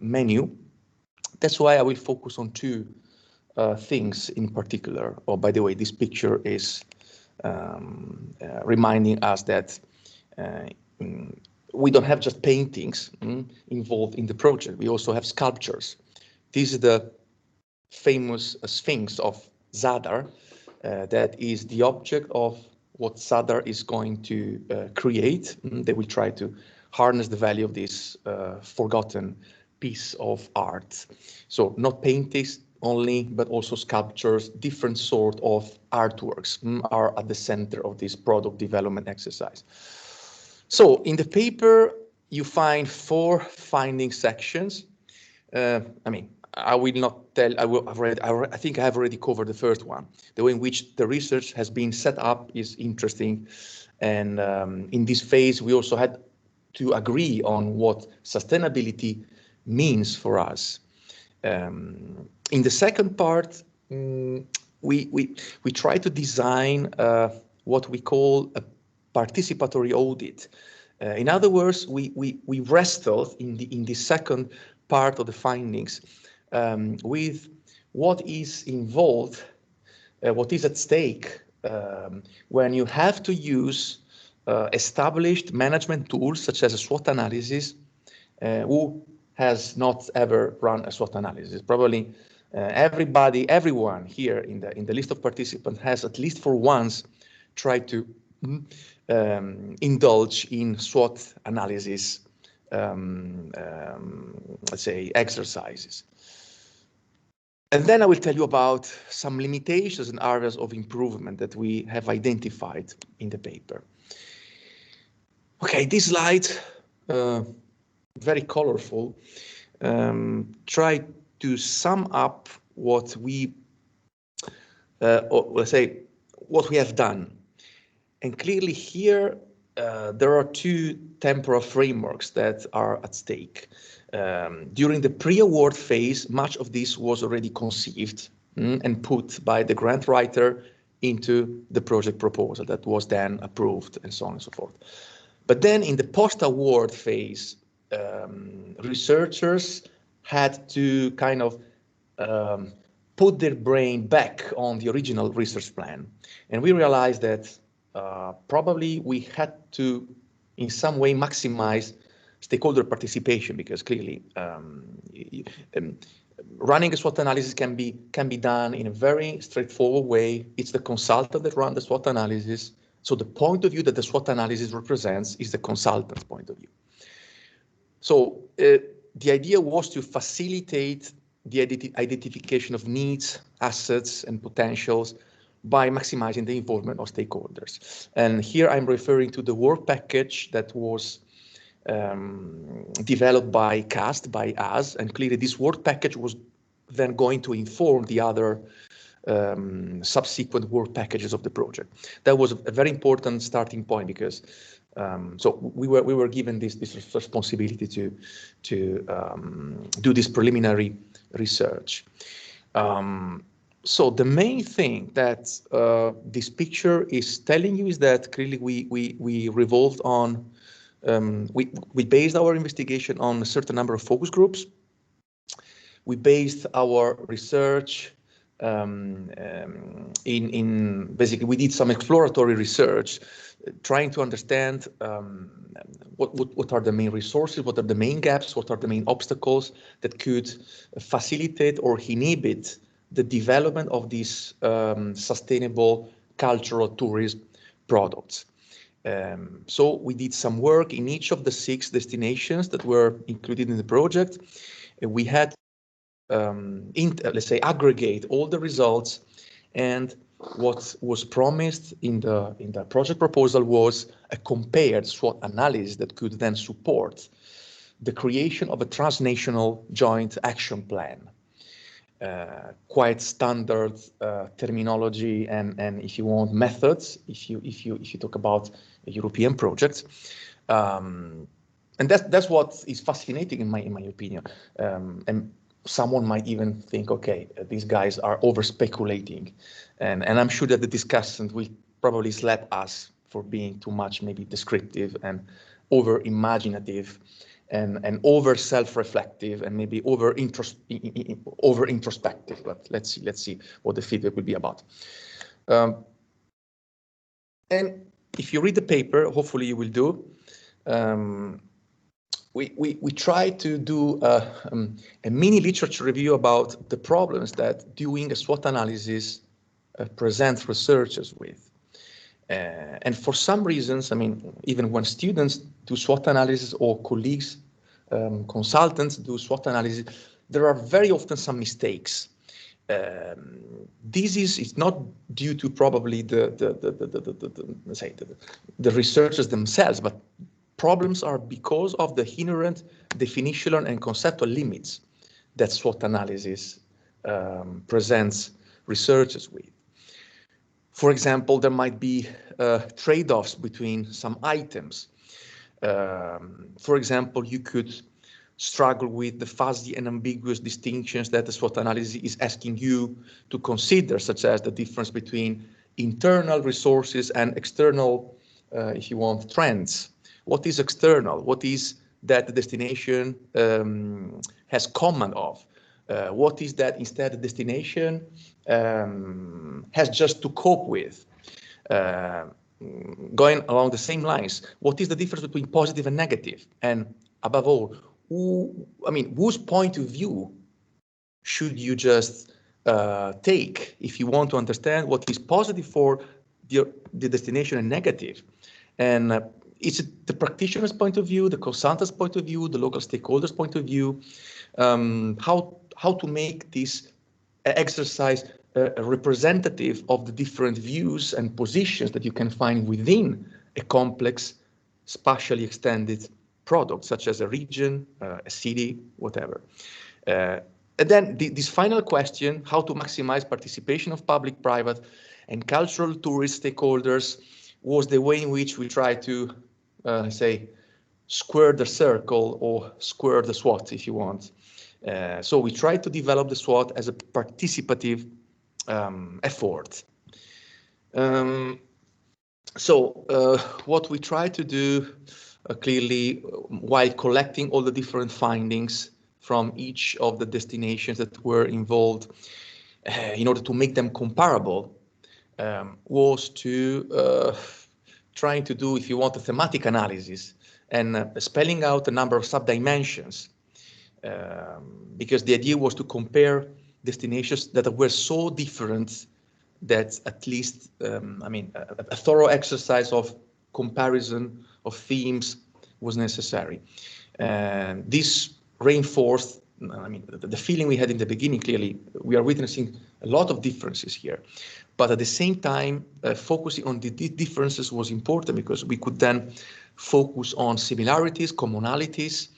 menu. That's why I will focus on two things in particular. Oh, by the way, this picture is reminding us that we don't have just paintings involved in the project. We also have sculptures. This is the famous Sphinx of Zadar. That is the object of what Zadar is going to create. They will try to harness the value of this forgotten piece of art. So not paintings only, but also sculptures, different sort of artworks are at the center of this product development exercise. So in the paper, you find 4 finding sections. I will not tell, I think I have already covered the first one. The way in which the research has been set up is interesting. And in this phase, we also had to agree on what sustainability means for us. In the second part, we try to design what we call a participatory audit. In other words, we wrestled in the second part of the findings with what is involved, what is at stake when you have to use established management tools such as a SWOT analysis. Who has not ever run a SWOT analysis? Probably everyone here in the list of participants has at least for once tried to indulge in SWOT analysis, let's say, exercises. And then I will tell you about some limitations and areas of improvement that we have identified in the paper. Okay, this slide, very colorful, try to sum up what we, or let's say, what we have done. And clearly here, there are 2 temporal frameworks that are at stake. During the pre-award phase, much of this was already conceived and put by the grant writer into the project proposal that was then approved and so on and so forth. But then in the post-award phase, researchers had to kind of put their brain back on the original research plan. And we realized that probably we had to, in some way, maximize stakeholder participation, because clearly running a SWOT analysis can be done in a very straightforward way. It's the consultant that runs the SWOT analysis. So the point of view that the SWOT analysis represents is the consultant's point of view. So the idea was to facilitate the identification of needs, assets, and potentials by maximizing the involvement of stakeholders. And here I'm referring to the work package that was developed by CAST, by us, and clearly this work package was then going to inform the other subsequent work packages of the project. That was a very important starting point, because so we were given this responsibility to do this preliminary research. So the main thing that this picture is telling you is that clearly we revolved on, we based our investigation on a certain number of focus groups. We based our research in basically we did some exploratory research, trying to understand what are the main resources, what are the main gaps, what are the main obstacles that could facilitate or inhibit the development of these sustainable cultural tourism products. So we did some work in each of the 6 destinations that were included in the project. We had, let's say, aggregate all the results, and what was promised in the project proposal was a compared SWOT analysis that could then support the creation of a transnational joint action plan. Quite standard terminology and if you want methods, if you talk about European projects, and that's what is fascinating in my opinion. And someone might even think, okay, these guys are over speculating, and I'm sure that the discussant will probably slap us for being too much maybe descriptive and over imaginative and over self-reflective and maybe over introspective. But let's see what the feedback will be about. And if you read the paper, hopefully you will do. We try to do a mini literature review about the problems that doing a SWOT analysis presents researchers with. And for some reasons, I mean, even when students do SWOT analysis or colleagues, consultants do SWOT analysis, there are very often some mistakes. This is not due to probably the researchers themselves, but problems are because of the inherent definitional and conceptual limits that SWOT analysis presents researchers with. For example, there might be trade-offs between some items. For example, you could struggle with the fuzzy and ambiguous distinctions that the SWOT analysis is asking you to consider, such as the difference between internal resources and external, if you want, trends. What is external? What is that the destination has command of? What is that instead the destination has just to cope with? Going along the same lines, what is the difference between positive and negative? And above all, whose point of view should you just take if you want to understand what is positive for the destination and negative? And is it the practitioner's point of view, the consultant's point of view, the local stakeholders' point of view? How to make this exercise representative of the different views and positions that you can find within a complex, spatially extended product, such as a region, a city, whatever. And then this final question, how to maximize participation of public, private, and cultural tourist stakeholders, was the way in which we try to, say, square the circle or square the SWOT, if you want. So we try to develop the SWOT as a participative effort. What we try to do clearly, while collecting all the different findings from each of the destinations that were involved, in order to make them comparable, was to trying to do, if you want, a thematic analysis and spelling out a number of subdimensions, because the idea was to compare destinations that were so different that at least, a thorough exercise of comparison of themes was necessary. And this reinforced, the feeling we had in the beginning. Clearly, we are witnessing a lot of differences here. But at the same time, focusing on the differences was important, because we could then focus on similarities, commonalities,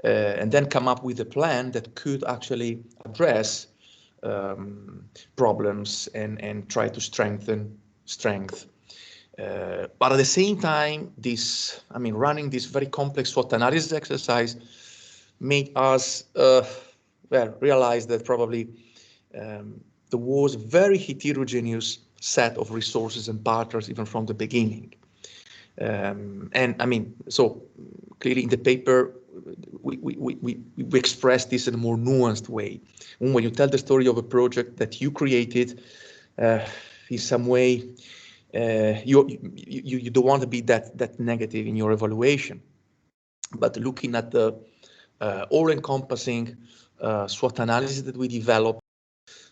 and then come up with a plan that could actually address problems and try to strengthen strength. But at the same time, running this very complex SWOT analysis exercise made us realize that probably there was a very heterogeneous set of resources and partners even from the beginning. So clearly in the paper, we express this in a more nuanced way. When you tell the story of a project that you created, in some way, you don't want to be that negative in your evaluation. But looking at the all-encompassing SWOT analysis that we developed,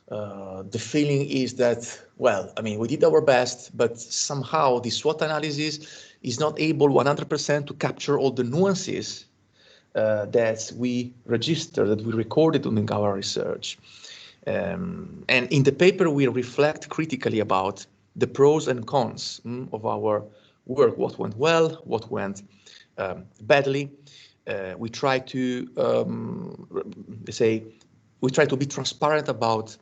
the feeling is that, we did our best, but somehow the SWOT analysis is not able 100% to capture all the nuances that we registered, that we recorded during our research. And in the paper, we reflect critically about the pros and cons of our work, what went well, what went badly. We try to, be transparent about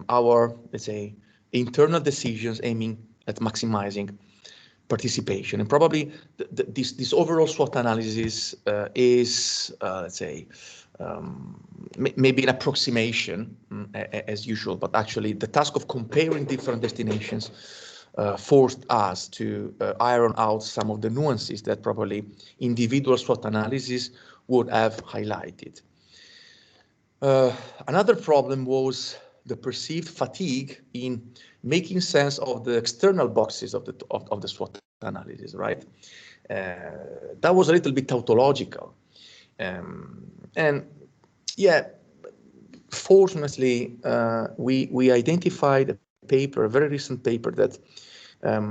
our, internal decisions aiming at maximizing participation. And probably this overall SWOT analysis is, maybe an approximation as usual, but actually the task of comparing different destinations forced us to iron out some of the nuances that probably individual SWOT analysis would have highlighted. Another problem was the perceived fatigue in making sense of the external boxes of the SWOT analysis, right? That was a little bit tautological. And yeah, fortunately, we identified a paper, a very recent paper that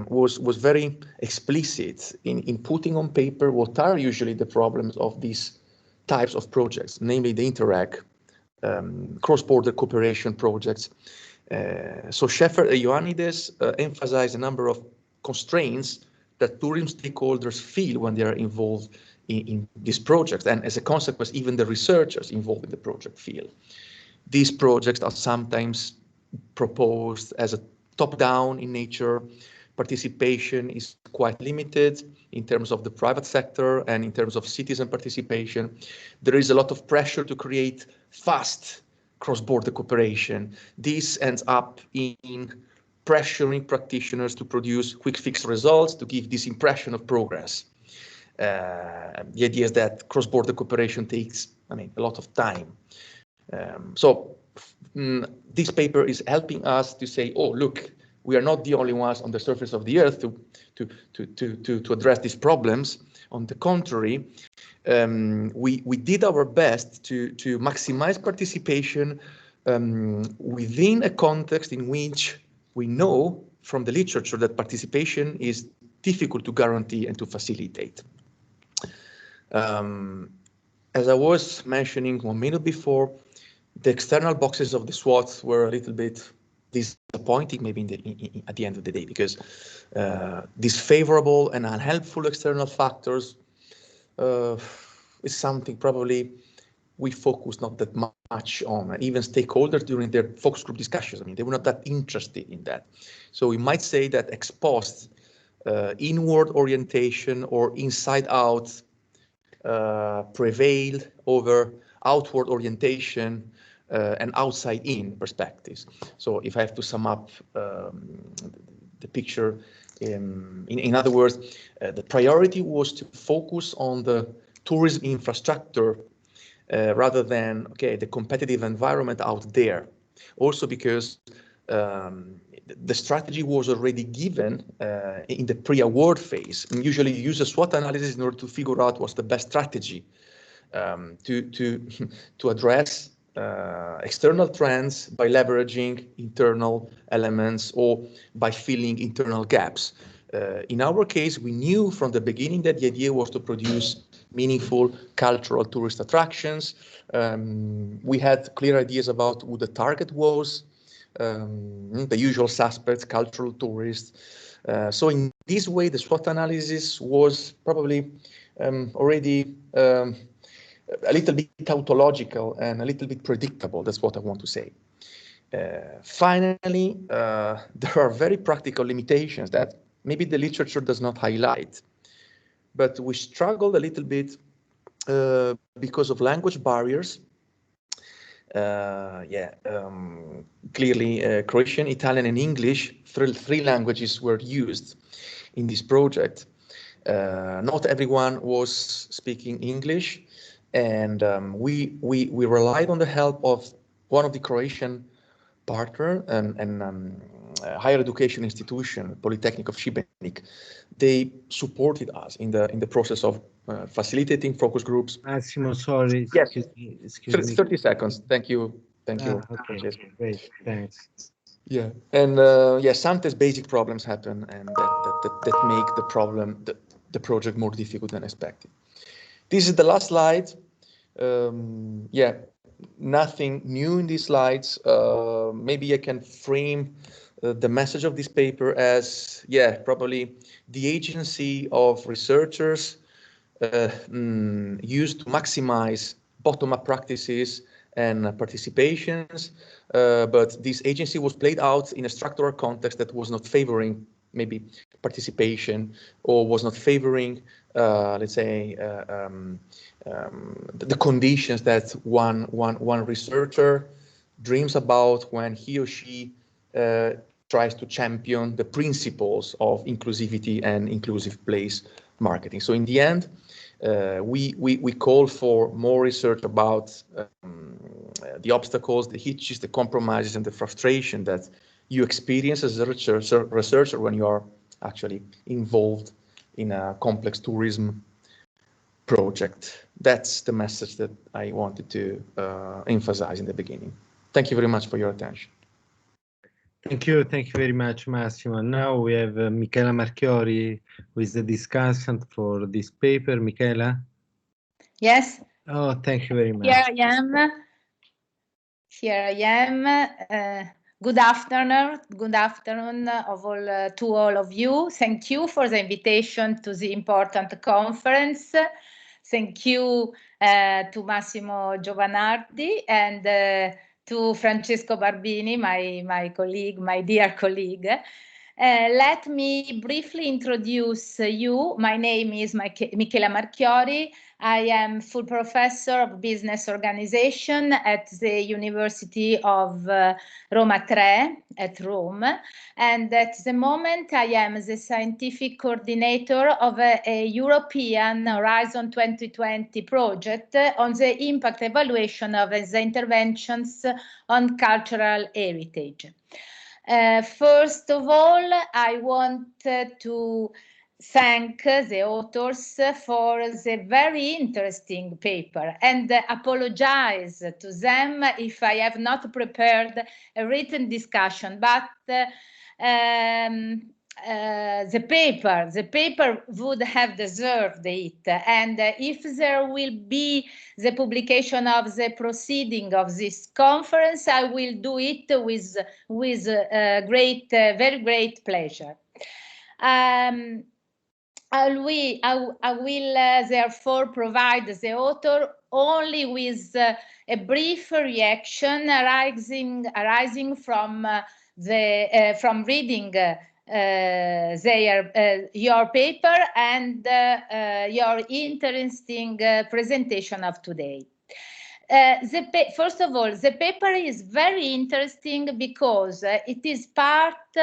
was very explicit in putting on paper what are usually the problems of these types of projects, namely the Interreg, cross-border cooperation projects. So Sheffer and Ioannidis emphasize a number of constraints that tourism stakeholders feel when they are involved in these projects, and as a consequence, even the researchers involved in the project feel. These projects are sometimes proposed as a top-down in nature. Participation is quite limited in terms of the private sector and in terms of citizen participation. There is a lot of pressure to create fast cross-border cooperation. This ends up in pressuring practitioners to produce quick fix results, to give this impression of progress. The idea is that cross-border cooperation takes, a lot of time. This paper is helping us to say, oh, look, we are not the only ones on the surface of the earth to address these problems. On the contrary, we did our best to maximize participation within a context in which we know from the literature that participation is difficult to guarantee and to facilitate. As I was mentioning 1 minute before, the external boxes of the SWOT were a little bit disappointing, maybe at the end of the day, because these favorable and unhelpful external factors is something probably we focus not that much on, and even stakeholders during their focus group discussions, they were not that interested in that. So we might say that ex post inward orientation or inside out prevailed over outward orientation and outside in perspectives. So if I have to sum up the picture. In other words, the priority was to focus on the tourism infrastructure rather than the competitive environment out there. Also because the strategy was already given in the pre-award phase. And usually you use a SWOT analysis in order to figure out what's the best strategy to address external trends by leveraging internal elements or by filling internal gaps. In our case, we knew from the beginning that the idea was to produce meaningful cultural tourist attractions. We had clear ideas about who the target was, the usual suspects, cultural tourists. So in this way, the SWOT analysis was probably already a little bit tautological and a little bit predictable. That's what I want to say. Finally, there are very practical limitations that maybe the literature does not highlight, but we struggled a little bit because of language barriers. Clearly, Croatian, Italian, and English, three languages were used in this project. Not everyone was speaking English, and we relied on the help of one of the Croatian partner and higher education institution, Polytechnic of Šibenik. They supported us in the process of facilitating focus groups. Massimo, sorry. Yes. Excuse me. 30 seconds. Thank you. Thank you. Okay, great. Thanks. Yeah, and sometimes basic problems happen, and that make the project more difficult than expected. This is the last slide. Nothing new in these slides. Maybe I can frame the message of this paper as, probably the agency of researchers used to maximize bottom-up practices and participations, but this agency was played out in a structural context that was not favoring maybe participation or was not favoring, let's say, the conditions that one researcher dreams about when he or she tries to champion the principles of inclusivity and inclusive place marketing. So in the end, we call for more research about the obstacles, the hitches, the compromises, and the frustration that you experience as a researcher when you are actually involved in a complex tourism project. That's the message that I wanted to emphasize in the beginning. Thank you very much for your attention. Thank you very much, Massimo. Now we have Michaela Mercury, who is the discussant for this paper. Michaela? Yes. Oh, thank you very much. Here I am. Good afternoon to all of you. Thank you for the invitation to the important conference. Thank you to Massimo Giovanardi and to Francesco Barbini, my colleague, my dear colleague. Let me briefly introduce you. My name is Michaela Mercury. I am full professor of business organization at the University of Roma Tre at Rome. And at the moment, I am the scientific coordinator of a European Horizon 2020 project on the impact evaluation of the interventions on cultural heritage. First of all, I want to thank the authors for the very interesting paper and apologize to them if I have not prepared a written discussion, but the paper would have deserved it, and if there will be the publication of the proceeding of this conference, I will do it with very great pleasure. I will therefore provide the author only with a brief reaction arising from reading your paper and your interesting presentation of today. First of all, the paper is very interesting because it is part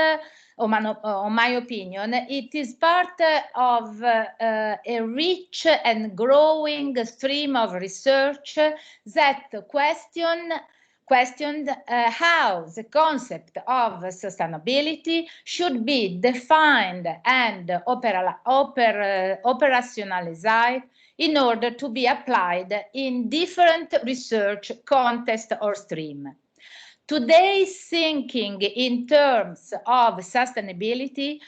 on my opinion, it is part of a rich and growing stream of research that questioned how the concept of sustainability should be defined and operationalized in order to be applied in different research context or stream. Today's thinking in terms of sustainability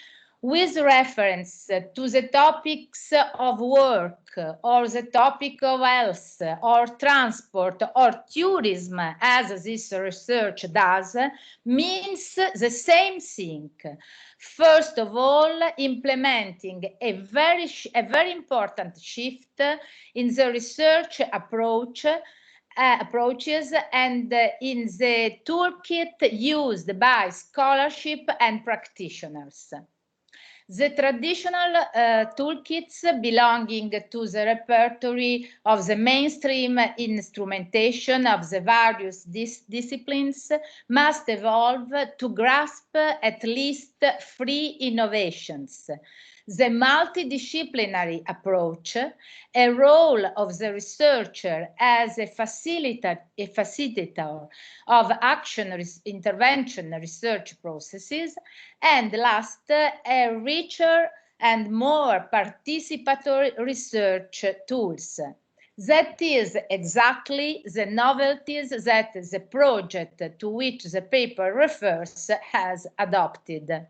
with reference to the topics of work or the topic of health or transport or tourism, as this research does, means the same thing. First of all, implementing a very important shift in the research approaches and in the toolkit used by scholarship and practitioners. The traditional toolkits belonging to the repertory of the mainstream instrumentation of the various disciplines must evolve to grasp at least 3 innovations: the multidisciplinary approach, a role of the researcher as a facilitator of intervention research processes, and last, a richer and more participatory research tools. That is exactly the novelties that the project to which the paper refers has adopted.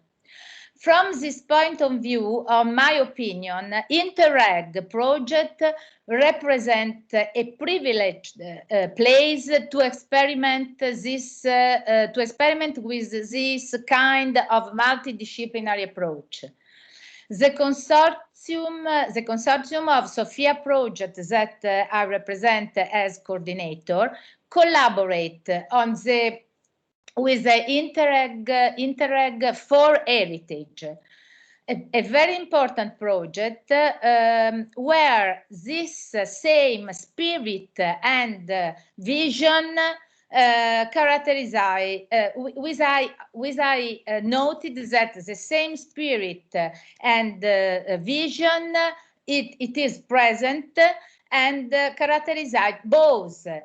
From this point of view, in my opinion, Interreg project represent a privileged place to experiment with this kind of multidisciplinary approach. The consortium of Sophia project that I represent as coordinator collaborate with the Interreg for Heritage, a very important project where this same spirit and vision characterize, I noted that the same spirit and vision, it is present and characterize both the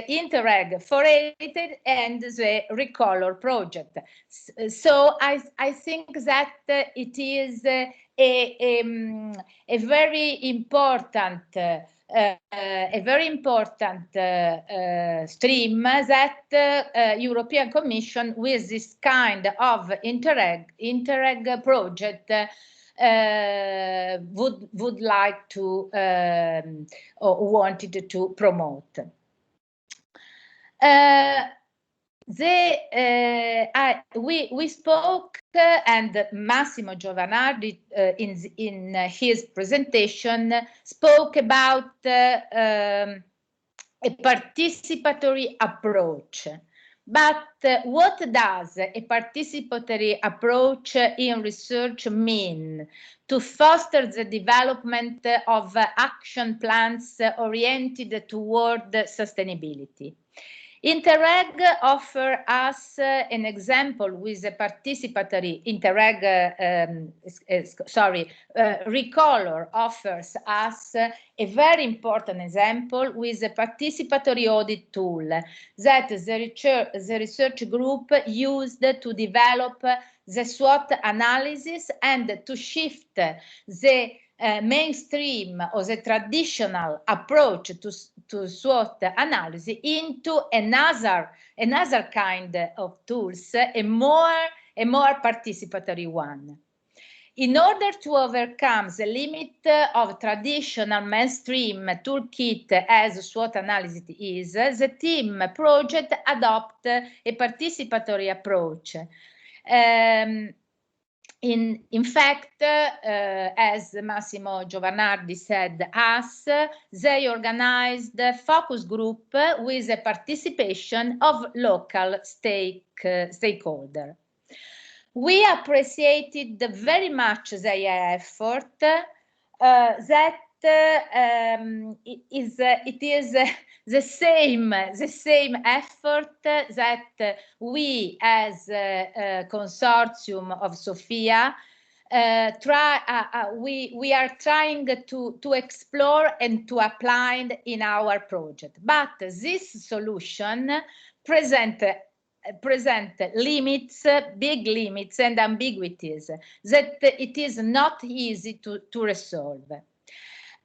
Interreg for Heritage and the Recolor project. So I think that it is a very important stream that European Commission with this kind of Interreg project would like to or wanted to promote. We spoke and Massimo Giovanardi in his presentation spoke about a participatory approach. But what does a participatory approach in research mean to foster the development of action plans oriented toward Sustainability? Interreg offers us an example with a participatory Recolor offers us a very important example with a participatory audit tool that the research group used to develop the SWOT analysis and to shift the mainstream or the traditional approach to SWOT analysis into another kind of tools, a more participatory one. In order to overcome the limit of traditional mainstream toolkit as SWOT analysis is, the team project adopt a participatory approach. In fact, as Massimo Giovanardi said they organized a focus group with the participation of local stakeholders. We appreciated very much their effort that it is the same effort that we as a consortium of Sophia we are trying to explore and to apply in our project. But this solution present limits, big limits and ambiguities that it is not easy to resolve.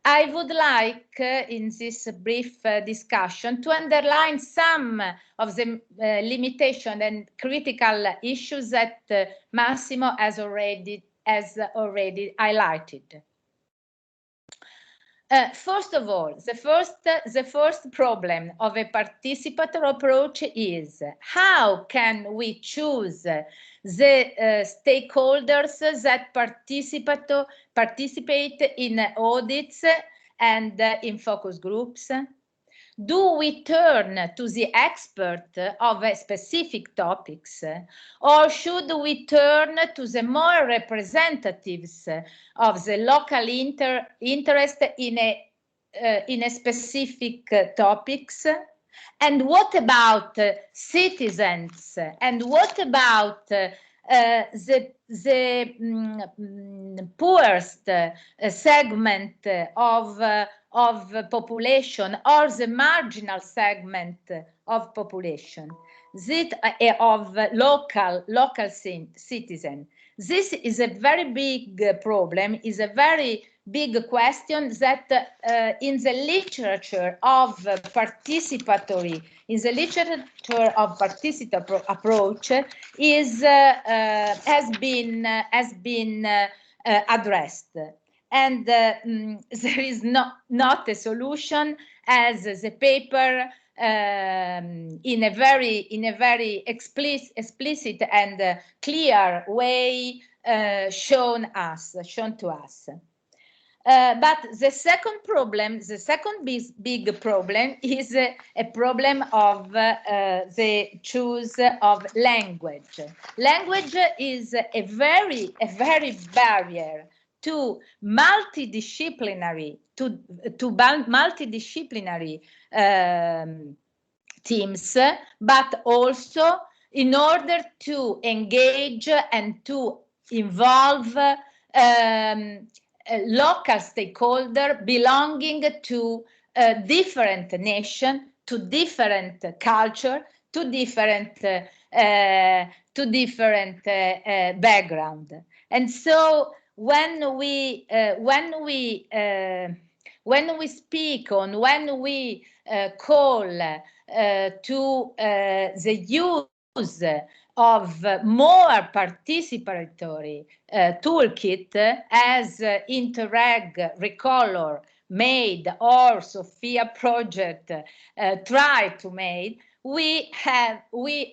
I would like, in this brief discussion, to underline some of the limitation and critical issues that Massimo has already highlighted. First of all, the first problem of a participatory approach is how can we choose the stakeholders that participate in audits and in focus groups? Do we turn to the expert of specific topics, or should we turn to the more representatives of the local interest in a specific topics? And what about citizens? And what about the poorest segment of population, or the marginal segment of population, of local citizen? This is a very big problem, is a very big question that in the literature of participatory approach is has been addressed. And there is not a solution, as the paper in a very explicit and clear way shown to us. But the second problem, the second big problem, is a problem of the choice of language. Language is a very barrier to multidisciplinary teams, but also in order to engage and to involve local stakeholder belonging to different nation, to different culture, to different background. And so when we speak on, when we call to the use of more participatory toolkit, as Interreg, Recolor made, or Sophia project try to make, we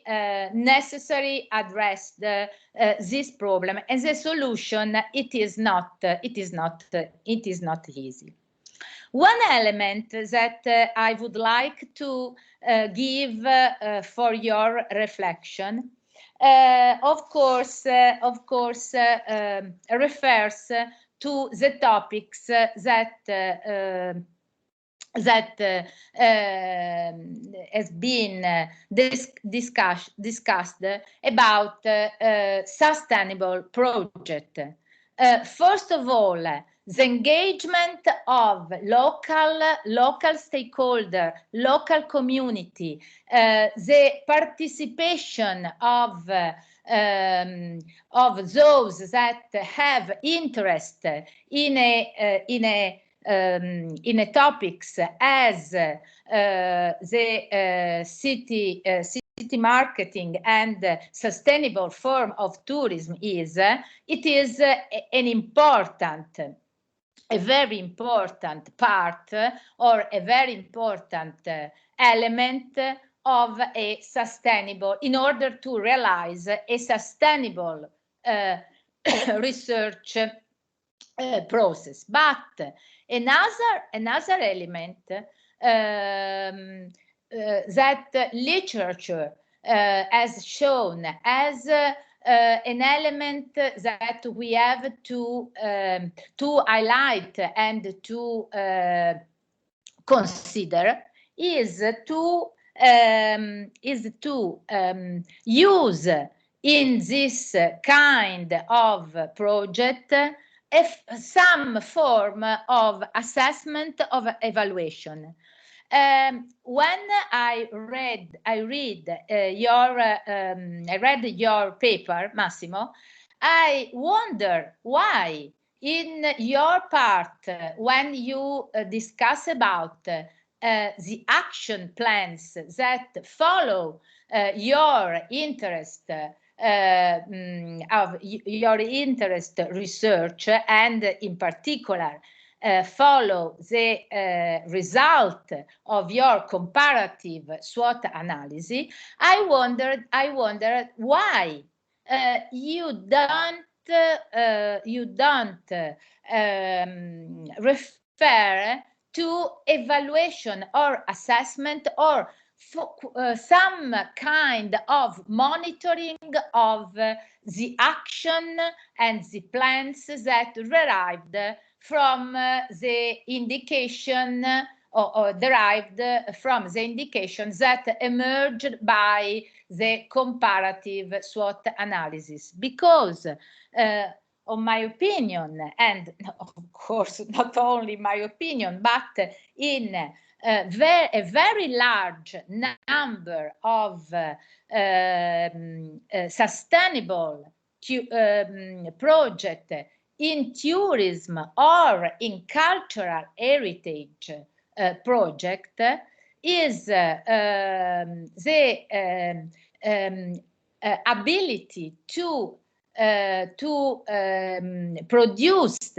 necessarily address this problem, and the solution it is not easy. One element that I would like to give for your reflection, of course, refers to the topics that has been discussed about sustainable project. First of all, the engagement of local stakeholder, local community, the participation of those that have interest in a topics as the city marketing and sustainable form of tourism is. It is a very important part, or a very important element of a sustainable, in order to realize a sustainable research process. But another element that literature has shown as an element that we have to highlight and to consider is to use in this kind of project some form of assessment of evaluation. When I read your paper, Massimo, I wonder why in your part when you discuss about the action plans that follow your interest research, and in particular follow the result of your comparative SWOT analysis, I wondered why you don't refer to evaluation or assessment or some kind of monitoring of the action and the plans that derived from the indication or derived from the indications that emerged by the comparative SWOT analysis. Because of my opinion, and of course not only my opinion, but in a very large number of sustainable projects in tourism or in cultural heritage project is the ability to produce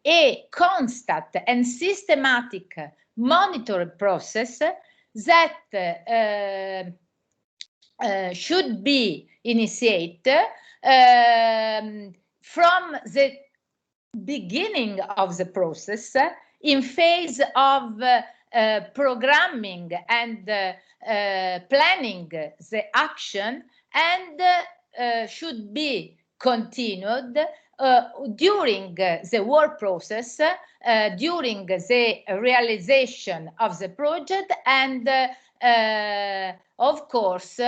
a constant and systematic monitoring process that should be initiated from the beginning of the process in phase of programming and planning the action, and should be continued during the work process, during the realization of the project, and of course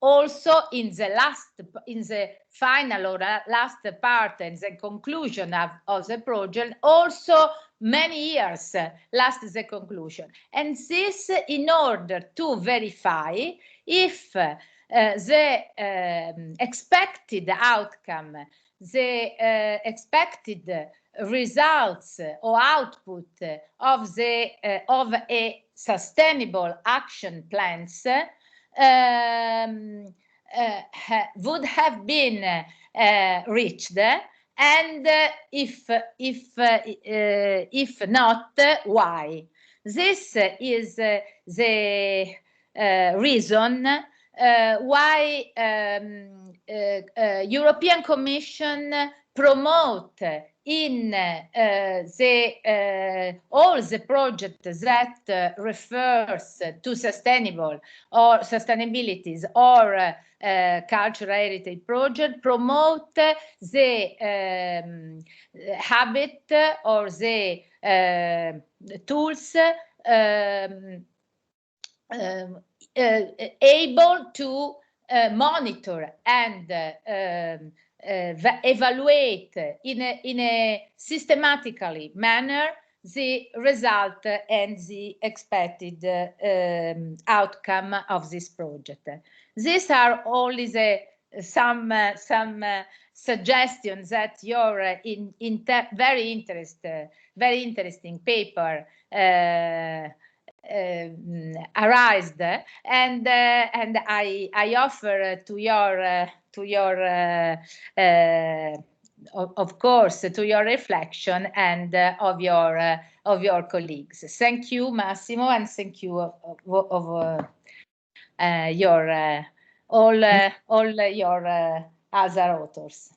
also in the final or last part and the conclusion of the project, also many years last the conclusion. And this in order to verify if the expected outcome, the expected results or output of a sustainable action plans would have been reached, and if not, why? This is the reason why European Commission promote in all the projects that refers to sustainable or sustainabilities or cultural heritage project, promote the habit or the tools able to monitor and evaluate in a systematically manner the result and the expected outcome of this project. These are only some suggestions that your very interesting paper arised, and I offer to your of course to your reflection and of your colleagues. Thank you, Massimo, and thank you of your all your other authors.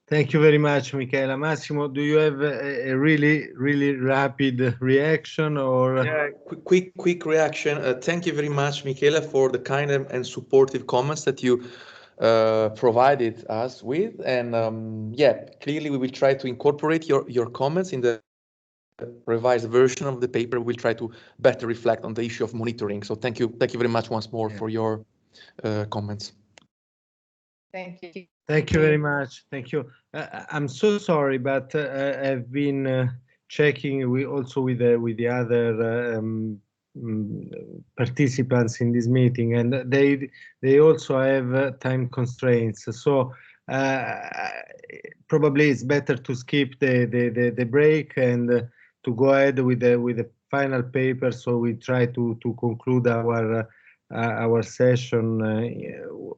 Thank you very much, Michaela. Massimo, do you have a really rapid reaction or? Yeah, quick reaction. Thank you very much, Michaela, for the kind and supportive comments that you provided us with. And yeah, clearly we will try to incorporate your comments in the revised version of the paper. We'll try to better reflect on the issue of monitoring. So thank you very much once more for your comments. Thank you. Thank you very much. Thank you. I'm so sorry, but I've been checking also with the other participants in this meeting, and they also have time constraints. So probably it's better to skip the break and to go ahead with the final paper. So we try to conclude our session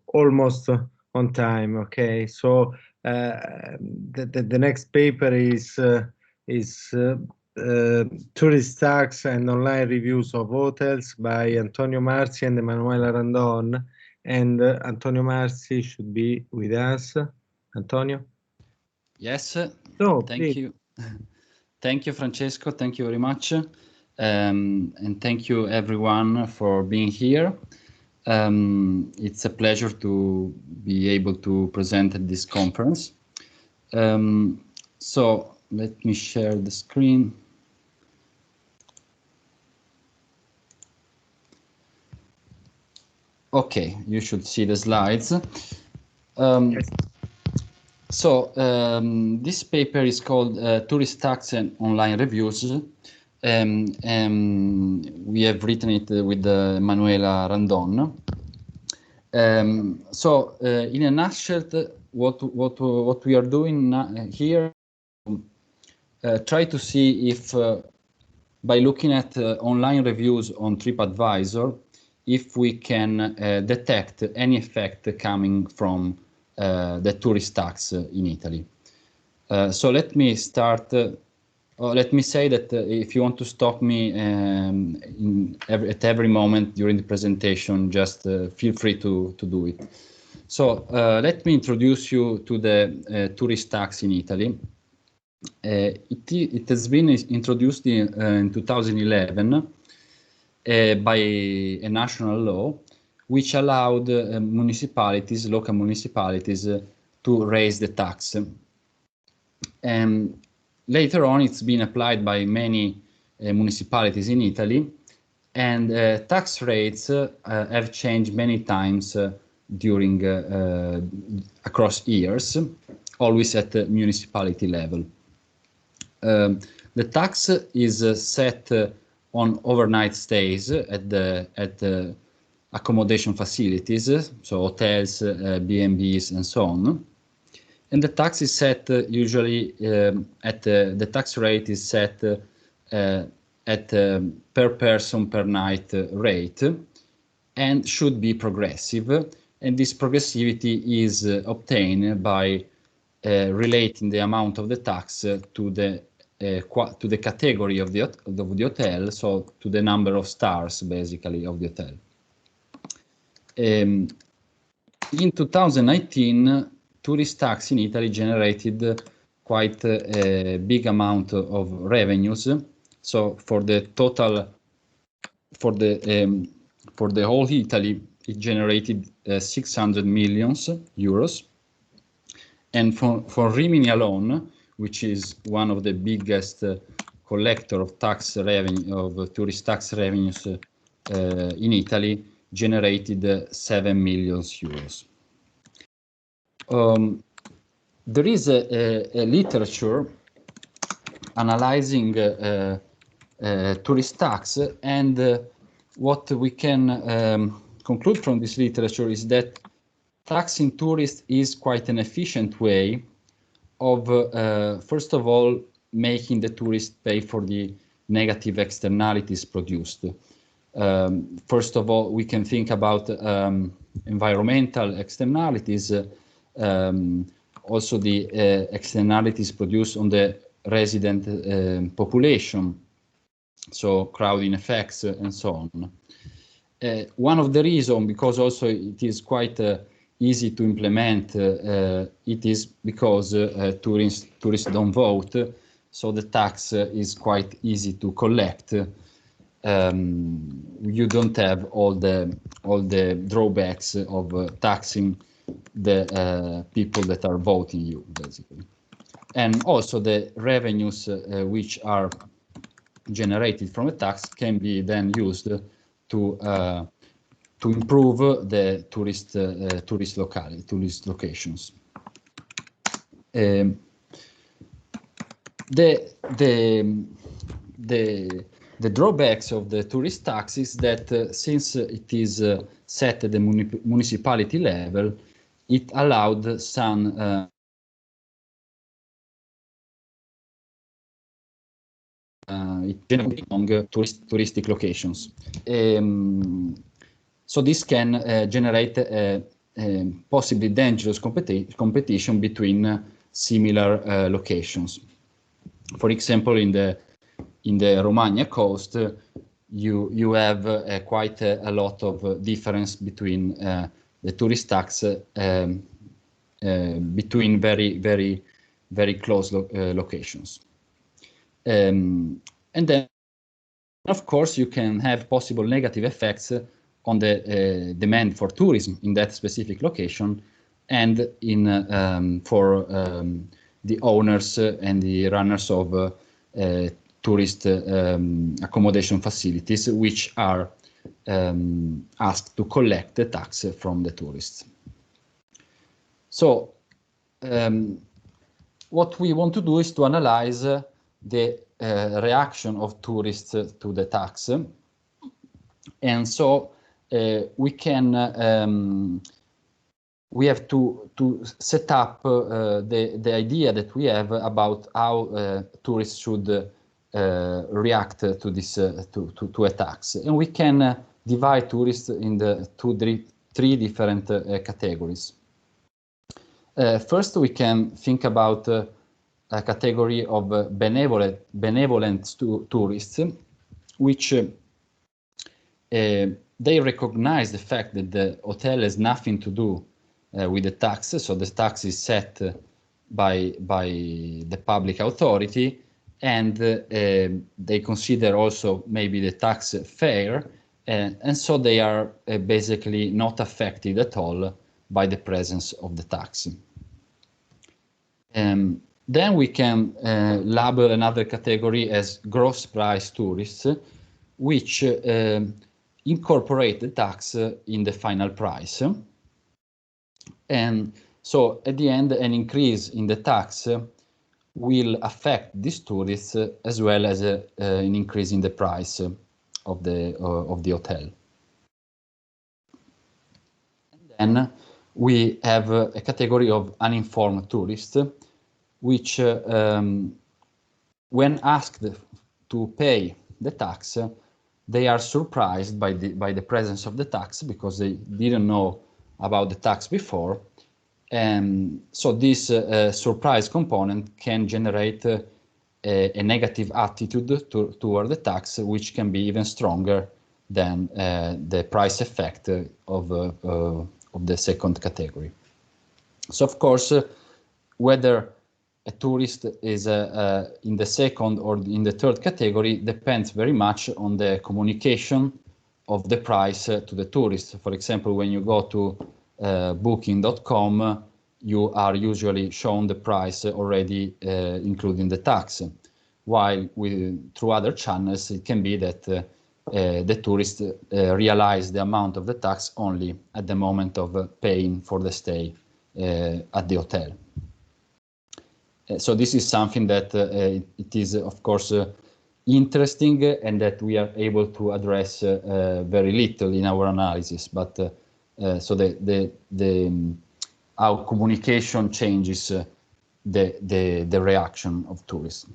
almost on time. Okay, so the next paper is Tourist Tax and Online Reviews of Hotels by Antonio Marzi and Emanuela Randon. And Antonio Marzi should be with us. Antonio? Yes, So, thank please. you. Thank you, Francesco. Thank you very much. And thank you everyone for being here. It's a pleasure to be able to present at this conference. So let me share the screen. Okay, you should see the slides. Yes. So this paper is called Tourist Tax and Online Reviews. We have written it with Emanuela Randon. So in a nutshell, what we are doing here, try to see if by looking at online reviews on TripAdvisor, if we can detect any effect coming from the tourist tax in Italy. So let me start. Let me say that if you want to stop me at every moment during the presentation, just feel free to do it. So let me introduce you to the tourist tax in Italy. It has been introduced in 2011 by a national law, which allowed municipalities, local municipalities, to raise the tax. Later on, it's been applied by many municipalities in Italy, and tax rates have changed many times during across years, always at the municipality level. The tax is set on overnight stays at the accommodation facilities, so hotels, B&Bs, and so on. And the tax is set usually at the tax rate is set at per person per night rate, and should be progressive. And this progressivity is obtained by relating the amount of the tax to the category of the hotel, so to the number of stars, basically, of the hotel. In 2019, tourist tax in Italy generated quite a big amount of revenues. So for the total, for the whole Italy, it generated 600 million euros. And for Rimini alone, which is one of the biggest collector of tax revenue, of tourist tax revenues in Italy, generated 7 million euros. There is a literature analyzing tourist tax, and what we can conclude from this literature is that taxing tourists is quite an efficient way of, first of all, making the tourist pay for the negative externalities produced. First of all, we can think about environmental externalities, also the externalities produced on the resident population, so crowding effects and so on. One of the reasons, because also it is quite easy to implement, it is because tourists don't vote, so the tax is quite easy to collect. You don't have all the drawbacks of taxing the people that are voting you, basically. And also the revenues which are generated from a tax can be then used to improve the tourist locations. The drawbacks of the tourist tax is that since it is set at the municipality level, it allowed some among touristic locations. So this can generate a possibly dangerous competition between similar locations. For example, in the Romagna coast, you have quite a lot of difference between the tourist tax between very close locations. And then, of course, you can have possible negative effects on the demand for tourism in that specific location, and for the owners and the runners of tourist accommodation facilities, which are asked to collect the tax from the tourists. So what we want to do is to analyze the reaction of tourists to the tax. And so we have to set up the idea that we have about how tourists should react to this to a tax, and we can divide tourists in the three different categories. First, we can think about a category of benevolent tourists, which they recognize the fact that the hotel has nothing to do with the tax, so the tax is set by the public authority, and they consider also maybe the tax fair, and so they are basically not affected at all by the presence of the tax. Then we can label another category as gross price tourists, which incorporate the tax in the final price. And so at the end, an increase in the tax will affect these tourists as well as an increase in the price of the hotel. And then we have a category of uninformed tourists, which when asked to pay the tax, they are surprised by the presence of the tax because they didn't know about the tax before. And so this surprise component can generate a negative attitude toward the tax, which can be even stronger than the price effect of the second category. So of course, whether a tourist is in the second or in the third category depends very much on the communication of the price to the tourist. For example, when you go to booking.com, you are usually shown the price already including the tax, while through other channels it can be that the tourist realize the amount of the tax only at the moment of paying for the stay at the hotel. So this is something that it is of course interesting and that we are able to address very little in our analysis, but so how communication changes the reaction of tourists.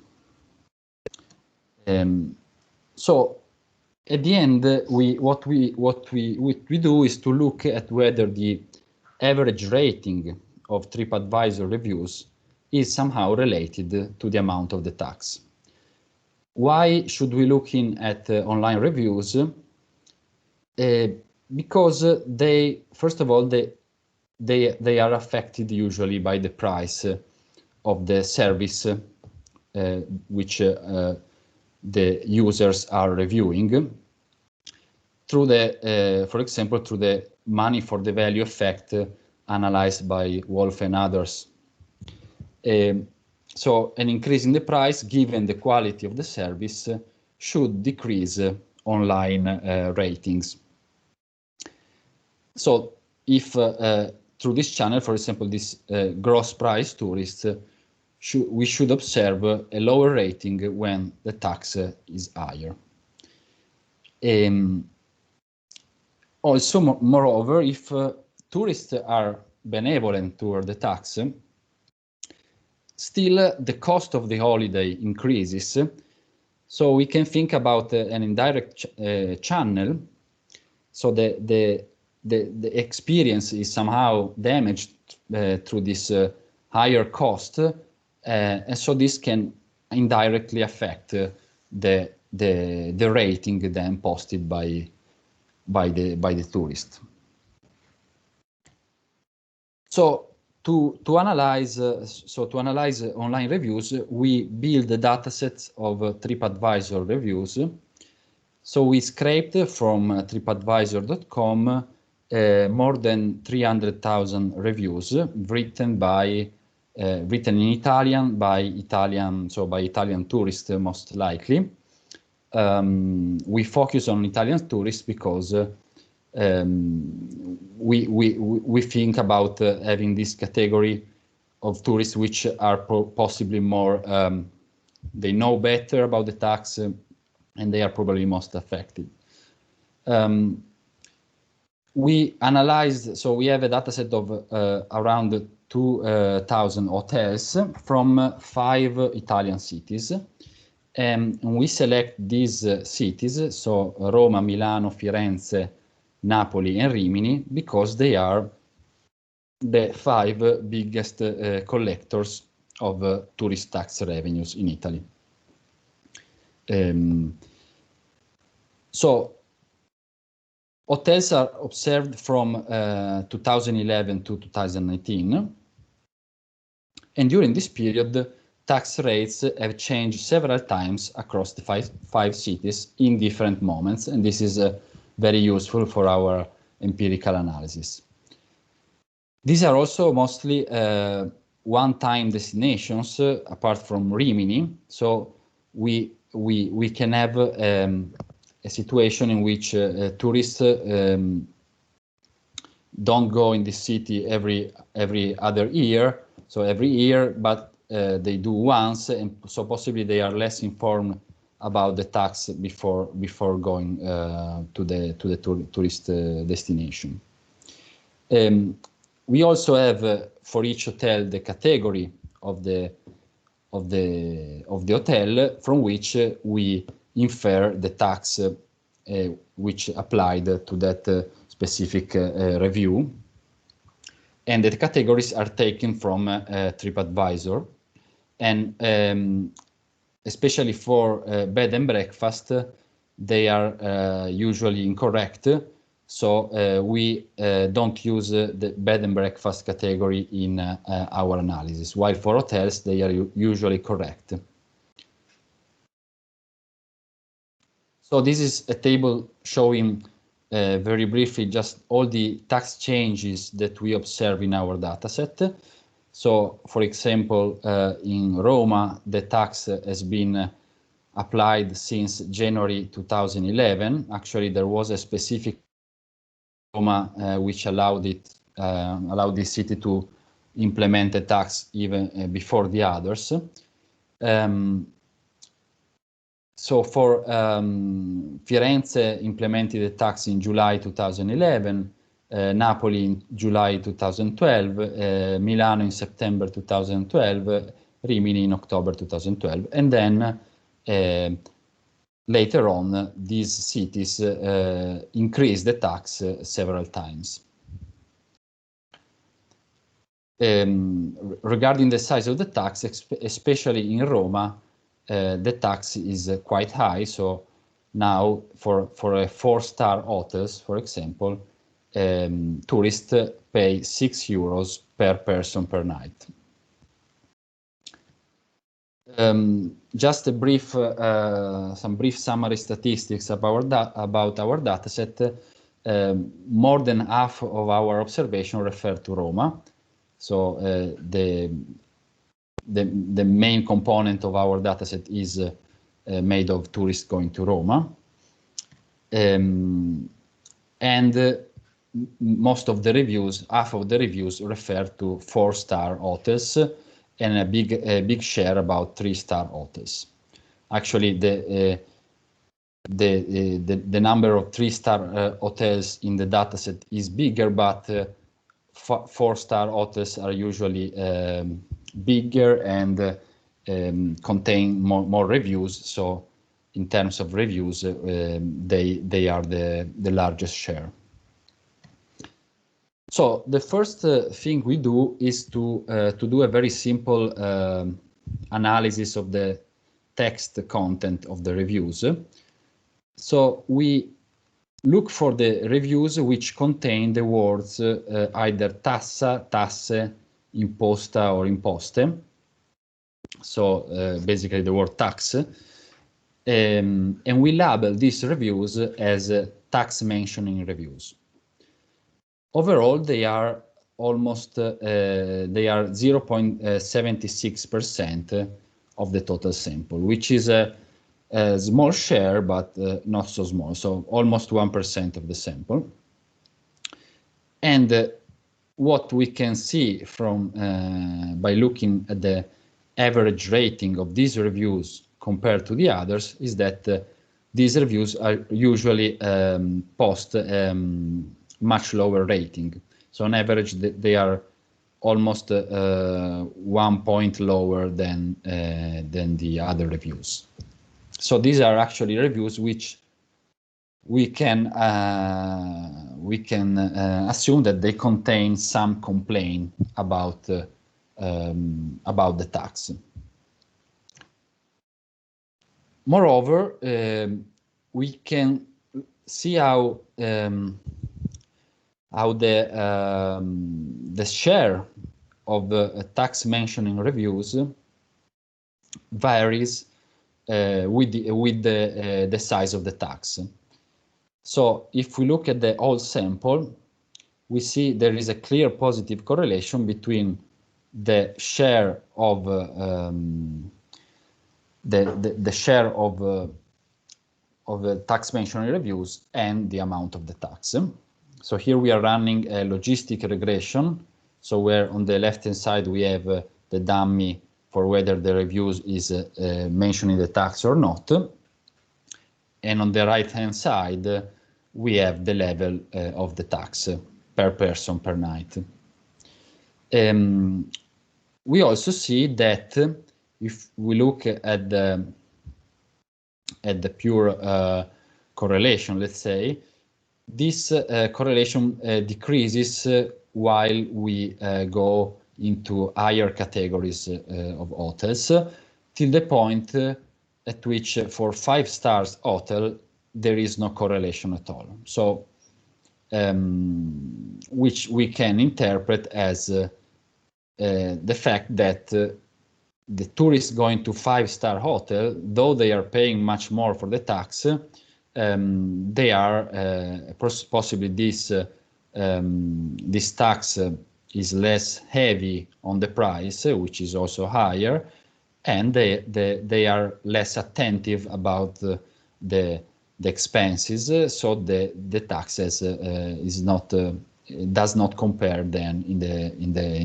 So at the end, what we do is to look at whether the average rating of TripAdvisor reviews is somehow related to the amount of the tax. Why should we look at online reviews? Because first of all, they are affected usually by the price of the service which the users are reviewing, through for example, through the money for the value effect analyzed by Wolf and others. So an increase in the price, given the quality of the service, should decrease online ratings. So if through this channel, for example, this gross price tourist, we should observe a lower rating when the tax is higher. Also, moreover, if tourists are benevolent toward the tax, still the cost of the holiday increases. So we can think about an indirect channel. So the experience is somehow damaged through this higher cost, and so this can indirectly affect the rating then posted by the tourist. So to analyze online reviews, we build the datasets of TripAdvisor reviews. So we scraped from tripadvisor.com more than 300,000 reviews written in Italian by Italian tourists most likely. We focus on Italian tourists because we think about having this category of tourists which are possibly more, they know better about the tax and they are probably most affected. We analyzed, so we have a data set of around 2,000 hotels from 5 Italian cities. And we select these cities, so Roma, Milano, Firenze, Napoli, and Rimini, because they are the 5 biggest collectors of tourist tax revenues in Italy. So hotels are observed from 2011 to 2019. And during this period, tax rates have changed several times across the five cities in different moments. And this is very useful for our empirical analysis. These are also mostly one-time destinations, apart from Rimini. So we can have a situation in which tourists don't go in this city every other year, so every year, but they do once, and so possibly they are less informed about the tax before going to the tourist destination. We also have for each hotel the category of the hotel from which we infer the tax which applied to that specific review, and the categories are taken from TripAdvisor, and especially for bed and breakfast, they are usually incorrect. So we don't use the bed and breakfast category in our analysis, while for hotels they are usually correct. So this is a table showing very briefly just all the tax changes that we observe in our dataset. So, for example, in Roma, the tax has been applied since January 2011. Actually, there was a specific Roma which allowed this city to implement a tax even before the others. So for Firenze implemented a tax in July 2011, Napoli in July 2012, Milano in September 2012, Rimini in October 2012, and then later on these cities increased the tax several times. Regarding the size of the tax, especially in Roma, the tax is quite high. So now for a 4-star hotels, for example, tourists pay €6 per person per night. Just a brief, some brief summary statistics about our dataset. more than half of our observation refer to Roma. So the main component of our dataset is made of tourists going to Roma. And most of the reviews, half of the reviews refer to 4-star hotels, and a big share about 3-star hotels. Actually, the number of 3-star hotels in the dataset is bigger, but 4-star hotels are usually bigger and contain more reviews. So in terms of reviews, they are the largest share. So the first thing we do is to do a very simple analysis of the text content of the reviews. So we look for the reviews which contain the words either tassa, tasse, imposta, or imposte. So basically the word tax. And we label these reviews as tax mentioning reviews. Overall, they are almost 0.76% of the total sample, which is a small share, but not so small, so almost 1% of the sample. And what we can see from by looking at the average rating of these reviews compared to the others is that these reviews are usually post much lower rating. So on average, they are almost 1 point lower than the other reviews. So these are actually reviews which we can assume that they contain some complaint about the tax. Moreover, we can see how the share of tax mentioning reviews varies with the size of the tax. So if we look at the whole sample, we see there is a clear positive correlation between the share of the share of tax mentioning reviews and the amount of the tax. So here we are running a logistic regression. So where on the left-hand side we have the dummy for whether the reviews is mentioning the tax or not. And on the right-hand side, we have the level of the tax per person per night. We also see that if we look at the pure correlation, let's say, this correlation decreases while we go into higher categories of hotels, till the point at which for 5 stars hotel, there is no correlation at all. So, which we can interpret as the fact that the tourists going to 5-star hotel, though they are paying much more for the tax, they are possibly this tax is less heavy on the price, which is also higher, and they are less attentive about the expenses, so the taxes is not does not compare then in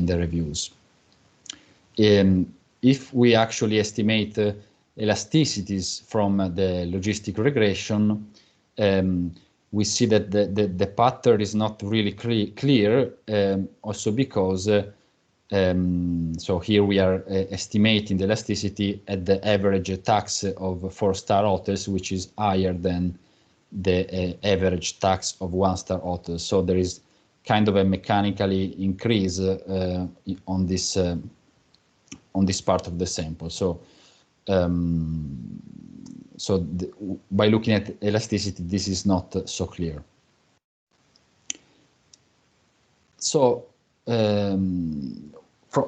the reviews. If we actually estimate elasticities from the logistic regression, we see that the pattern is not really clear, also because so here we are estimating the elasticity at the average tax of 4-star hotels, which is higher than the average tax of 1-star hotels. So there is kind of a mechanically increase on this part of the sample. So by looking at elasticity, this is not so clear. So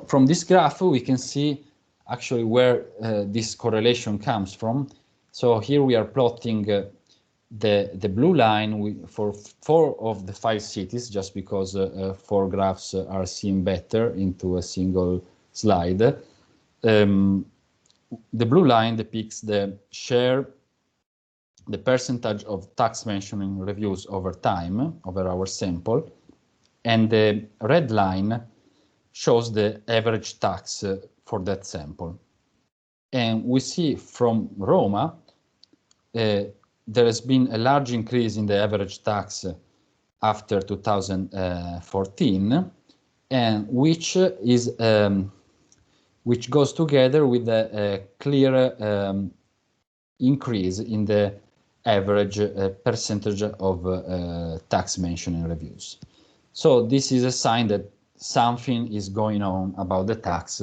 from this graph, we can see actually where this correlation comes from. So here we are plotting the blue line for 4 of the 5 cities, just because 4 graphs are seen better into a single slide. The blue line depicts the share, the percentage of tax mentioning reviews over time, over our sample, and the red line shows the average tax for that sample. And we see from Roma, there has been a large increase in the average tax after 2014, and which goes together with a clear increase in the average percentage of tax mentioning reviews. So this is a sign that something is going on about the tax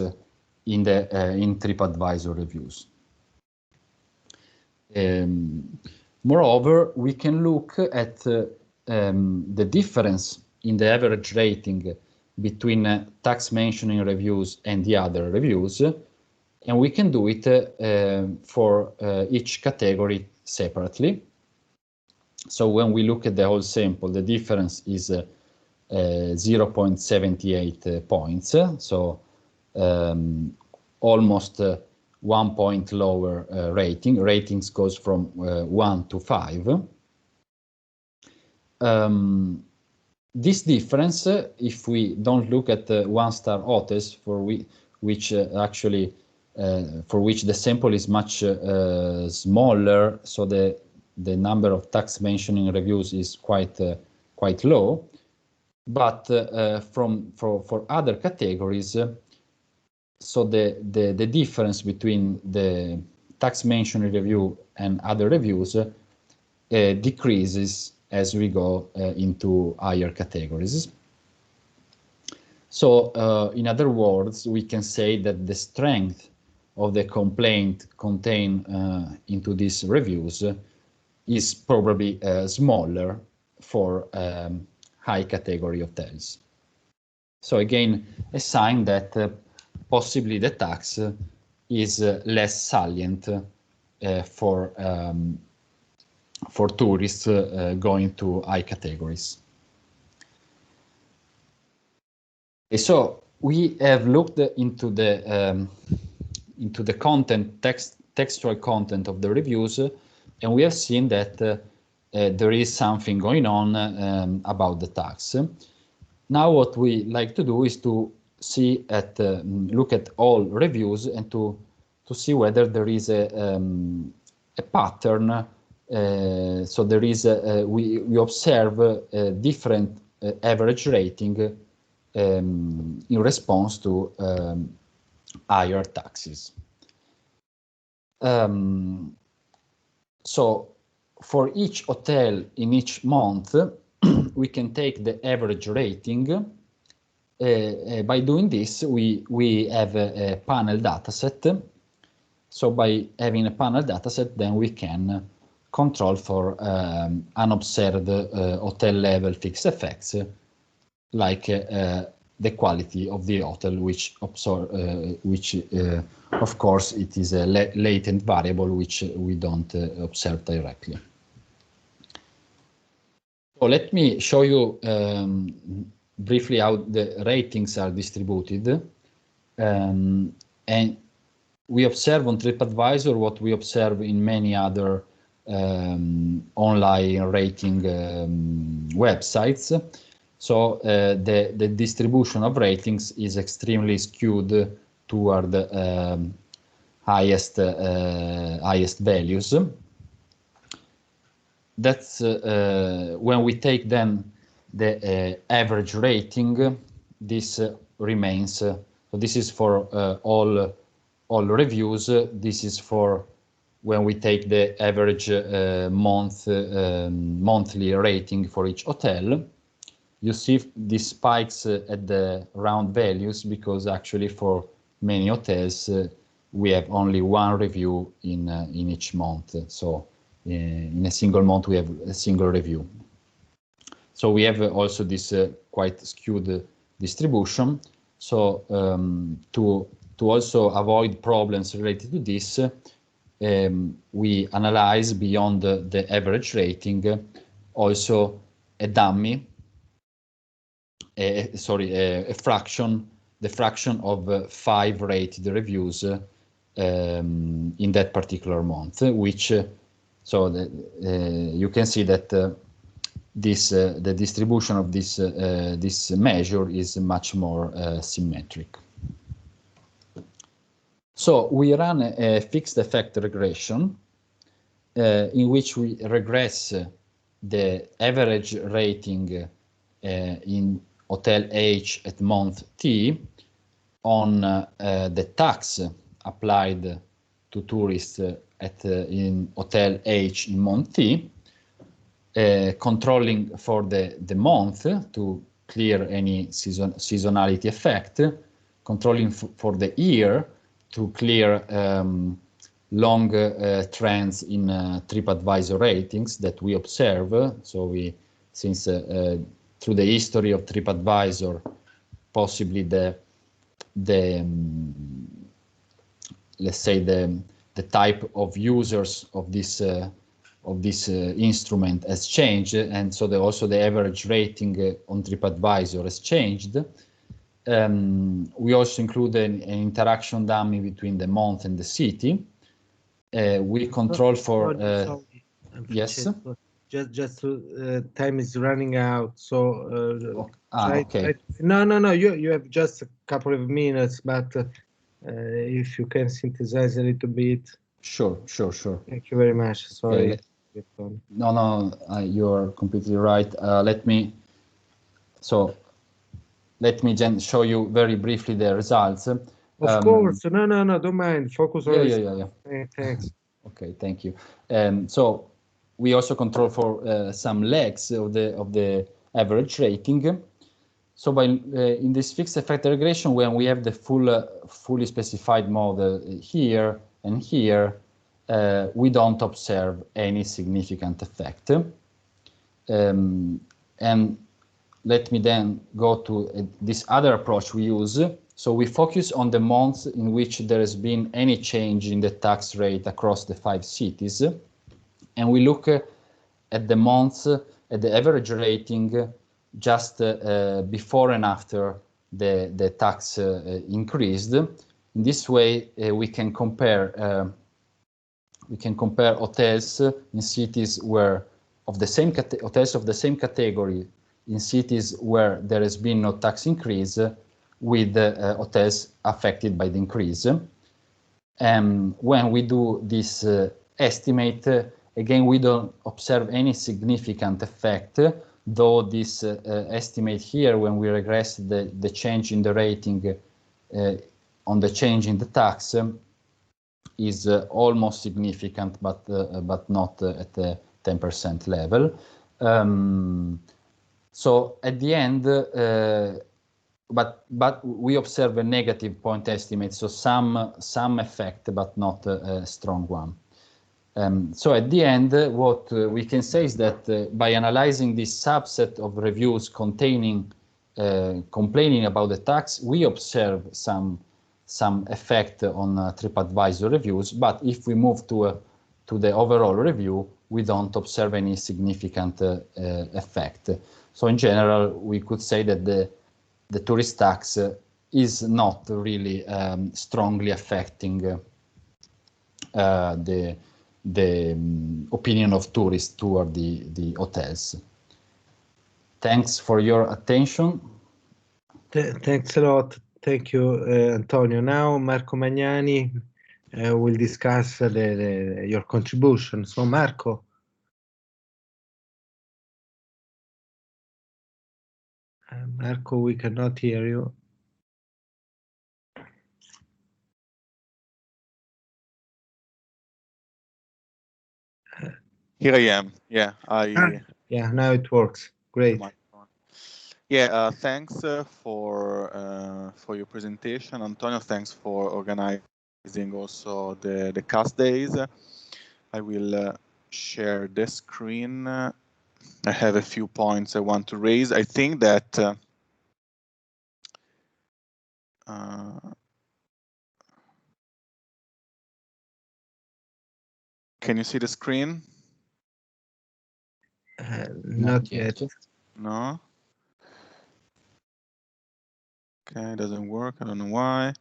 in TripAdvisor reviews. Moreover, we can look at the difference in the average rating between tax mentioning reviews and the other reviews, and we can do it for each category separately. So when we look at the whole sample, the difference is 0.78 points, so almost 1 point lower rating. Ratings goes from 1 to 5. This difference, if we don't look at the 1-star hotels, for which the sample is much smaller, so the number of tax mentioning reviews is quite low. But for other categories, so the difference between the tax mentioning review and other reviews decreases as we go into higher categories. So in other words, we can say that the strength of the complaint contained into these reviews is probably smaller for high category hotels. So again, a sign that possibly the tax is less salient for tourists going to high categories. So we have looked into the content, textual content of the reviews, and we have seen that there is something going on about the tax. Now what we like to do is to see look at all reviews and to see whether there is a pattern. So there is we observe a different average rating in response to higher taxes. So for each hotel in each month, we can take the average rating. By doing this, we have a panel dataset. So by having a panel dataset, then we can control for unobserved hotel level fixed effects, like the quality of the hotel, which of course it is a latent variable which we don't observe directly. So let me show you briefly how the ratings are distributed. And we observe on TripAdvisor what we observe in many other online rating websites. So the distribution of ratings is extremely skewed toward the highest values. That's when we take then the average rating. This remains. So this is for all reviews. This is for when we take the average monthly rating for each hotel. You see these spikes at the round values because actually for many hotels we have only one review in each month. So in a single month we have a single review. So we have also this quite skewed distribution. So to also avoid problems related to this, we analyze beyond the average rating also a dummy, a fraction, the fraction of 5 rated reviews in that particular month, which you can see that the distribution of this measure is much more symmetric. So we run a fixed effect regression in which we regress the average rating in hotel H at month T on the tax applied to tourists in hotel H in month T, controlling for the month to clear any seasonality effect, controlling for the year to clear long trends in TripAdvisor ratings that we observe. So since through the history of TripAdvisor, possibly let's say the type of users of this instrument has changed, and so also the average rating on TripAdvisor has changed. We also include an interaction dummy between the month and the city. We control for sorry. yes. Just time is running out, so okay. No. You have just a couple of minutes, but if you can synthesize a little bit. Sure. Thank you very much. Sorry. Okay. No, you're completely right. Let me then show you very briefly the results. Of course. No, don't mind. Focus on yeah. Thanks. Okay, thank you. So we also control for some legs of the average rating. So in this fixed effect regression, when we have the fully specified model here and here, we don't observe any significant effect. And let me then go to this other approach we use. So we focus on the months in which there has been any change in the tax rate across the 5 cities. And we look at the months, at the average rating just before and after the tax increased. In this way, we can compare hotels in cities where hotels of the same category in cities where there has been no tax increase with hotels affected by the increase. And when we do this estimate, again, we don't observe any significant effect, though this estimate here, when we regress the change in the rating on the change in the tax, is almost significant, but not at the 10% level. So at the end, but we observe a negative point estimate, so some effect, but not a strong one. So at the end, what we can say is that by analyzing this subset of reviews containing complaining about the tax, we observe some effect on TripAdvisor reviews, but if we move to the overall review, we don't observe any significant effect. So in general, we could say that the tourist tax is not really strongly affecting the opinion of tourists toward the hotels. Thanks for your attention. Thanks a lot. Thank you, Antonio. Now Marco Magnani will discuss your contribution. So Marco. Marco, we cannot hear you. Here I am. Yeah, yeah, now it works. Great. Yeah, thanks for your presentation, Antonio. Thanks for organizing also the cast days. I will share the screen. I have a few points I want to raise. I think that Can you see the screen? Not yet. No. Okay, it doesn't work. I don't know why.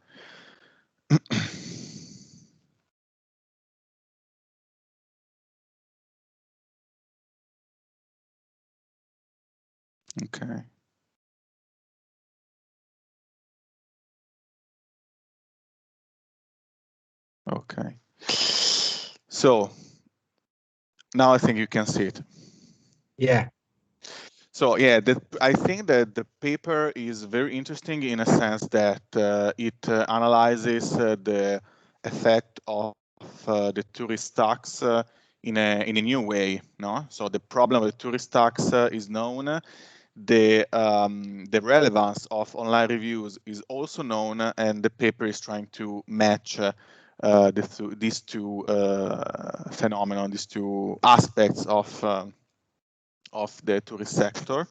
Okay. Okay. So now I think you can see it. Yeah. So yeah, I think that the paper is very interesting in a sense that it analyzes the effect of the tourist tax in a new way. No, so the problem with tourist tax is known. The relevance of online reviews is also known, and the paper is trying to match these two phenomena, these two aspects of the tourist sector,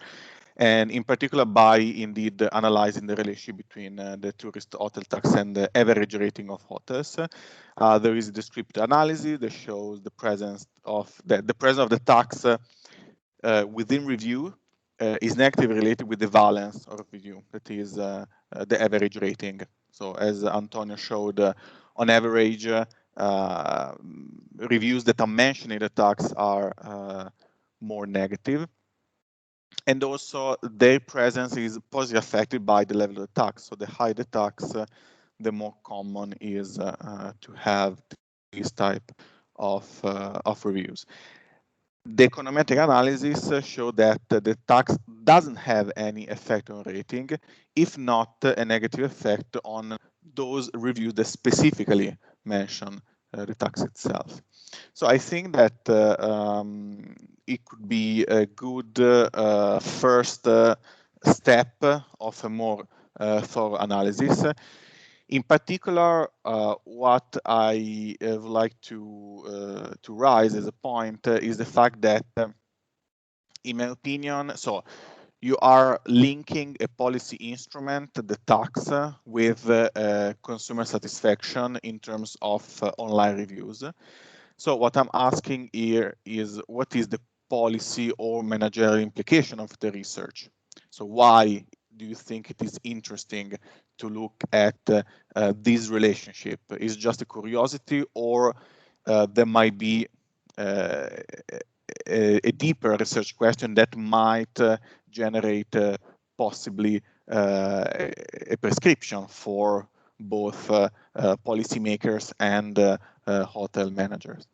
and in particular by indeed analyzing the relationship between the tourist hotel tax and the average rating of hotels. There is a descriptive analysis that shows the presence of the tax within review is negatively related with the valence of review, that is the average rating. So as Antonio showed, on average, reviews that are mentioning the tax are more negative. And also their presence is positively affected by the level of the tax. So the higher the tax, the more common is to have this type of reviews. The econometric analysis show that the tax doesn't have any effect on rating, if not a negative effect on those reviews that specifically mention the tax itself. So I think that it could be a good first step of a more thorough analysis. In particular, what I would like to raise as a point is the fact that, in my opinion, so you are linking a policy instrument, the tax, with consumer satisfaction in terms of online reviews. So what I'm asking here is, what is the policy or managerial implication of the research? So why do you think it is interesting to look at this relationship? Is it just a curiosity, or there might be a deeper research question that might generate possibly a prescription for both policymakers and hotel managers?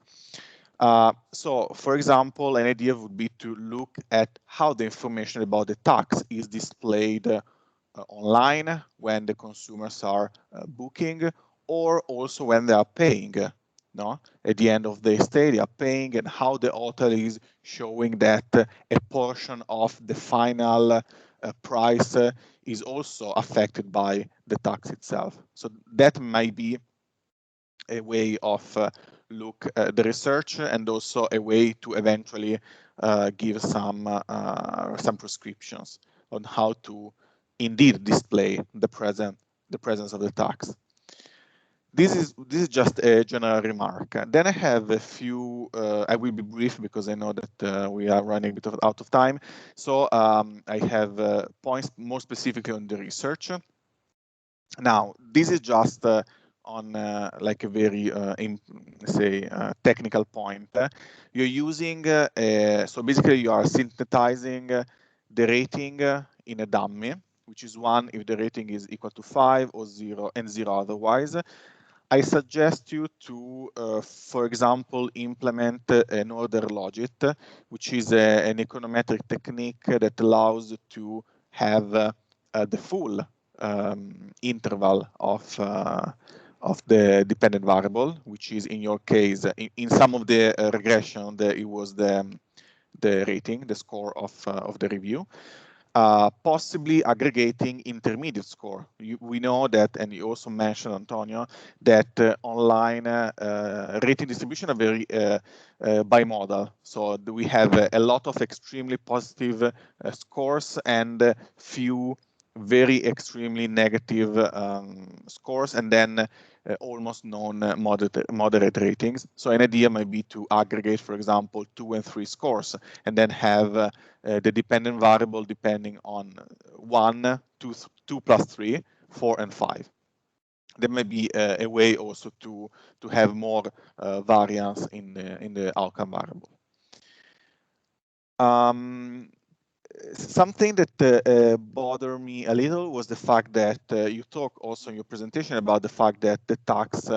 So, for example, an idea would be to look at how the information about the tax is displayed online when the consumers are booking, or also when they are paying. No, at the end of the stay, they are paying, and how the hotel is showing that a portion of the final price is also affected by the tax itself. So that might be a way of look at the research, and also a way to eventually give some prescriptions on how to indeed display the presence of the tax. This is just a general remark. Then I have a few. I will be brief because I know that we are running a bit out of time. So I have points more specifically on the research. Now, this is just on like a very, technical point. You're using, so basically you are synthesizing the rating in a dummy, which is 1 if the rating is equal to 5, or 0 and 0 otherwise. I suggest you to, for example, implement an order logit, which is an econometric technique that allows to have the full interval of the dependent variable, which is in your case, in some of the regression, it was the rating, the score of the review. Possibly aggregating intermediate score. We know that, and you also mentioned, Antonio, that online rating distribution are very bimodal. So we have a lot of extremely positive scores and few very extremely negative scores, and then almost non-moderate ratings. So an idea might be to aggregate, for example, 2 and 3 scores, and then have the dependent variable depending on 1, 2 plus 3, 4, and 5. There may be a way also to have more variance in the outcome variable. Something that bothered me a little was the fact that you talk also in your presentation about the fact that the tax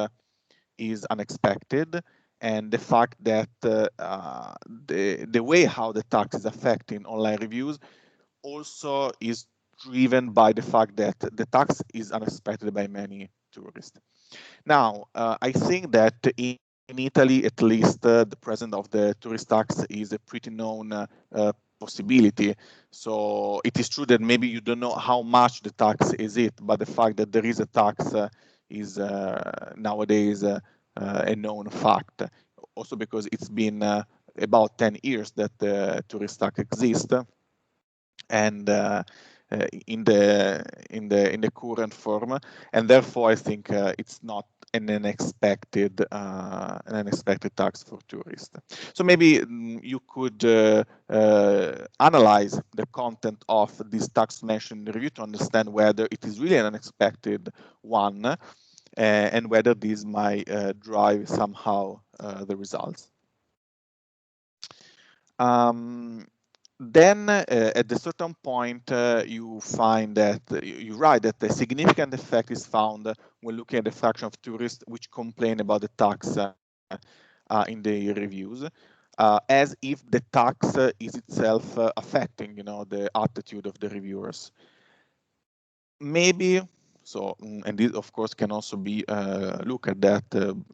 is unexpected, and the fact that the way how the tax is affecting online reviews also is driven by the fact that the tax is unexpected by many tourists. Now, I think that in Italy, at least, the presence of the tourist tax is a pretty known possibility. So it is true that maybe you don't know how much the tax is it, but the fact that there is a tax is nowadays a known fact. Also because it's been about 10 years that the tourist tax exists, and in the current form, and therefore I think it's not an unexpected tax for tourists. So maybe you could analyze the content of this tax mentioned in the review to understand whether it is really an unexpected one, and whether this might drive somehow the results. Then at a certain point, you find that you write that a significant effect is found when looking at the fraction of tourists which complain about the tax in the reviews, as if the tax is itself affecting, the attitude of the reviewers. Maybe so, and this of course can also be look at that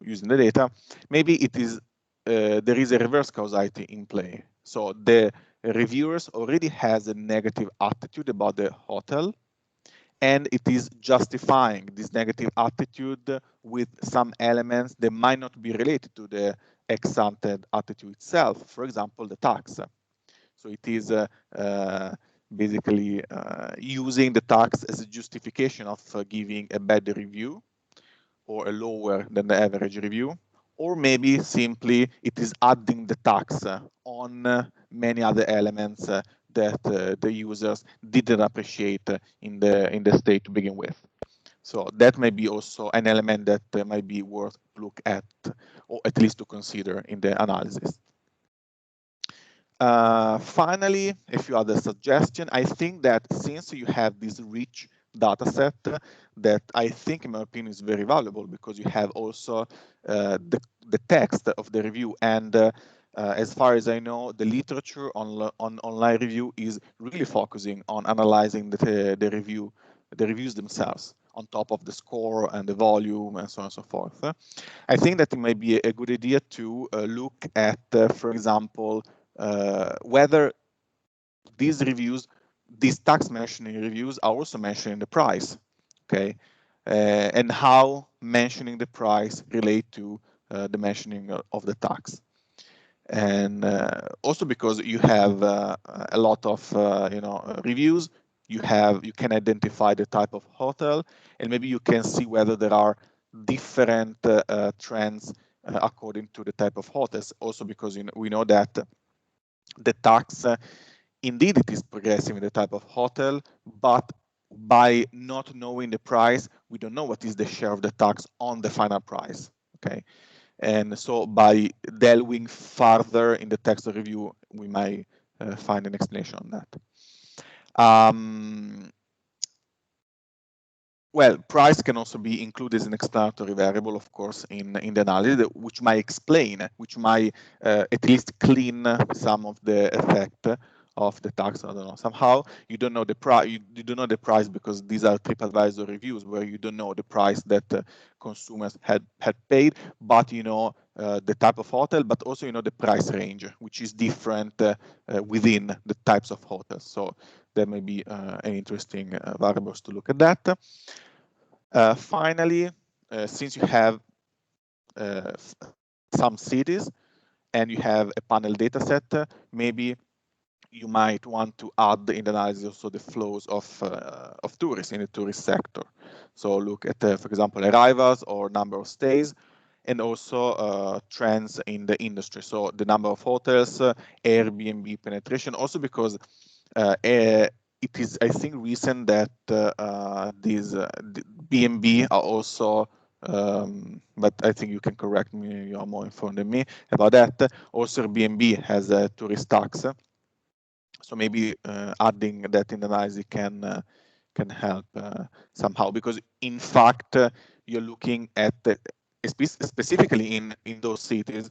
using the data. Maybe it is there is a reverse causality in play. So the reviewers already has a negative attitude about the hotel, and it is justifying this negative attitude with some elements that might not be related to the ex-ante attitude itself. For example, the tax. So it is basically using the tax as a justification of giving a better review or a lower than the average review, or maybe simply it is adding the tax on many other elements that the users didn't appreciate in the state to begin with. So that may be also an element that might be worth look at, or at least to consider in the analysis. Finally, a few other suggestions. I think that since you have this rich data set, that I think, in my opinion, is very valuable, because you have also the text of the review, and as far as I know, the literature on online review is really focusing on analyzing the reviews themselves, on top of the score and the volume and so on and so forth. I think that it might be a good idea to look at, for example, whether these reviews, these tax mentioning reviews, are also mentioning the price, okay, and how mentioning the price relate to the mentioning of the tax. And also because you have a lot of reviews, you can identify the type of hotel, and maybe you can see whether there are different trends according to the type of hotels. Also because we know that the tax, indeed, it is progressive in the type of hotel, but by not knowing the price, we don't know what is the share of the tax on the final price. Okay, and so by delving further in the text of review, we might find an explanation on that. Well, price can also be included as an explanatory variable, of course, in the analysis, which might explain, which might at least clean some of the effect of the tax. I don't know. Somehow you don't know the price. You don't know the price because these are TripAdvisor reviews where you don't know the price that consumers had paid, but you know the type of hotel, but also you know the price range, which is different within the types of hotels. So there may be an interesting variables to look at that. Finally, since you have some cities and you have a panel data set, maybe you might want to add in the analysis also the flows of tourists in the tourist sector. So look at, for example, arrivals or number of stays, and also trends in the industry. So the number of hotels, Airbnb penetration, also because it is, I think, recent that these B&B are also, but I think you can correct me, you are more informed than me about that. Also, Airbnb has a tourist tax. So maybe adding that in the analysis can help somehow, because in fact you're looking at specifically in those cities,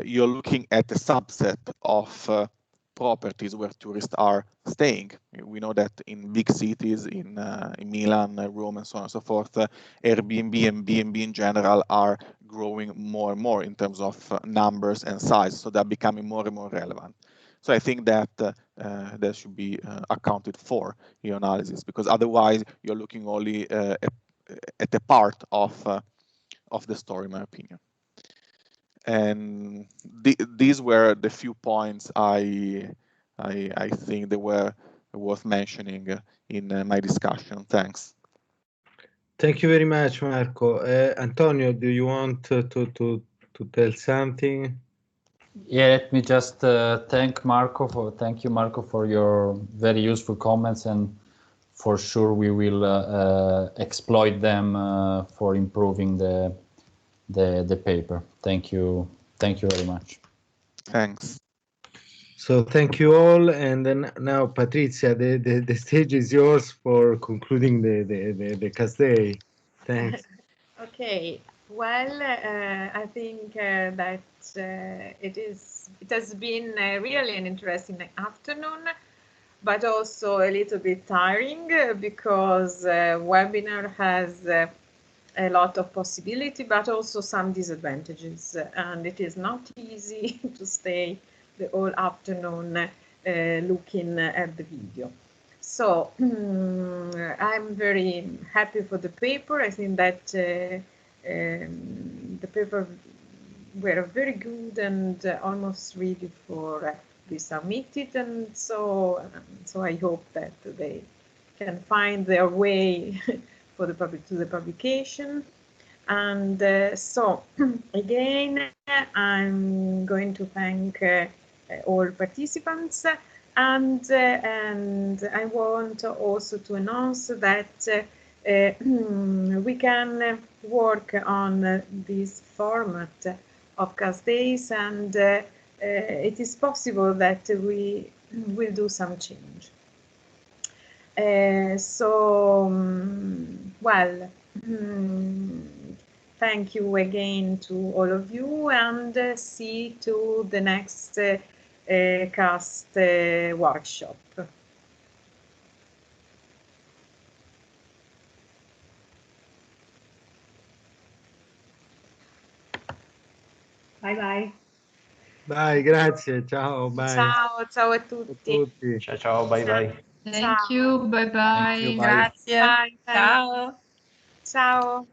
you're looking at a subset of properties where tourists are staying. We know that in big cities, in Milan, Rome, and so on and so forth, Airbnb and B&B in general are growing more and more in terms of numbers and size, so they're becoming more and more relevant. So I think that that should be accounted for in your analysis, because otherwise you're looking only at a part of the story, in my opinion. And these were the few points I think they were worth mentioning in my discussion. Thanks. Thank you very much, Marco. Antonio, do you want to tell something? Yeah, let me just thank you, Marco, for your very useful comments, and for sure we will exploit them for improving the paper. Thank you very much. Thanks. So thank you all, and then now Patrizia, the stage is yours for concluding the cast day. Thanks. Okay. Well, I think that it has been really an interesting afternoon, but also a little bit tiring because webinar has a lot of possibility, but also some disadvantages, and it is not easy to stay the whole afternoon looking at the video. So I'm very happy for the paper. I think that the paper were very good and almost ready for be submitted, and so I hope that they can find their way for the publication. And so again, I'm going to thank all participants, and I want also to announce that we can work on this format of cast days, and it is possible that we will do some change. Well, thank you again to all of you, and see to the next cast workshop. Bye bye. Bye, grazie, ciao, bye. Ciao a tutti. Ciao, bye bye. Thank you, bye bye. Thank you, bye. Grazie. Bye, Ciao. ciao.